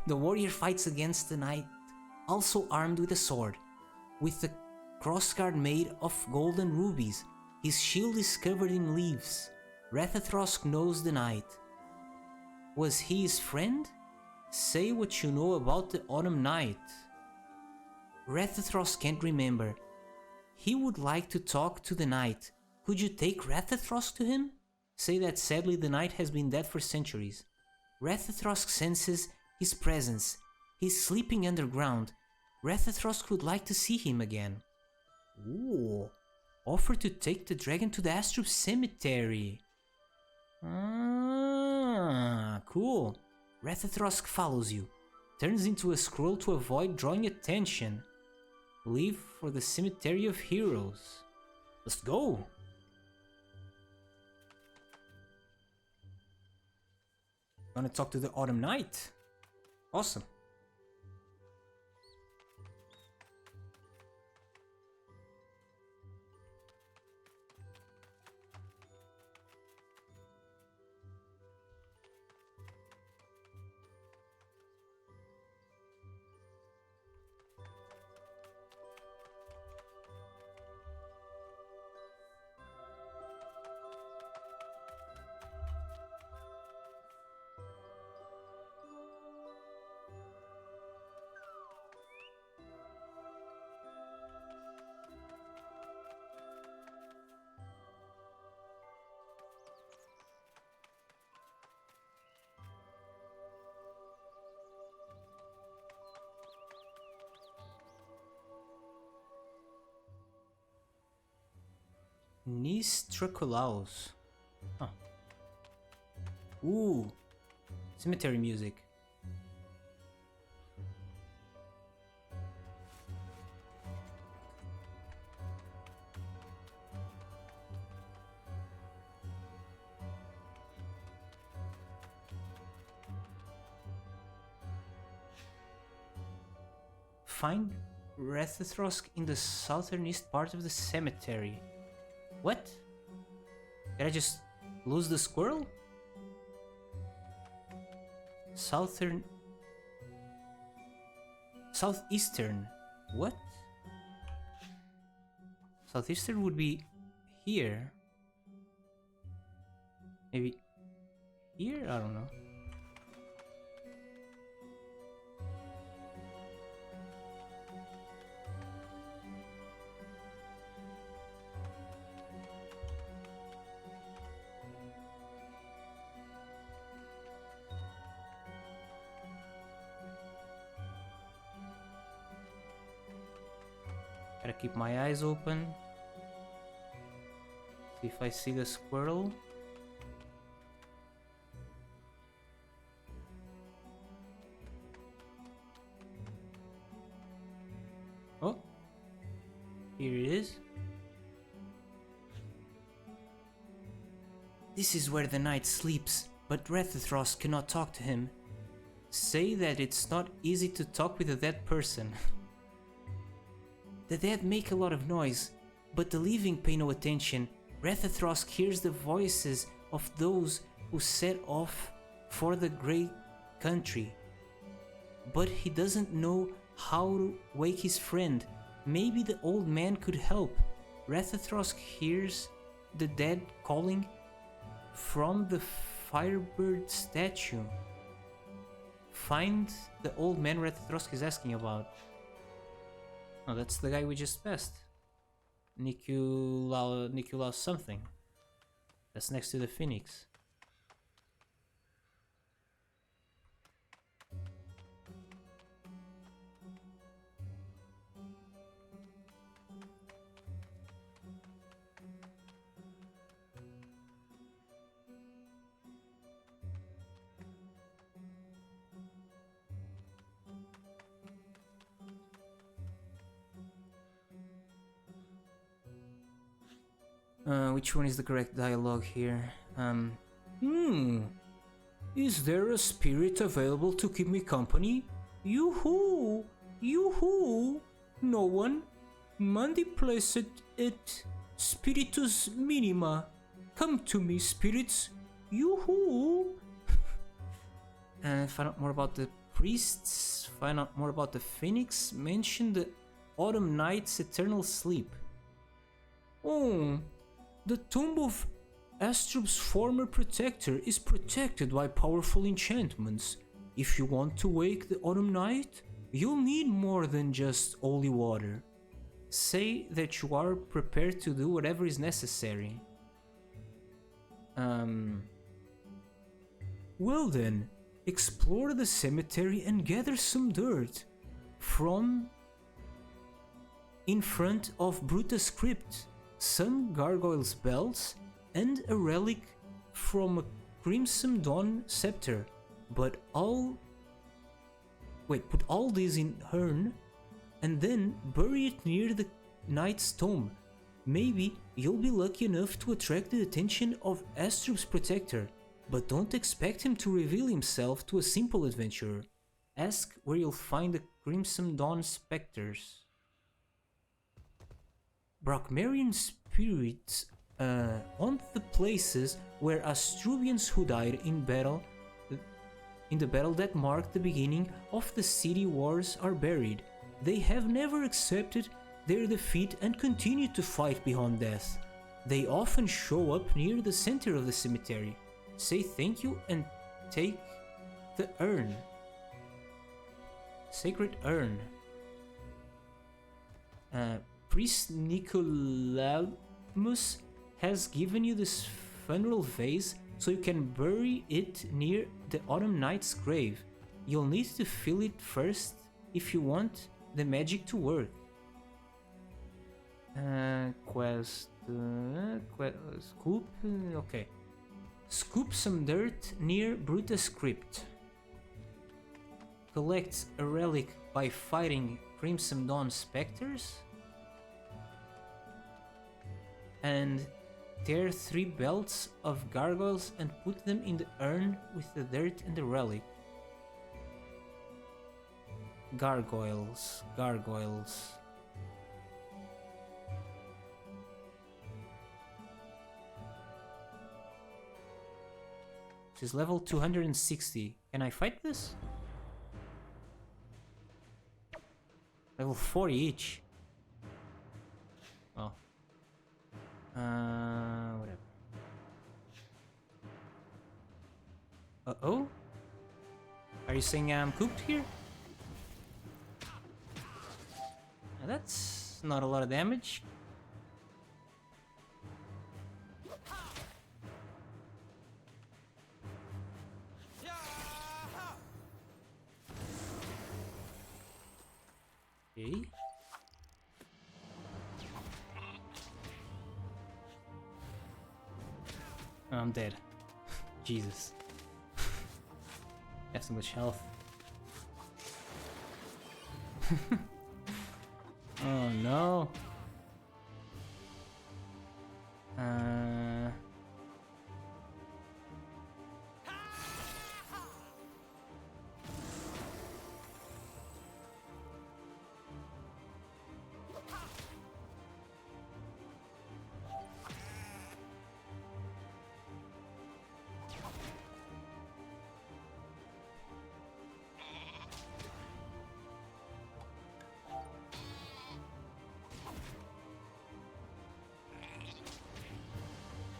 The warrior fights against the knight also armed with a sword, with a crossguard made of golden rubies. His shield is covered in leaves. Rathathrosk knows the knight. Was he his friend? Say what you know about the Autumn Night. Rathathrosk can't remember. He would like to talk to the knight. Could you take Rathathrosk to him? Say that sadly the knight has been dead for centuries. Rathathrosk senses his presence. He's sleeping underground. Rathathrosk would like to see him again. Ooh. Offer to take the dragon to the Astrup Cemetery. Cool. Rathathrosk follows you. Turns into a scroll to avoid drawing attention. Leave for the Cemetery of Heroes. Let's go! Gonna talk to the Autumn Night. Awesome. Nistraculaus. Huh. Ooh. Cemetery music. Find Rethethrosk in the southernmost part of the cemetery. What? Did I just lose the squirrel? Southeastern. What? Southeastern would be here. Maybe here? I don't know. Gotta keep my eyes open. See if I see the squirrel. Oh, here it is. This is where the knight sleeps, but Rethethrosk cannot talk to him. Say that it's not easy to talk with a dead person. The dead make a lot of noise, but the living pay no attention. Rethethrosk hears the voices of those who set off for the great country. But he doesn't know how to wake his friend. Maybe the old man could help. Rethethrosk hears the dead calling from the firebird statue. Find the old man Rethethrosk is asking about. Oh, that's the guy we just passed. Niculaus something. That's next to the Phoenix. Which one is the correct dialogue here? Is there a spirit available to keep me company? Yoo-hoo! Yoo-hoo! No one? Mandi placet et spiritus minima. Come to me, spirits. Yoo-hoo! Find out more about the priests. Find out more about the Phoenix. Mention the Autumn Night's eternal sleep. Oh, the tomb of Astrub's former protector is protected by powerful enchantments. If you want to wake the Autumn Night, you'll need more than just holy water. Say that you are prepared to do whatever is necessary. Well then, explore the cemetery and gather some dirt from in front of Brutus' crypt. Some gargoyles' bells, and a relic from a Crimson Dawn scepter. Put all these in urn and then bury it near the knight's tomb. Maybe you'll be lucky enough to attract the attention of Astrub's protector, but don't expect him to reveal himself to a simple adventurer. Ask where you'll find the Crimson Dawn specters. Brockmarian spirits haunt the places where Astrubians who died in the battle that marked the beginning of the city wars are buried. They have never accepted their defeat and continue to fight beyond death. They often show up near the center of the cemetery. Say thank you and take the urn. Sacred urn. Priest Nicolamus has given you this funeral vase so you can bury it near the Autumn Knight's grave. You'll need to fill it first if you want the magic to work. Scoop, okay. Scoop some dirt near Brutus' crypt. Collect a relic by fighting Crimson Dawn specters. And tear 3 belts of gargoyles and put them in the urn with the dirt and the relic. Gargoyles. Gargoyles. She's level 260. Can I fight this? Level 40 each. Oh. Whatever. Uh-oh? Are you saying I'm cooked here? Now that's not a lot of damage. Okay. I'm dead. Jesus. Have so much health. Oh no.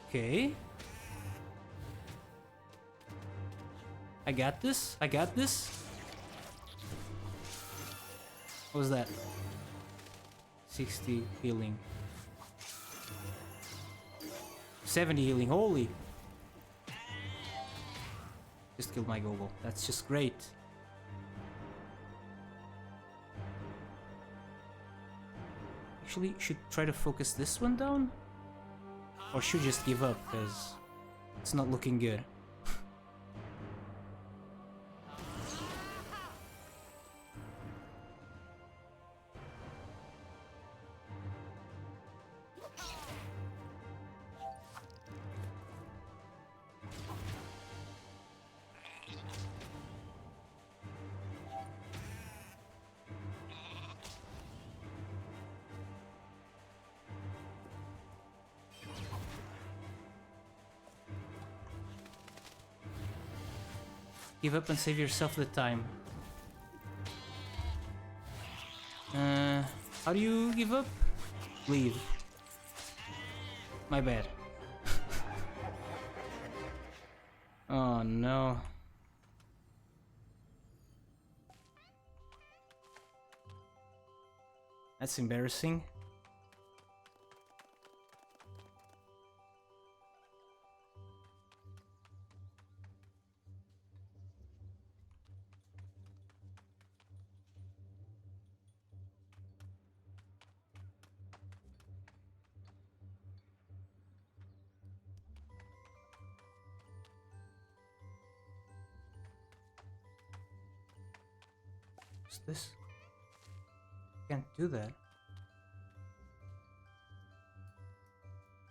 Okay. I got this. I got this. What was that? 60 healing. 70 healing. Holy. Just killed my gogo. That's just great. Actually, should try to focus this one down? Or should just give up, because it's not looking good. Give up and save yourself the time. How do you give up? Leave. My bad. Oh no. That's embarrassing. What's this? Can't do that.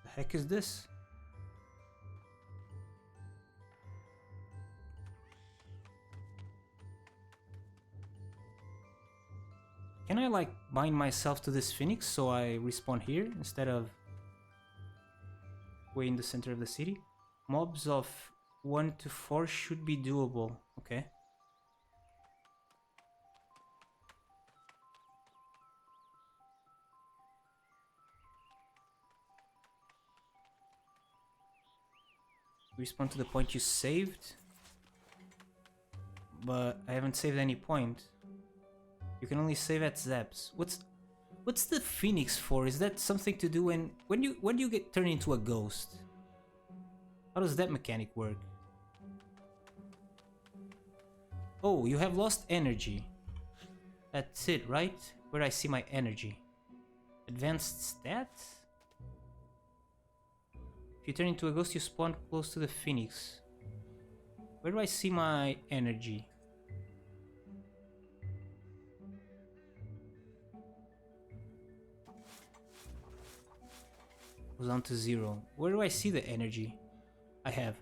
The heck is this? Can I like bind myself to this phoenix so I respawn here instead of way in the center of the city? Mobs of 1 to 4 should be doable. Okay. Respawn to the point you saved, but I haven't saved any point. You can only save at Zaps. What's the phoenix for? Is that something to do when you get turned into a ghost? How does that mechanic work? Oh, you have lost energy. That's it, right? Where do I see my energy? Advanced stats? If you turn into a ghost, you spawn close to the phoenix. Where do I see my energy? Goes down to 0. Where do I see the energy I have?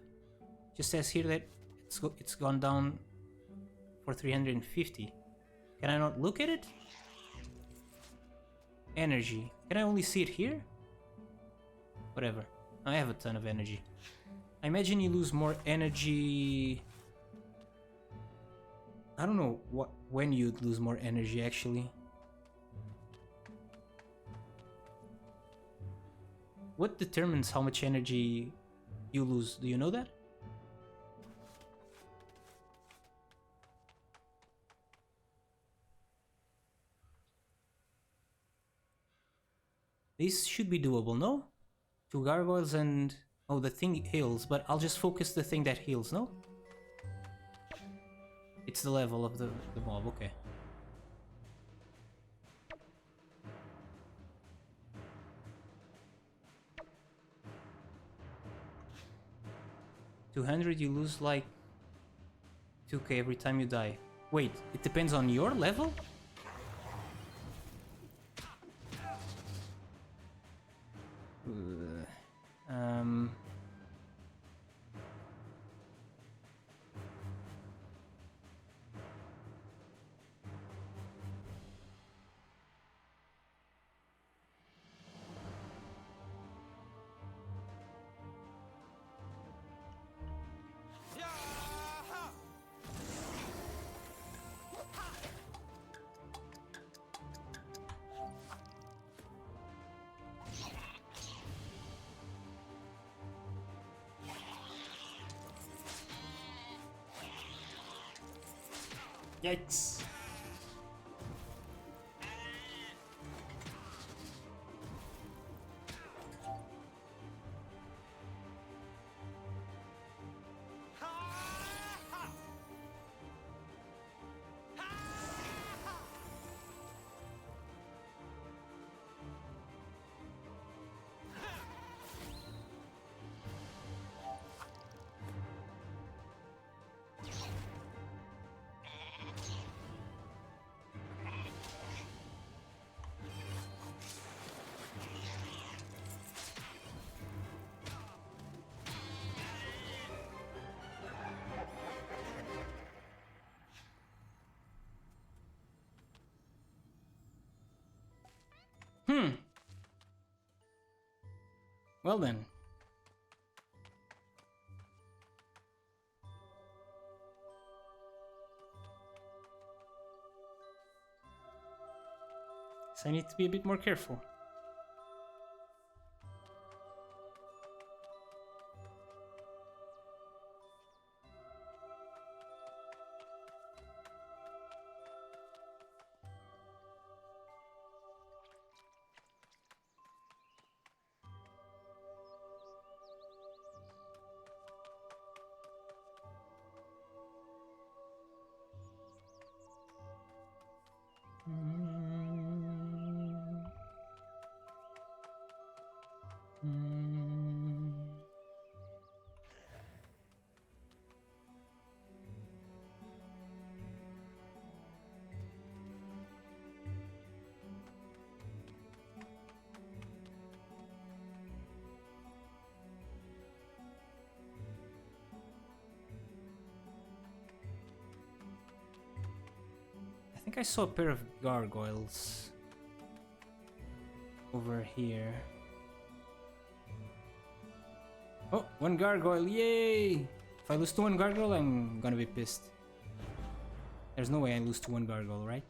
Just says here that it's gone down for 350. Can I not look at it? Energy. Can I only see it here? Whatever. I have a ton of energy. I imagine you lose more energy... I don't know when you'd lose more energy actually. What determines how much energy you lose? Do you know that? This should be doable, no? 2 gargoyles and... Oh, the thing heals, but I'll just focus the thing that heals, no? It's the level of the mob, okay. $200, you lose like 2k every time you die. Wait, it depends on your level? Um... Yikes. Well then. So I need to be a bit more careful. I think I saw a pair of gargoyles over here. Oh, 1 gargoyle, yay! If I lose to 1 gargoyle, I'm gonna be pissed. There's no way I lose to 1 gargoyle, right?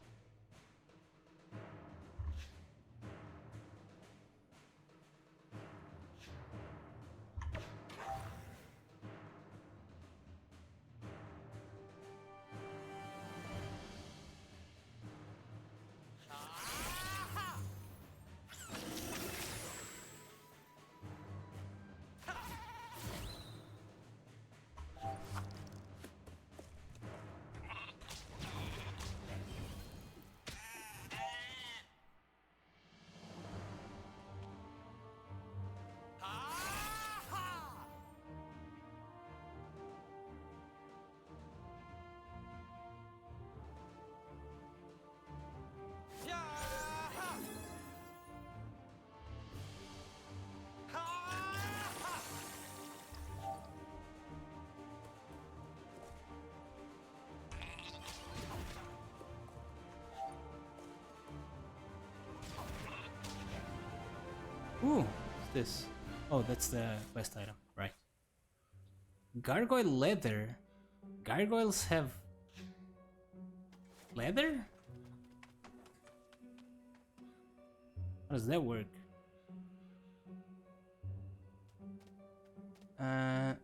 Ooh, what's this? Oh, that's the quest item, right. Gargoyle leather. Gargoyles have leather? How does that work?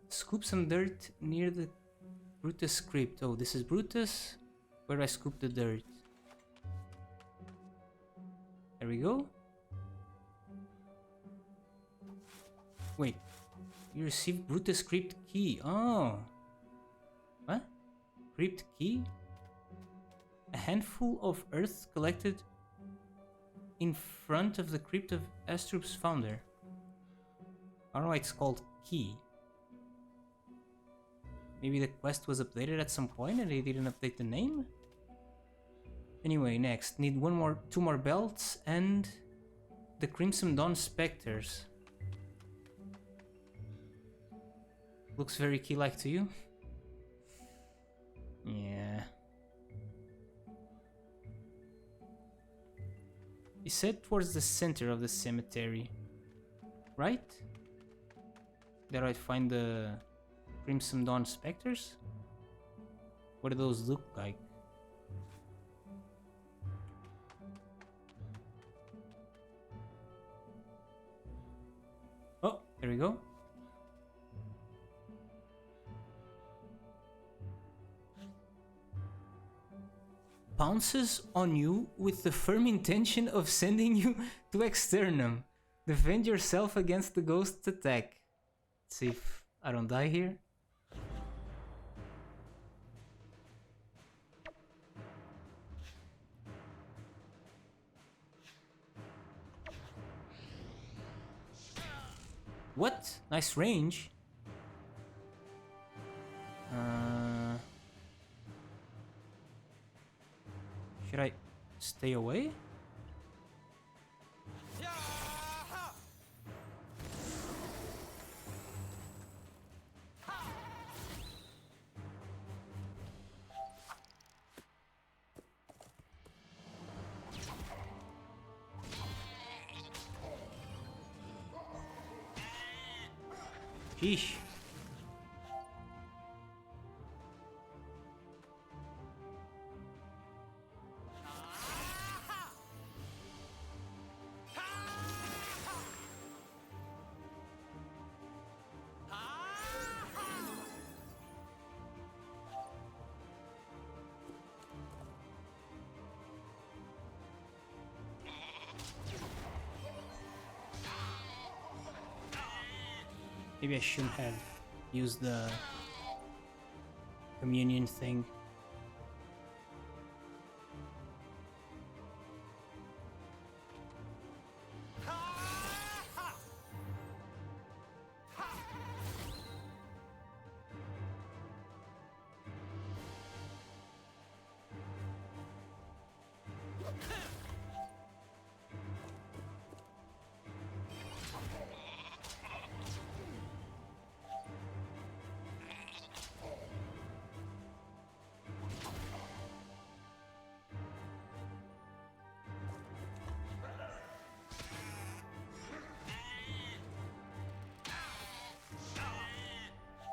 Scoop some dirt near the Brutus crypt. Oh, this is Brutus. Where do I scoop the dirt? There we go. Wait. You received Brutus crypt key. Oh. What? Crypt key? A handful of earth collected in front of the crypt of Astrup's founder. I don't know why it's called key. Maybe the quest was updated at some point and they didn't update the name? Anyway, next. Need two more belts and the Crimson Dawn Spectres. Looks very key-like to you? Yeah. You said towards the center of the cemetery, right? There I'd find the Crimson Dawn Spectres? What do those look like? Oh, there we go. Pounces on you with the firm intention of sending you to Externum. Defend yourself against the ghost's attack. Let's see if I don't die here. What? Nice range. Should I stay away? Sheesh. Maybe I shouldn't have used the communion thing.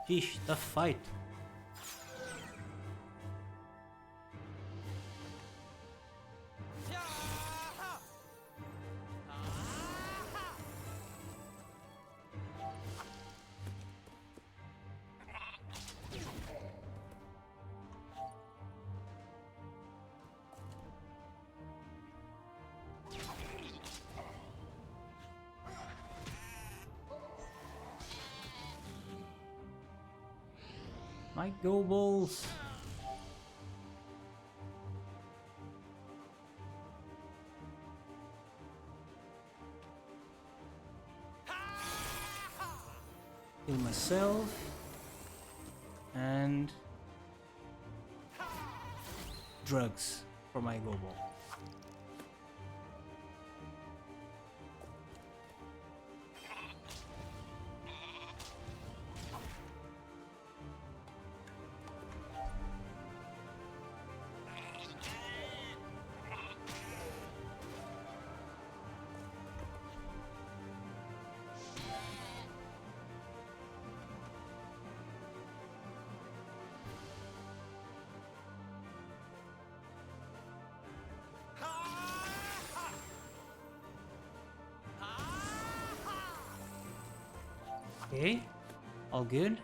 Sheesh, tough fight. My go balls. Heal myself and drugs for my go ball. Okay, all good.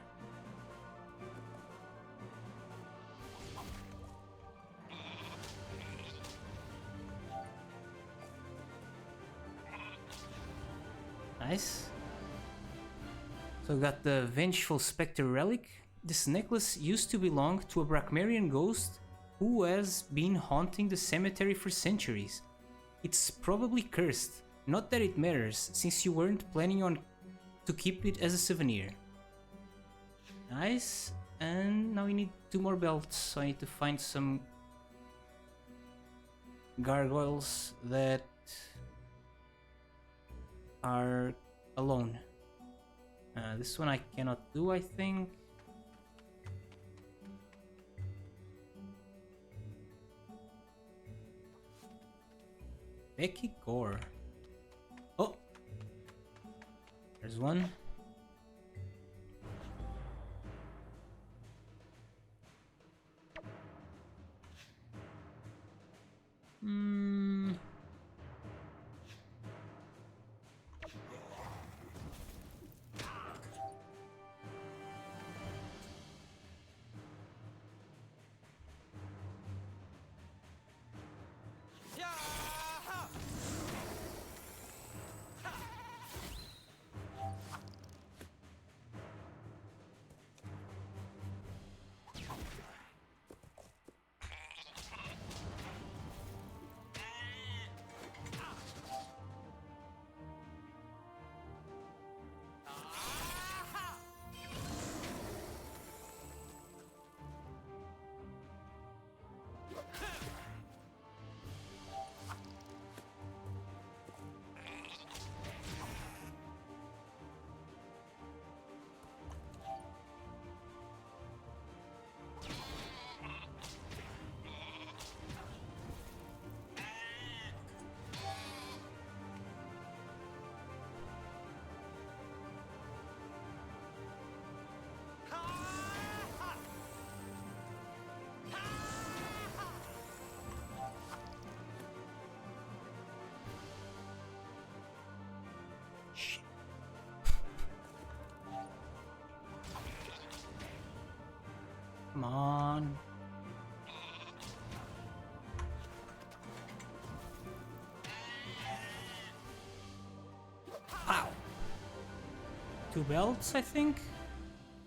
Nice. So we got the Vengeful Spectre Relic. This necklace used to belong to a Brakmarian ghost who has been haunting the cemetery for centuries. It's probably cursed, not that it matters, since you weren't planning on to keep it as a souvenir. Nice, and now we need 2 more belts, so I need to find some gargoyles that are alone. This one I cannot do, I think. Becky Gore. Oh! There's one. Come on. Ow. 2 belts, I think?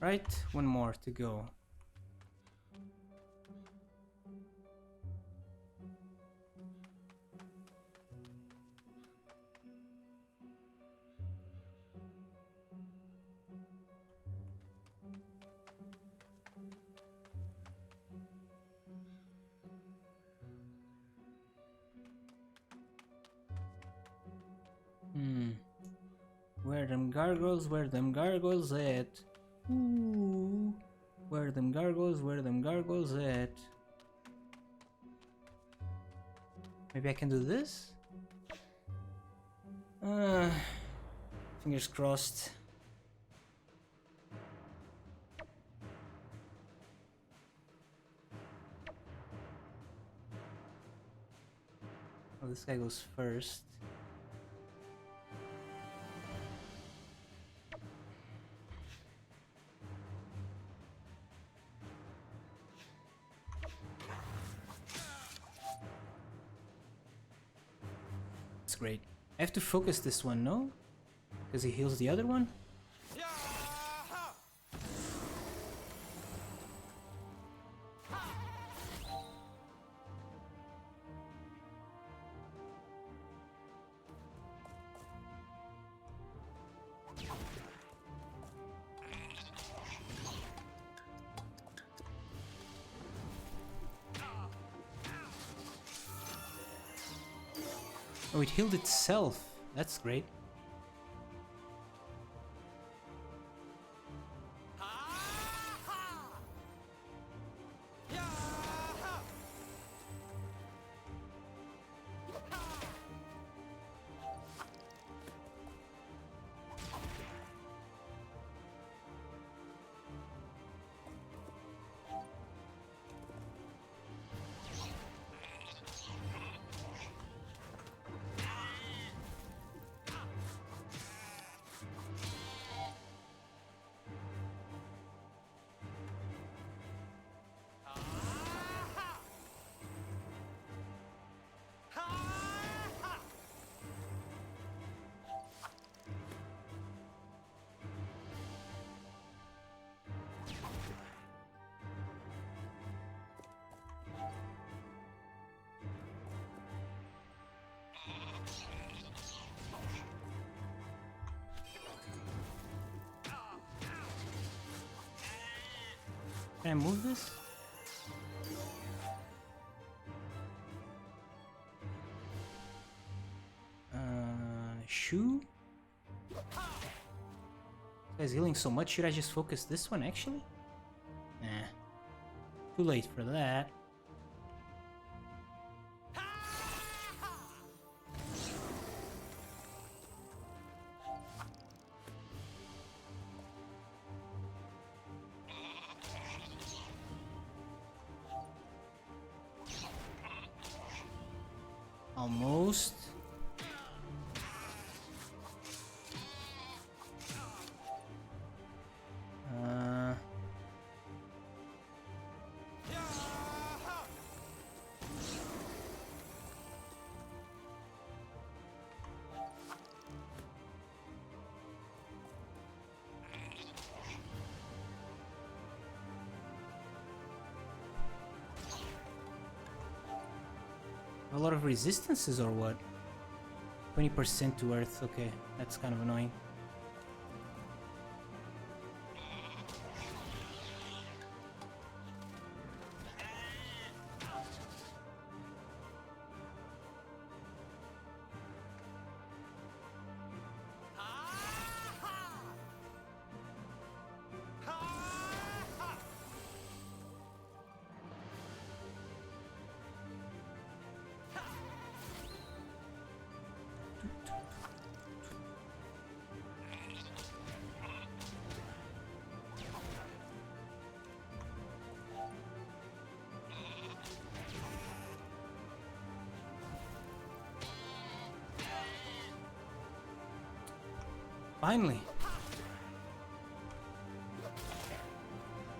Right? 1 more to go. Where them gargoyles at? Ooh. Where them gargoyles at? Maybe I can do this? Fingers crossed. Oh, this guy goes first. Great. I have to focus this one, no? Because he heals the other one? Oh, it healed itself. That's great. Can I move this? Shoe? This guy's healing so much, should I just focus this one actually? Nah. Too late for that. Almost. A lot of resistances or what? 20% to earth, okay, that's kind of annoying. Finally!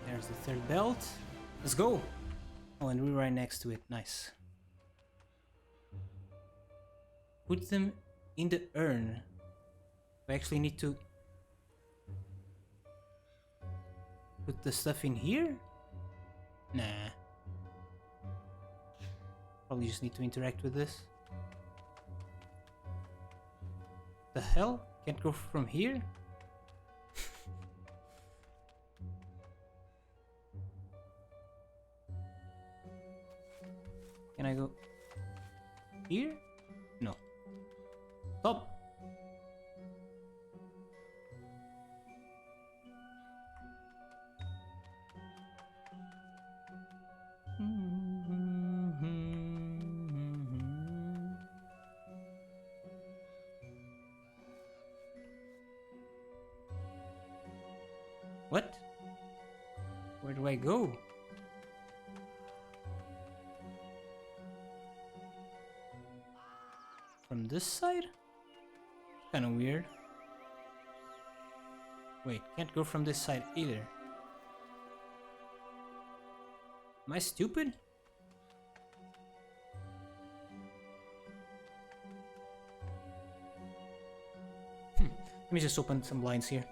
There's the third belt. Let's go! Oh, and we're right next to it. Nice. Put them in the urn. We actually need to put the stuff in here? Nah. Probably just need to interact with this. The hell? Can't go from here? Can I go here? No. Stop! What? Where do I go? From this side? Kinda weird. Wait, can't go from this side either. Am I stupid? Let me just open some blinds here.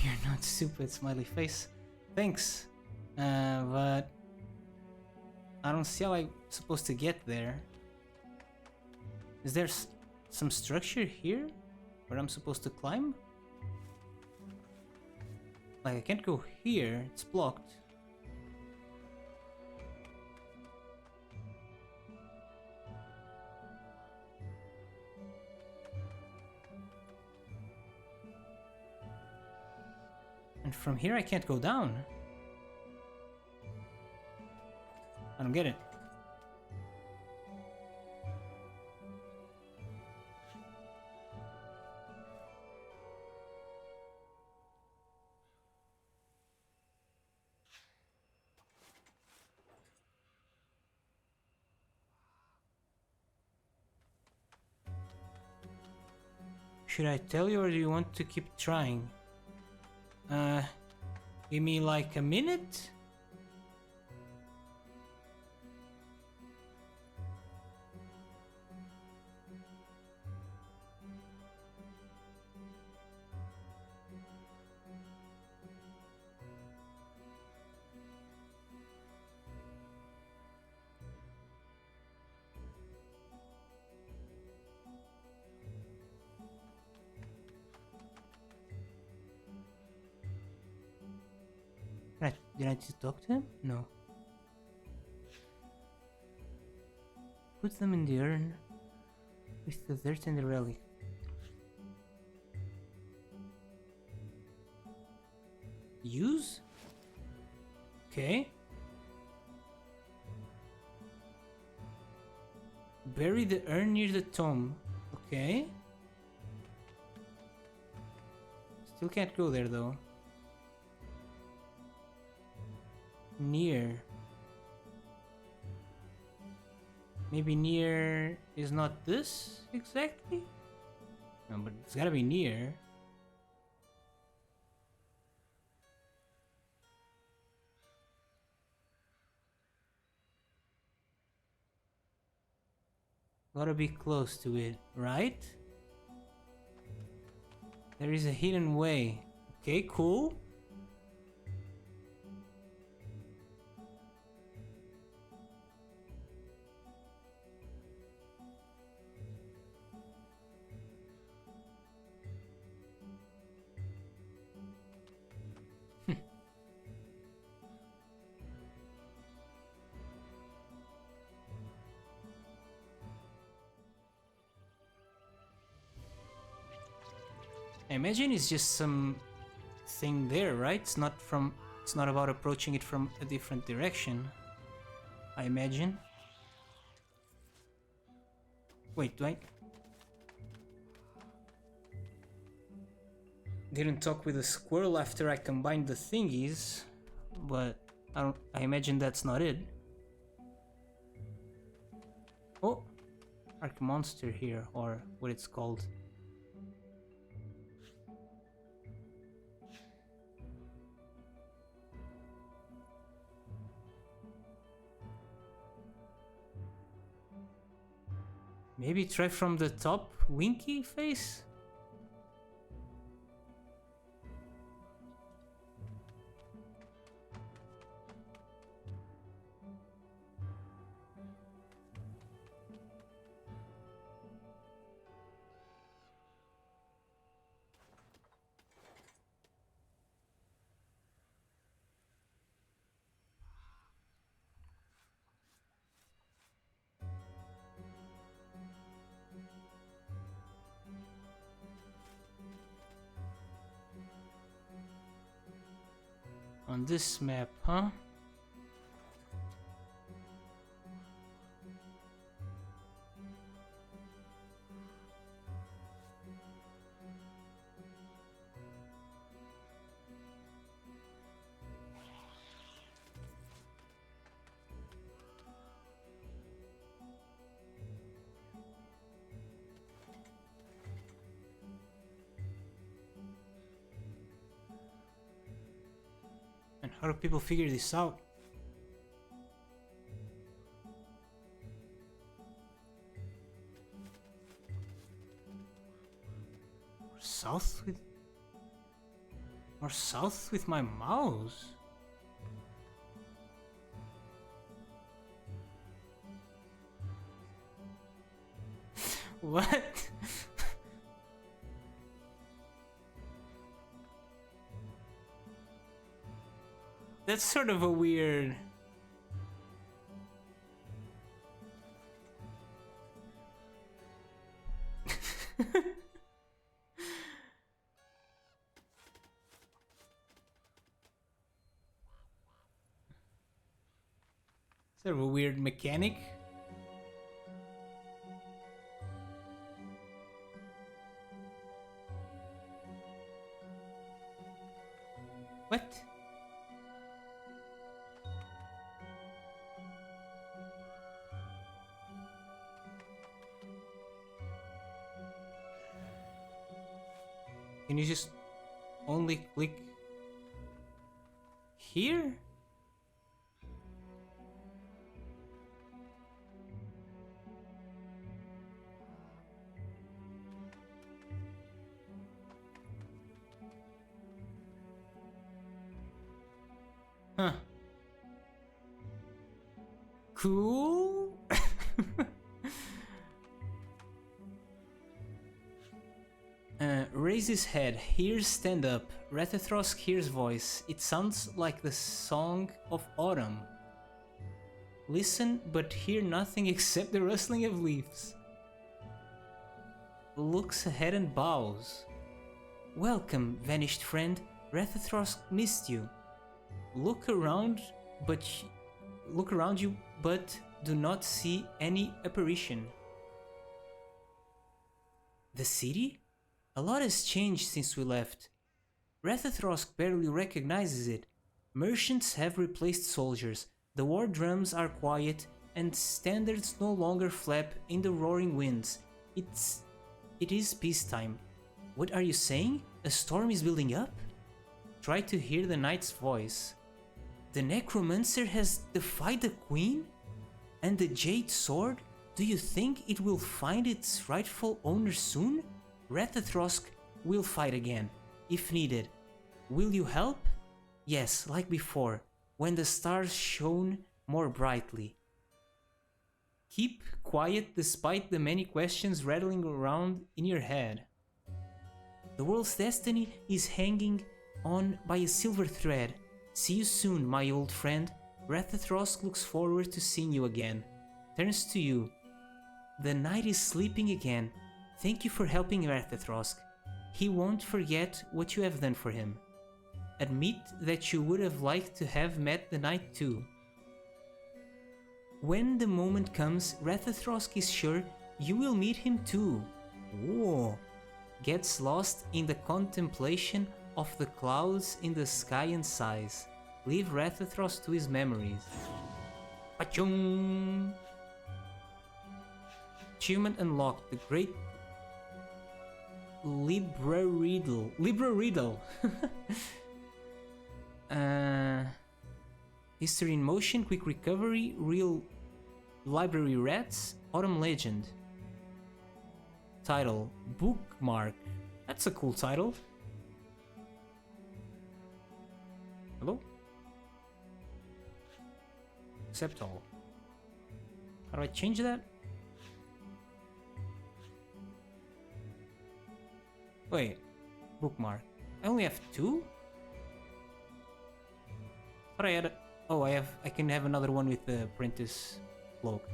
You're not stupid, smiley face. Thanks. But I don't see how I'm supposed to get there. Is there some structure here where I'm supposed to climb? Like I can't go here, it's blocked. And from here I can't go down. I don't get it. Should I tell you or do you want to keep trying? Give me like a minute? Did I need to talk to him? No. Put them in the urn with the dirt and the relic. Use? Okay. Bury the urn near the tomb. Okay. Still can't go there though. Near. Maybe near is not this exactly? No, but it's gotta be near. Gotta be close to it, right? There is a hidden way. Okay, cool. I imagine it's just some thing there, right? It's not about approaching it from a different direction. I imagine. Wait, do I didn't talk with the squirrel after I combined the thingies, but I imagine that's not it. Oh, Arc Monster here, or what it's called. Maybe try from the top, winky face? On this map, huh? And how do people figure this out? Or south with my mouse? What? That's sort of a weird... Sort of a weird mechanic. What? Can you just only click here? Huh. Cool. Raise his head, hears stand up. Rathathrosk hears voice. It sounds like the song of autumn. Listen, but hear nothing except the rustling of leaves. Looks ahead and bows. Welcome, vanished friend. Rathathrosk missed you. Look around you, but do not see any apparition. The city? A lot has changed since we left. Rathathrosk barely recognizes it. Merchants have replaced soldiers, the war drums are quiet, and standards no longer flap in the roaring winds. It is peacetime. What are you saying? A storm is building up? Try to hear the knight's voice. The necromancer has defied the queen? And the jade sword? Do you think it will find its rightful owner soon? Rathathrosk will fight again, if needed. Will you help? Yes, like before, when the stars shone more brightly. Keep quiet despite the many questions rattling around in your head. The world's destiny is hanging on by a silver thread. See you soon, my old friend. Rathathrosk looks forward to seeing you again. Turns to you. The knight is sleeping again. Thank you for helping Rathathrosk. He won't forget what you have done for him. Admit that you would have liked to have met the knight too. When the moment comes, Rathathrosk is sure you will meet him too. Whoa! Gets lost in the contemplation of the clouds in the sky and sighs. Leave Rathathrosk to his memories. Pachung! Achievement unlocked. The Great Libra Riddle. History in motion, quick recovery, real library rats, autumn legend. Title, bookmark. That's a cool title. Hello? Accept all. How do I change that? Wait, bookmark. I only have 2? But I had I can have another one with the apprentice cloak.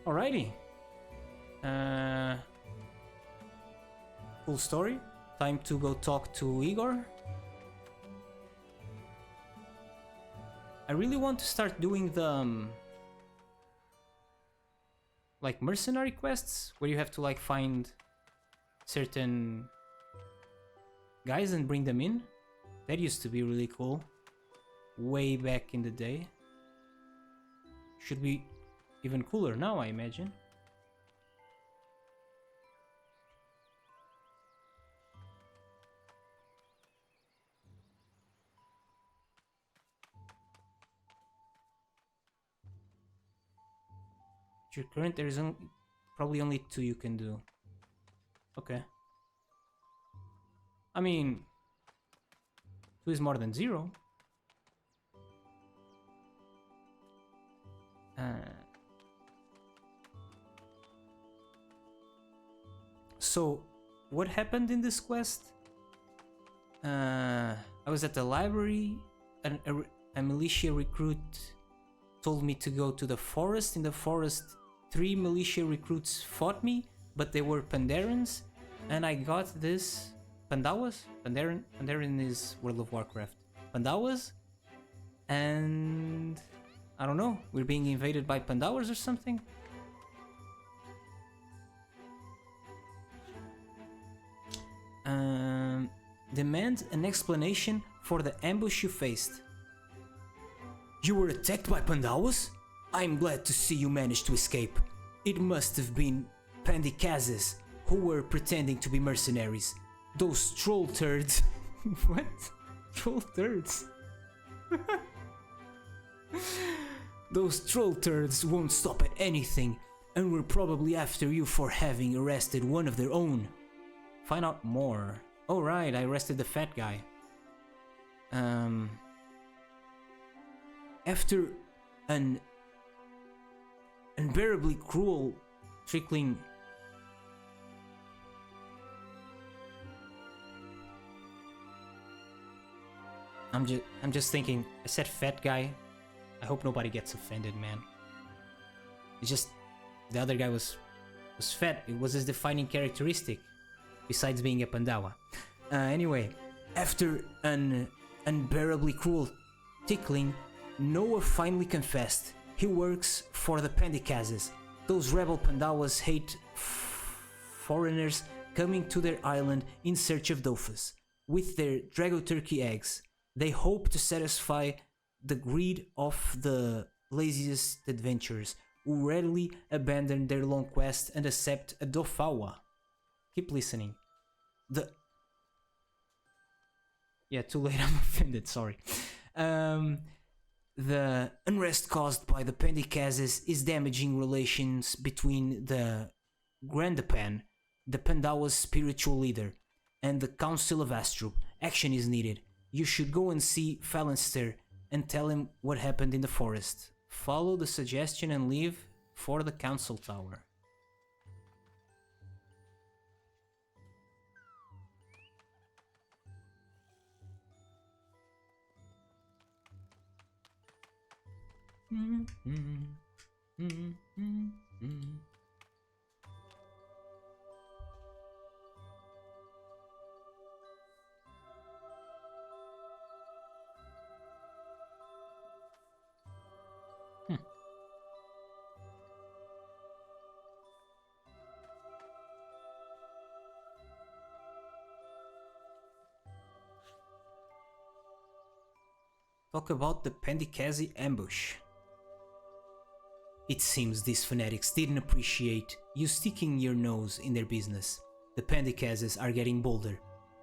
Alrighty. Cool story. Time to go talk to Igor. I really want to start doing the like mercenary quests where you have to like find certain guys and bring them in. That used to be really cool. Way back in the day. Should be even cooler now, I imagine. Your current, there is probably only 2 you can do. Okay. I mean, 2 is more than 0. So, what happened in this quest? I was at the library, a militia recruit told me to go to the forest. In the forest, 3 militia recruits fought me, but they were Pandarans, and I got this... Pandawas? Pandaran is World of Warcraft. Pandawas? And... I don't know, we're being invaded by Pandawas or something? Demand an explanation for the ambush you faced. You were attacked by Pandawas? I'm glad to see you managed to escape. It must have been Pandikazes who were pretending to be mercenaries. Those troll turds... What? Troll turds? Those troll turds won't stop at anything, and were probably after you for having arrested one of their own. Find out more. Oh right, I arrested the fat guy. After an unbearably cruel trickling. I'm just thinking, I said fat guy. I hope nobody gets offended, man. It's just the other guy was fat. It was his defining characteristic, besides being a Pandawa. Anyway, after an unbearably cruel tickling, Noah finally confessed. He works for the Pandikazes. Those rebel Pandawas hate foreigners coming to their island in search of Dofus. With their Drago Turkey eggs, they hope to satisfy the greed of the laziest adventurers who readily abandon their long quest and accept a Dofawa. Keep listening. Yeah, too late, I'm offended, sorry. The unrest caused by the Pandikazes is damaging relations between the Grandapan, the Pandawa's spiritual leader, and the Council of Astrup. Action is needed. You should go and see Phalanster and tell him what happened in the forest. Follow the suggestion and leave for the council tower. Talk about the Pandikazi ambush. It seems these fanatics didn't appreciate you sticking your nose in their business. The Pandikazes are getting bolder.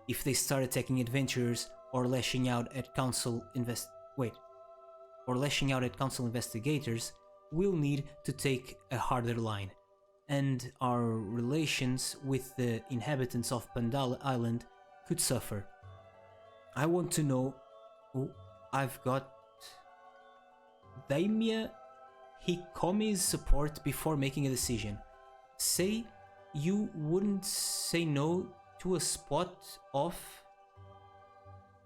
If they start attacking adventurers or lashing out at council investigators, we'll need to take a harder line, and our relations with the inhabitants of Pandala Island could suffer. I want to know. Oh, I've got Daimya Hikomi's support before making a decision. Say you wouldn't say no to a spot of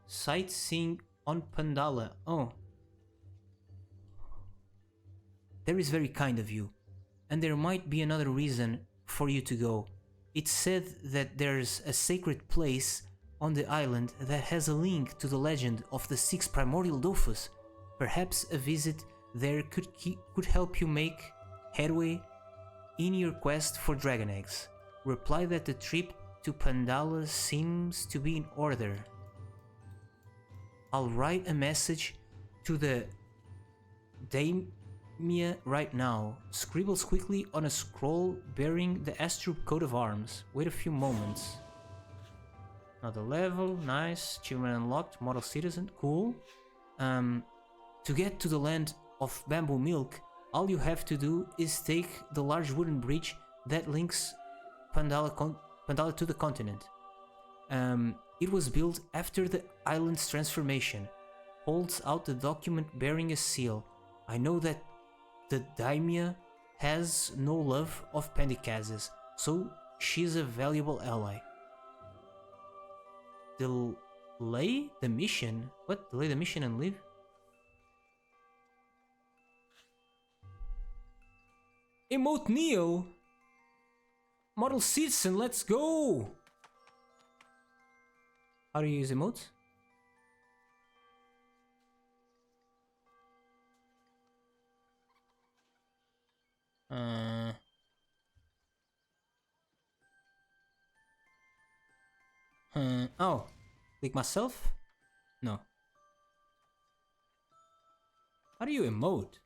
sightseeing on Pandala. Oh. That is very kind of you. And there might be another reason for you to go. It's said that there's a sacred place on the island that has a link to the legend of the 6 primordial Dofus. Perhaps a visit there could help you make headway in your quest for dragon eggs. Reply that the trip to Pandala seems to be in order. I'll write a message to the Daimya right now. Scribbles quickly on a scroll bearing the Astrup coat of arms. Wait a few moments. Another level, nice. Achievement unlocked, model citizen, cool. To get to the land of Bamboo Milk, all you have to do is take the large wooden bridge that links Pandala to the continent. It was built after the island's transformation. Holds out the document bearing a seal. I know that the Daimya has no love of Pandikazes, so she's a valuable ally. Delay the mission? What? Delay the mission and leave? Emote Neo! Model citizen, let's go! How do you use emotes? Oh, click myself? No. How do you emote?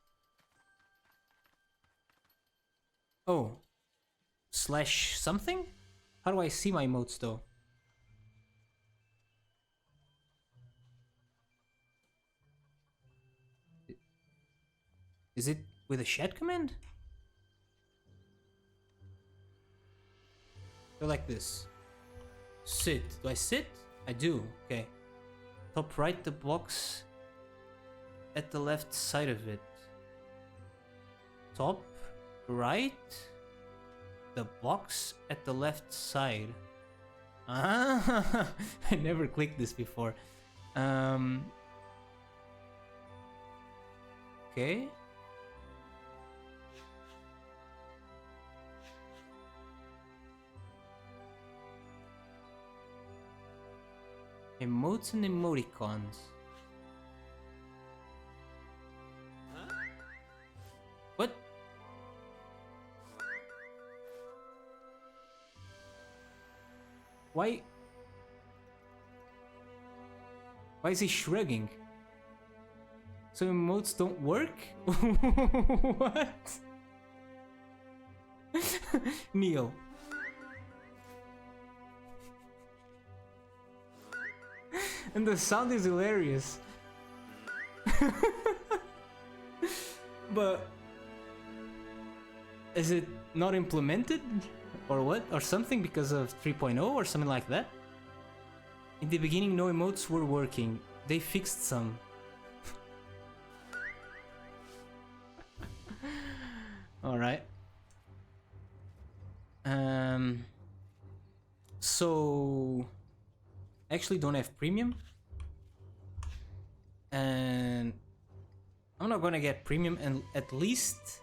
Oh, slash something? How do I see my emotes though? Is it with a chat command? Go like this. Sit. Do I sit? I do. Okay. Top right the box at the left side of it. Top right. the box at the left side. Ah, I never clicked this before. Okay. Emotes and emoticons. What? Why? Why is he shrugging? So emotes don't work? What? Neil. And the sound is hilarious. But is it not implemented? Or what? Or something because of 3.0 or something like that? In the beginning, no emotes were working. They fixed some. Alright. So I actually don't have premium. And I'm not gonna get premium and at least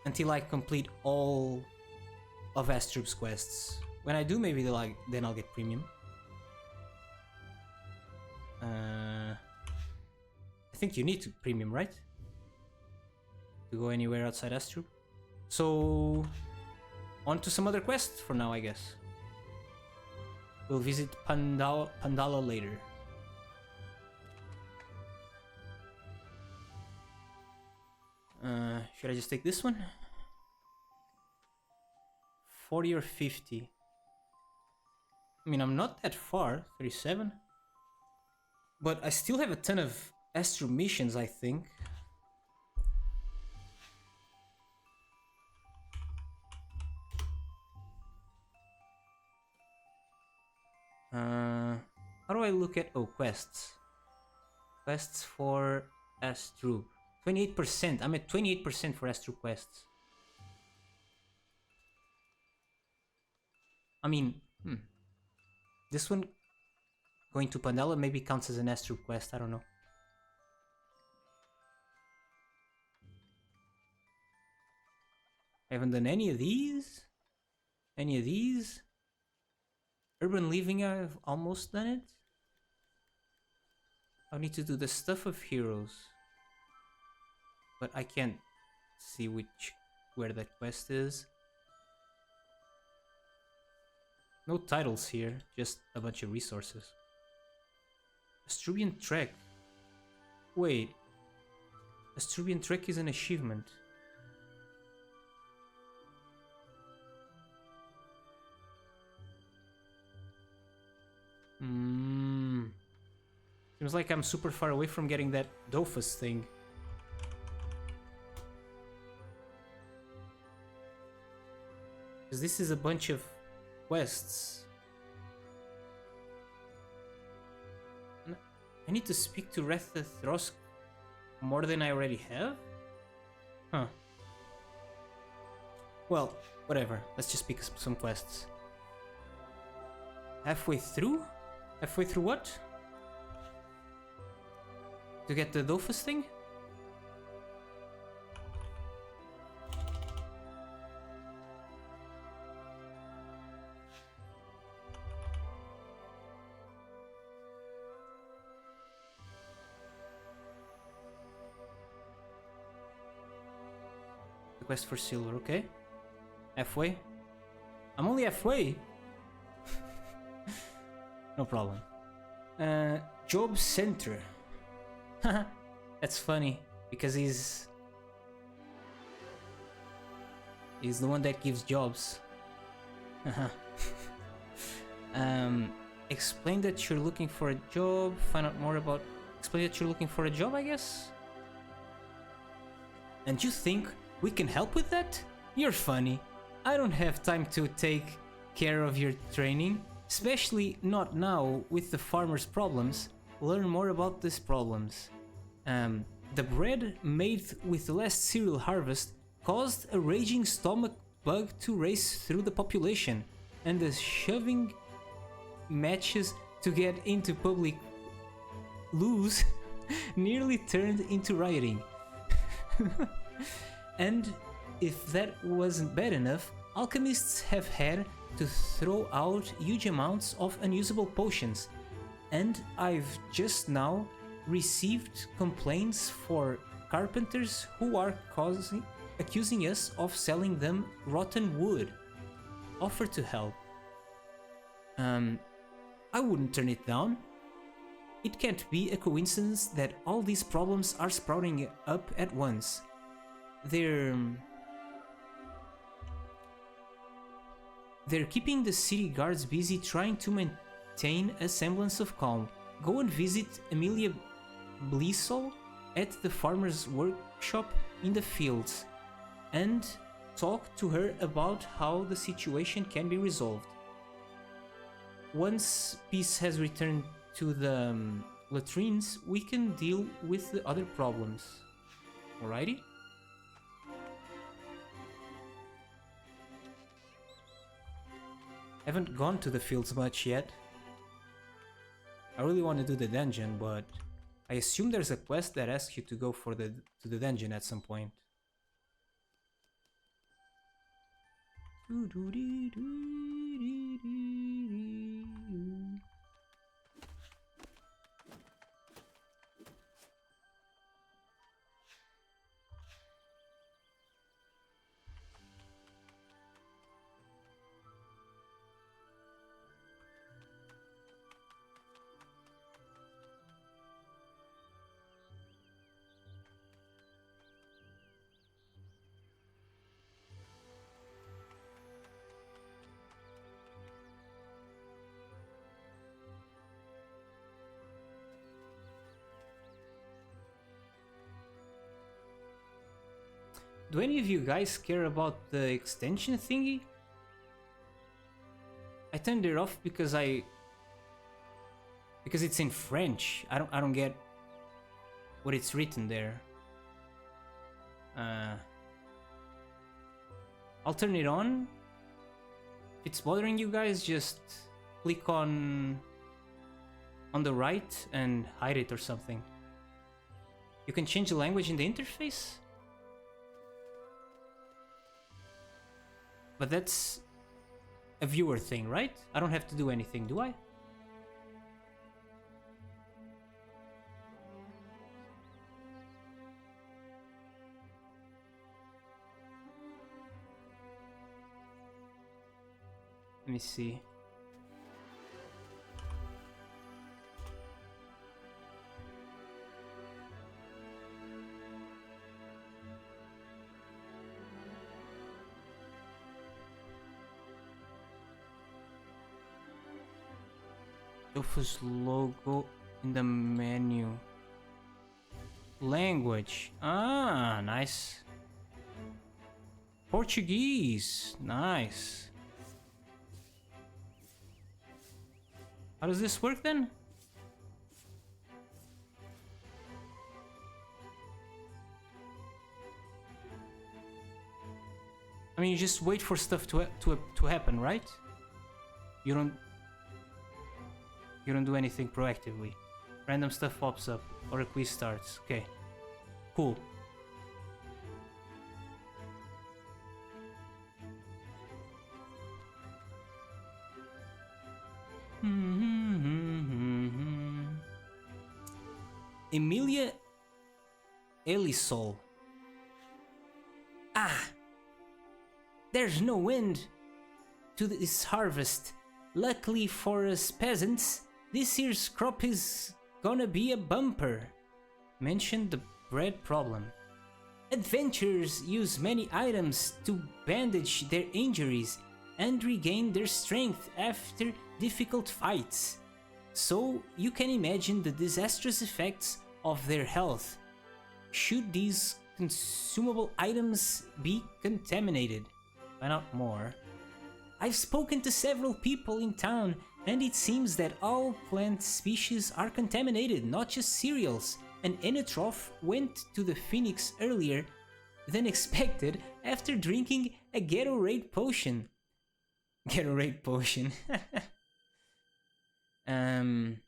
until I complete all of Astrup's quests. When I do, maybe then I'll get premium. I think you need to premium, right? To go anywhere outside Astrup. So on to some other quests for now, I guess. We'll visit Pandala later. Should I just take this one? 40 or 50? I mean, I'm not that far, 37. But I still have a ton of Astro missions, I think. How do I look at... Oh, quests. Quests for Astro. 28%. I'm at 28% for Astro quests. I mean, this one going to Pandala maybe counts as an Astro quest, I don't know. I haven't done any of these. Any of these. Urban Living, I've almost done it. I need to do the Stuff of Heroes. But I can't see where that quest is. No titles here, just a bunch of resources. Astrubian Trek. Wait. Astrubian Trek is an achievement. Seems like I'm super far away from getting that Dofus thing. Because this is a bunch of quests. I need to speak to Retha Throsk more than I already have? Huh. Well, whatever. Let's just pick some quests. Halfway through? Halfway through what? To get the Dofus thing? The quest for silver, okay. Halfway? I'm only halfway! No problem. Job Center. That's funny, because he's the one that gives jobs. Explain that you're looking for a job, find out more about... Explain that you're looking for a job, I guess? And you think we can help with that? You're funny. I don't have time to take care of your training, especially not now with the farmer's problems. Learn more about these problems. The bread made with the last cereal harvest caused a raging stomach bug to race through the population, and the shoving matches to get into public loos nearly turned into rioting. And if that wasn't bad enough, alchemists have had to throw out huge amounts of unusable potions, and I've just now received complaints for carpenters who are accusing us of selling them rotten wood. Offer to help. I wouldn't turn it down. It can't be a coincidence that all these problems are sprouting up at once. They're keeping the city guards busy trying to maintain a semblance of calm. Go and visit Amelia Bleasol at the farmer's workshop in the fields and talk to her about how the situation can be resolved. Once peace has returned to the latrines, we can deal with the other problems. Alrighty? Haven't gone to the fields much yet. I really want to do the dungeon, but I assume there's a quest that asks you to go to the dungeon at some point. Do any of you guys care about the extension thingy? I turned it off because it's in French. I don't get what it's written there. I'll turn it on. If it's bothering you guys, just click on the right and hide it or something. You can change the language in the interface? But that's a viewer thing, right? I don't have to do anything, do I? Let me see. Dofus logo in the menu. Language. Ah, nice. Portuguese. Nice. How does this work then? I mean, you just wait for stuff to happen, right? You don't do anything proactively. Random stuff pops up or a quiz starts. Okay. Cool. Emilia Elisol. Ah! There's no end to this harvest. Luckily for us peasants, this year's crop is gonna be a bumper. Mentioned the bread problem. Adventurers use many items to bandage their injuries and regain their strength after difficult fights. So you can imagine the disastrous effects of their health should these consumable items be contaminated. Find out more. I've spoken to several people in town, and it seems that all plant species are contaminated, not just cereals. An Enotroph went to the Phoenix earlier than expected after drinking a Gatorade potion. Gatorade potion. And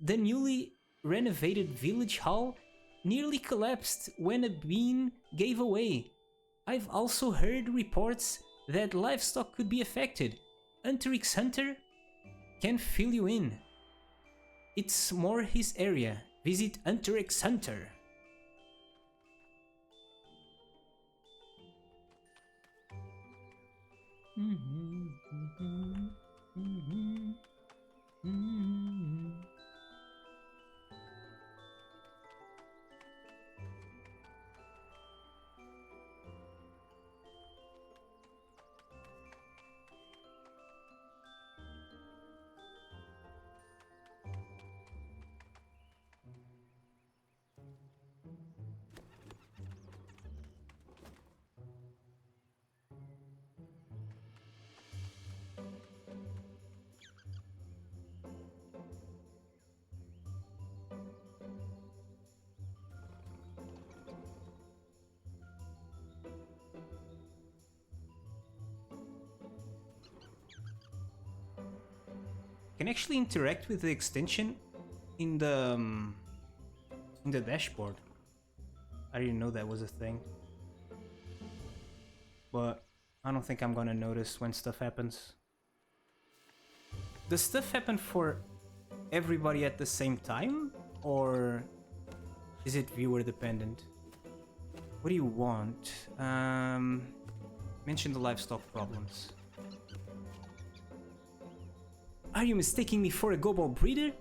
the newly renovated village hall nearly collapsed when a bean gave away. I've also heard reports that livestock could be affected. Hunter x Hunter can fill you in. It's more his area. Visit Hunter x Hunter. Can actually interact with the extension in the dashboard. I didn't know that was a thing, but I don't think I'm gonna notice when stuff happens. Does stuff happen for everybody at the same time, or is it viewer dependent? What do you want? Mention the livestock problems. Are you mistaking me for a gobble breeder?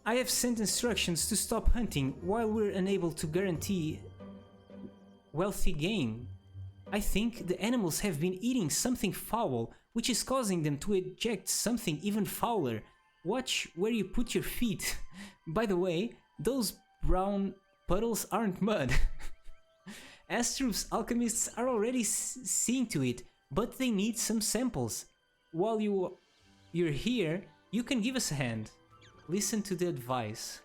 I have sent instructions to stop hunting while we're unable to guarantee wealthy gain. I think the animals have been eating something foul, which is causing them to eject something even fouler. Watch where you put your feet. By the way, those brown puddles aren't mud. Astrup's alchemists are already seeing to it, but they need some samples. While you're here, you can give us a hand. Listen to the advice.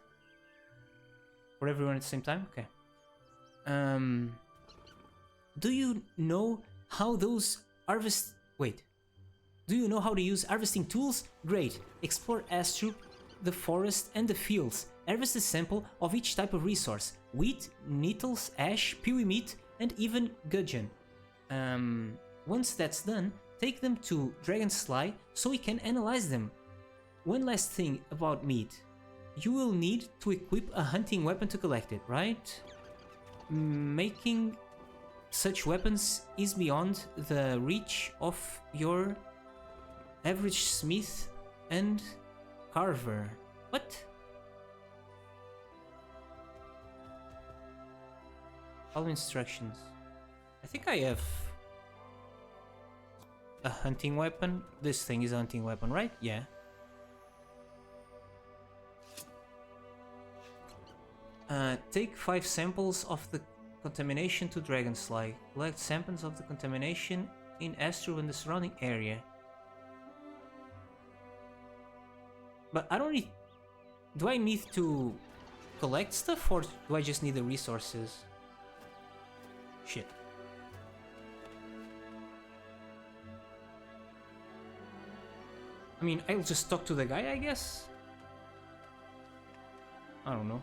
For everyone at the same time? Okay. Do you know how those Do you know how to use harvesting tools? Great. Explore Astrup, the forest, and the fields. Harvest a sample of each type of resource. Wheat, nettles, ash, pewy meat, and even gudgeon. Once that's done, take them to Dragonsly so we can analyze them. One last thing about meat. You will need to equip a hunting weapon to collect it, right? Making such weapons is beyond the reach of your average smith and carver. What? Follow instructions. I think I have a hunting weapon. This thing is a hunting weapon, right? Yeah. Take 5 samples of the contamination to Dragonsly. Collect samples of the contamination in Astro and the surrounding area. But I don't need... Do I need to collect stuff, or do I just need the resources? Shit. I mean, I'll just talk to the guy, I guess? I don't know.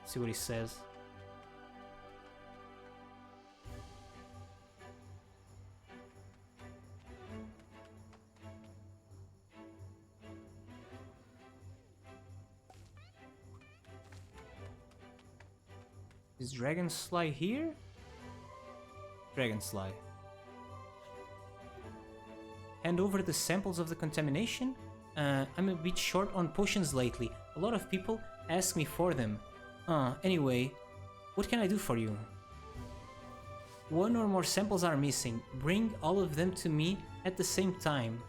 See what he says. Is Dragonsly here? Dragonsly. Hand over the samples of the contamination? I'm a bit short on potions lately. A lot of people ask me for them. Anyway, what can I do for you? 1 or more samples are missing. Bring all of them to me at the same time.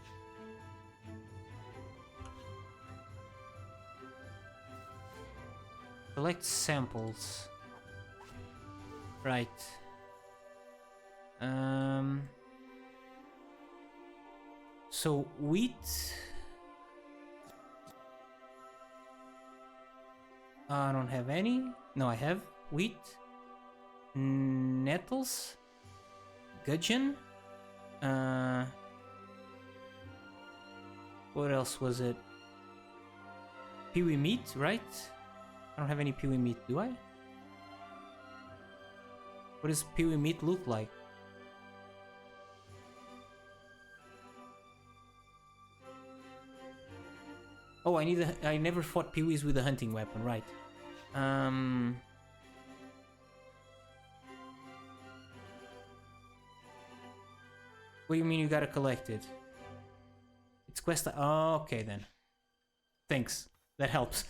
Collect samples. Right. So wheat. I don't have any. No, I have wheat, Nettles? Gudgeon? What else was it? Peewee meat, right? I don't have any peewee meat, do I? What does peewee meat look like? Oh, I never fought peewees with a hunting weapon, right? What do you mean you gotta collect it? It's quest. Oh, okay then. Thanks. That helps.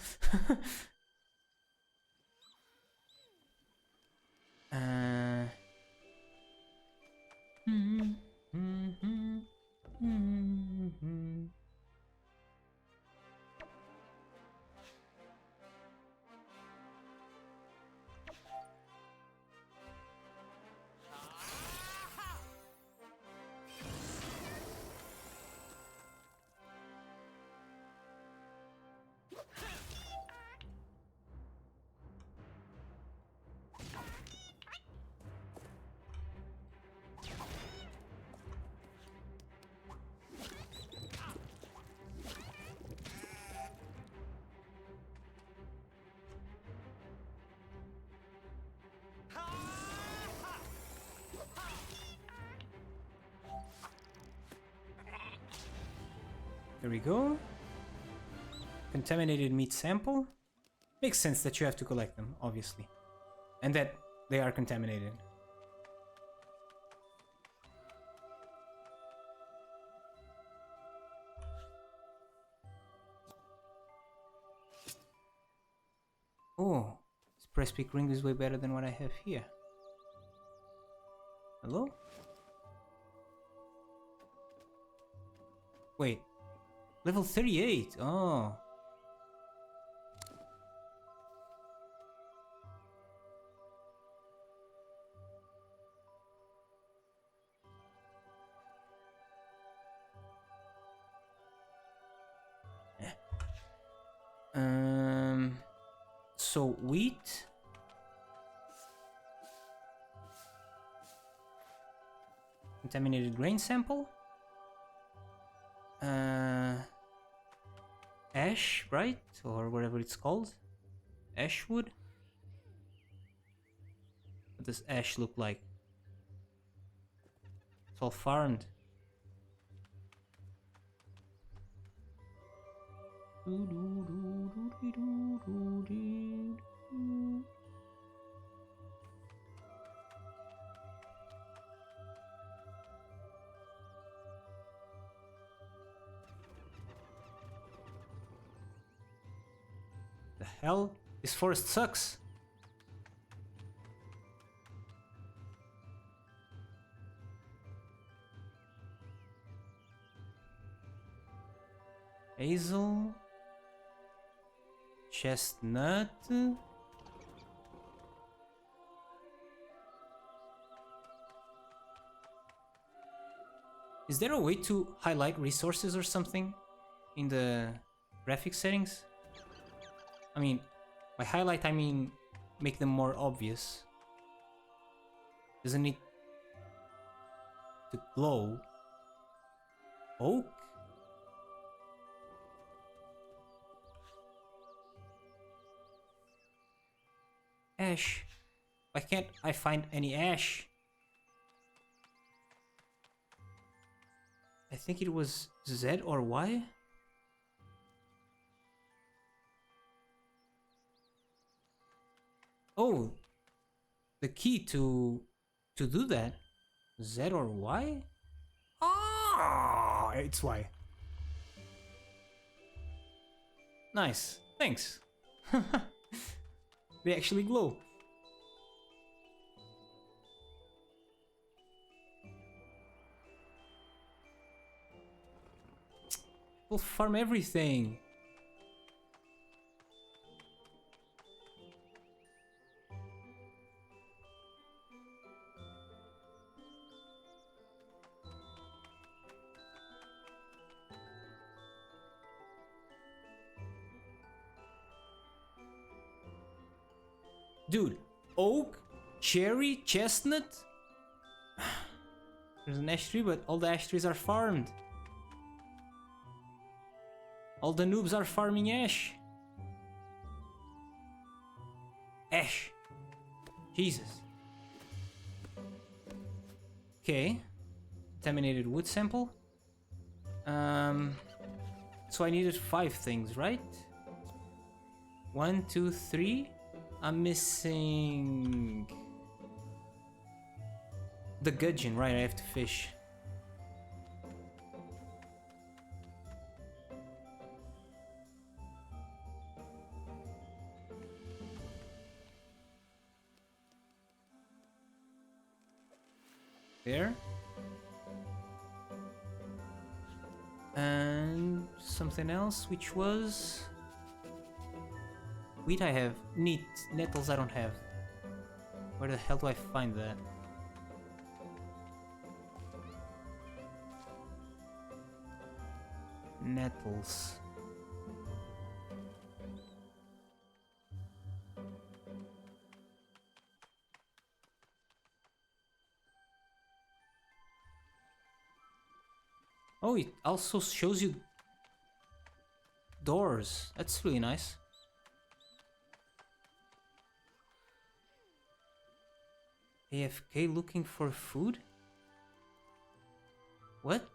There we go. Contaminated meat sample. Makes sense that you have to collect them, obviously. And that they are contaminated. Oh, this press pick ring is way better than what I have here. Hello? Wait. Level 38. Oh. So wheat. Contaminated grain sample. Ash, right? Or whatever it's called. Ashwood? What does ash look like? It's all farmed. The hell? This forest sucks. Hazel. Chestnut. Is there a way to highlight resources or something in the graphic settings? I mean, by highlight I mean make them more obvious. Doesn't need to glow. Oak? Ash. Why can't I find any ash? I think it was Z or Y? Oh, the key to do that. Z or Y? Ah, it's Y. Nice, thanks. They actually glow. We'll farm everything. Dude, oak Cherry, chestnut. There's an ash tree, but all the ash trees are farmed. All the noobs are farming ash. Ash. Jesus. Okay. Contaminated wood sample. So I needed 5 things, right? 1, 2, 3. I'm missing the gudgeon, right? I have to fish. There. And something else, which was wheat I have. Neat. Nettles I don't have. Where the hell do I find that? Nettles. Oh, it also shows you doors. That's really nice. AFK looking for food? What?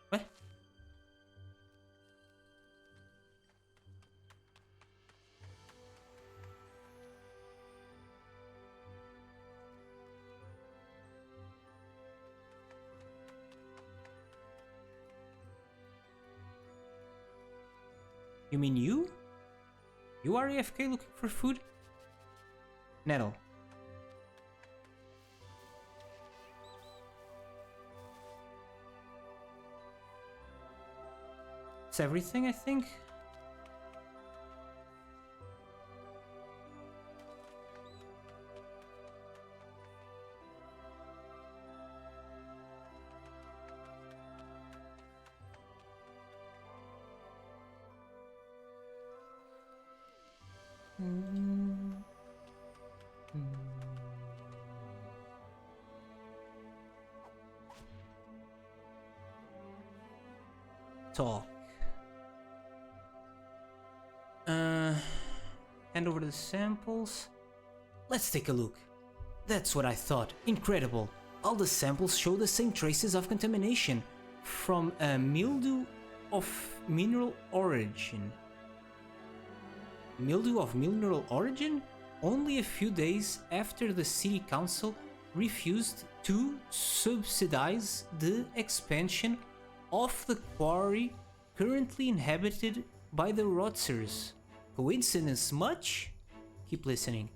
What? You mean you? You are AFK looking for food? Nettle. It's everything, I think. Talk. Hand over the samples. Let's take a look. That's what I thought. Incredible. All the samples show the same traces of contamination from a mildew of mineral origin. Mildew of mineral origin? Only a few days after the city council refused to subsidize the expansion of the quarry currently inhabited by the Rotzers. Coincidence much? Keep listening.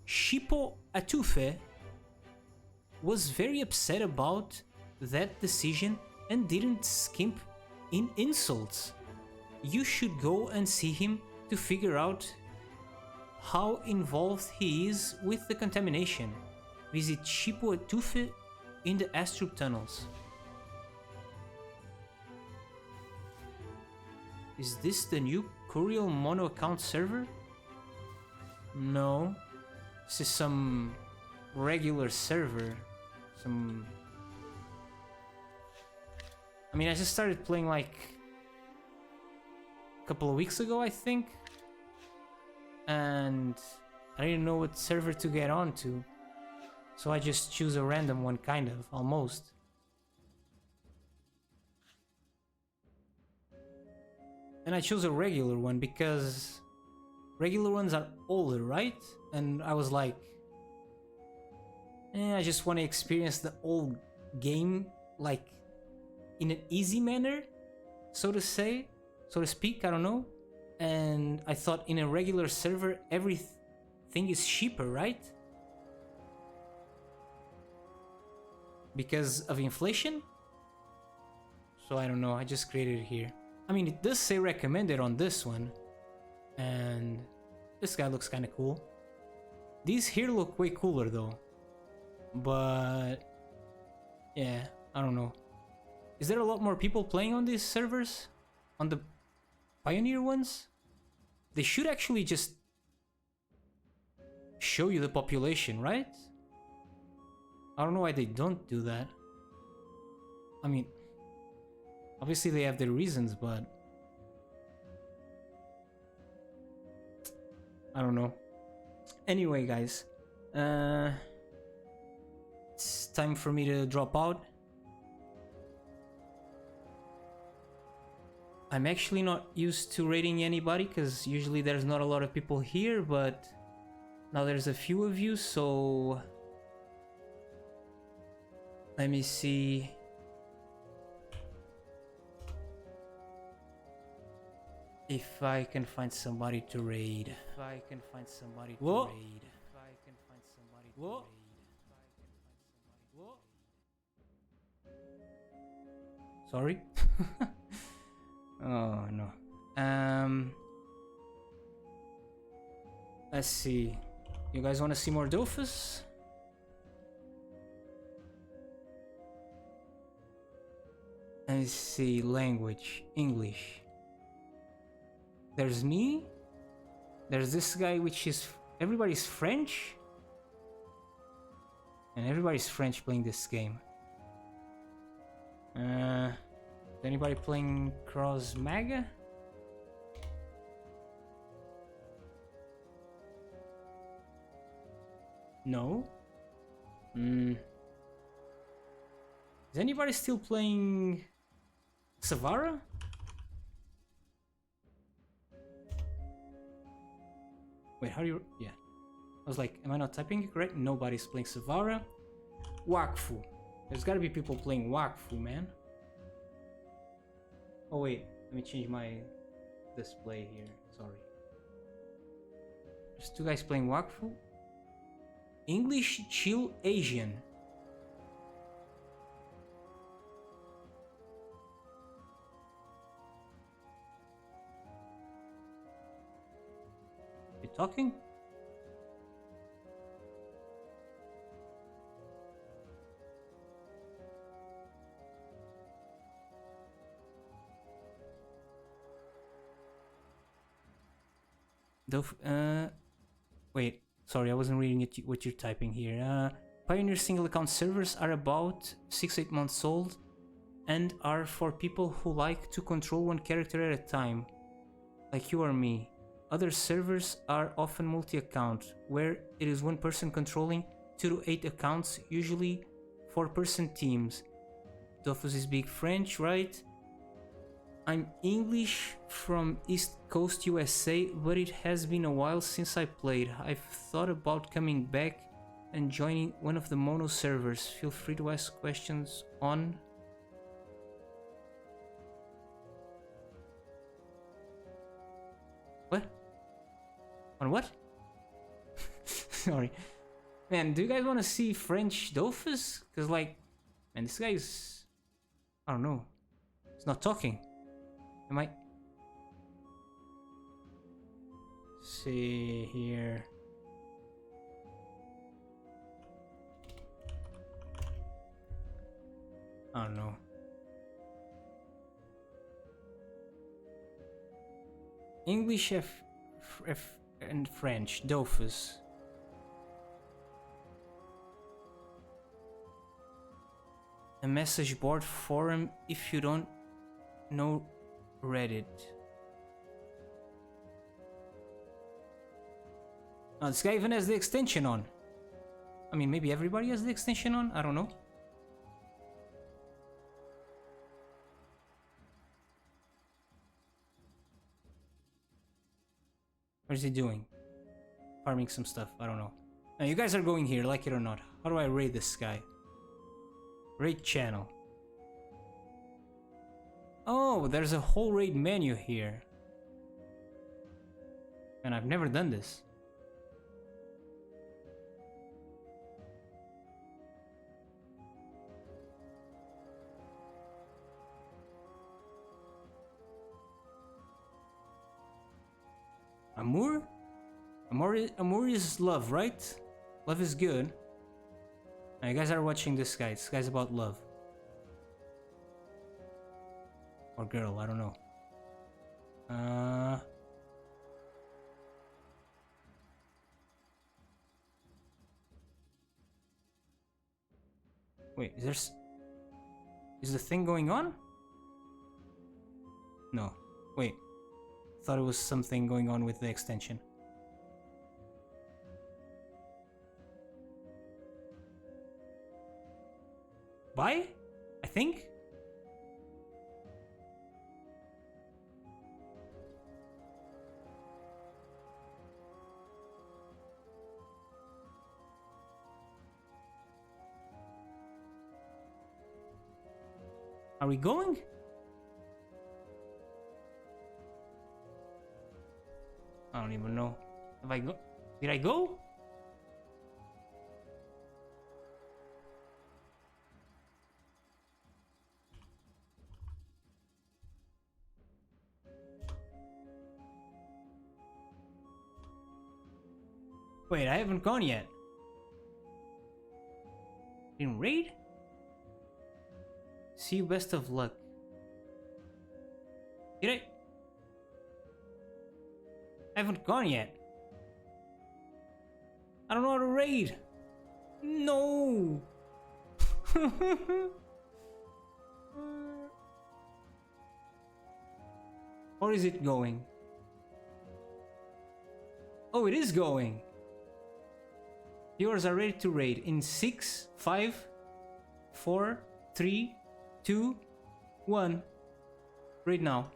Shippo Atufe was very upset about that decision and didn't skimp in insults. You should go and see him to figure out how involved he is with the contamination. Visit Shippo Atufe in the Astrup tunnels. Is this the new Curial mono account server? No. This is some regular server. I mean, I just started playing like a couple of weeks ago, I think. And I didn't know what server to get onto. So I just choose a random one, kind of, almost. And I chose a regular one because regular ones are older, right? And I was like, I just want to experience the old game like in an easy manner, so to speak, I don't know. And I thought in a regular server everything is cheaper, right? Because of inflation? So I don't know, I just created it here. I mean, it does say recommended on this one. And this guy looks kind of cool. These here look way cooler though. But yeah, I don't know. Is there a lot more people playing on these servers? on the Pioneer ones, they should actually just show you the population, right? I don't know why they don't do that. I mean, obviously they have their reasons, but I don't know. Anyway, guys, it's time for me to drop out. I'm actually not used to raiding anybody because usually there's not a lot of people here, but now there's a few of you, so let me see. If I can find somebody to raid. If I can find somebody to raid. If I can find somebody to raid. Sorry? Oh no. Let's see. You guys want to see more Dofus? Let's see. Language. English. There's me. There's this guy, which is... Everybody's French. And everybody's French playing this game. Is anybody playing Cross Maga? No. Is anybody still playing Savara? Wait, how do you... Yeah. I was like, am I not typing it correct? Nobody's playing Savara. Wakfu. There's gotta be people playing Wakfu, man. Oh wait, let me change my display here. Sorry. There's two guys playing Wakfu. English Chill Asian. You talking? Wait, sorry, I wasn't reading it, what you're typing here. Pioneer single account servers are about 6-8 months old and are for people who like to control one character at a time, like you or me. Other servers are often multi-account, where it is one person controlling 2 to 8 accounts, usually 4-person teams. Dofus is big French, right? I'm English from East Coast USA, but it has been a while since I played. I've thought about coming back and joining one of the mono servers. Feel free to ask questions on... What? On what? Sorry. Man, do you guys want to see French Dofus? Because like, man, this guy's... I don't know. He's not talking. Am I... See here. I don't know. English and French, Dofus. A message board forum if you don't know Reddit. Oh, this guy even has the extension on. I mean, maybe everybody has the extension on? I don't know. What is he doing? Farming some stuff, I don't know. Now, you guys are going here, like it or not. How do I raid this guy? Raid channel. Oh, there's a whole raid menu here. And I've never done this. Amour? Amour is love, right? Love is good. Now, you guys are watching this guy. This guy's about love. Or girl, I don't know. Uh... Wait, is the thing going on? No. Wait. Thought it was something going on with the extension. Bye? I think? Are we going? I don't even know. Have I go? Did I go? Wait, I haven't gone yet. In raid? See you, best of luck. Did I haven't gone yet. I don't know how to raid. No. Or is it going? Oh, it is going. Viewers are ready to raid in 6, 5, 4, 3, 2, 1. Raid now.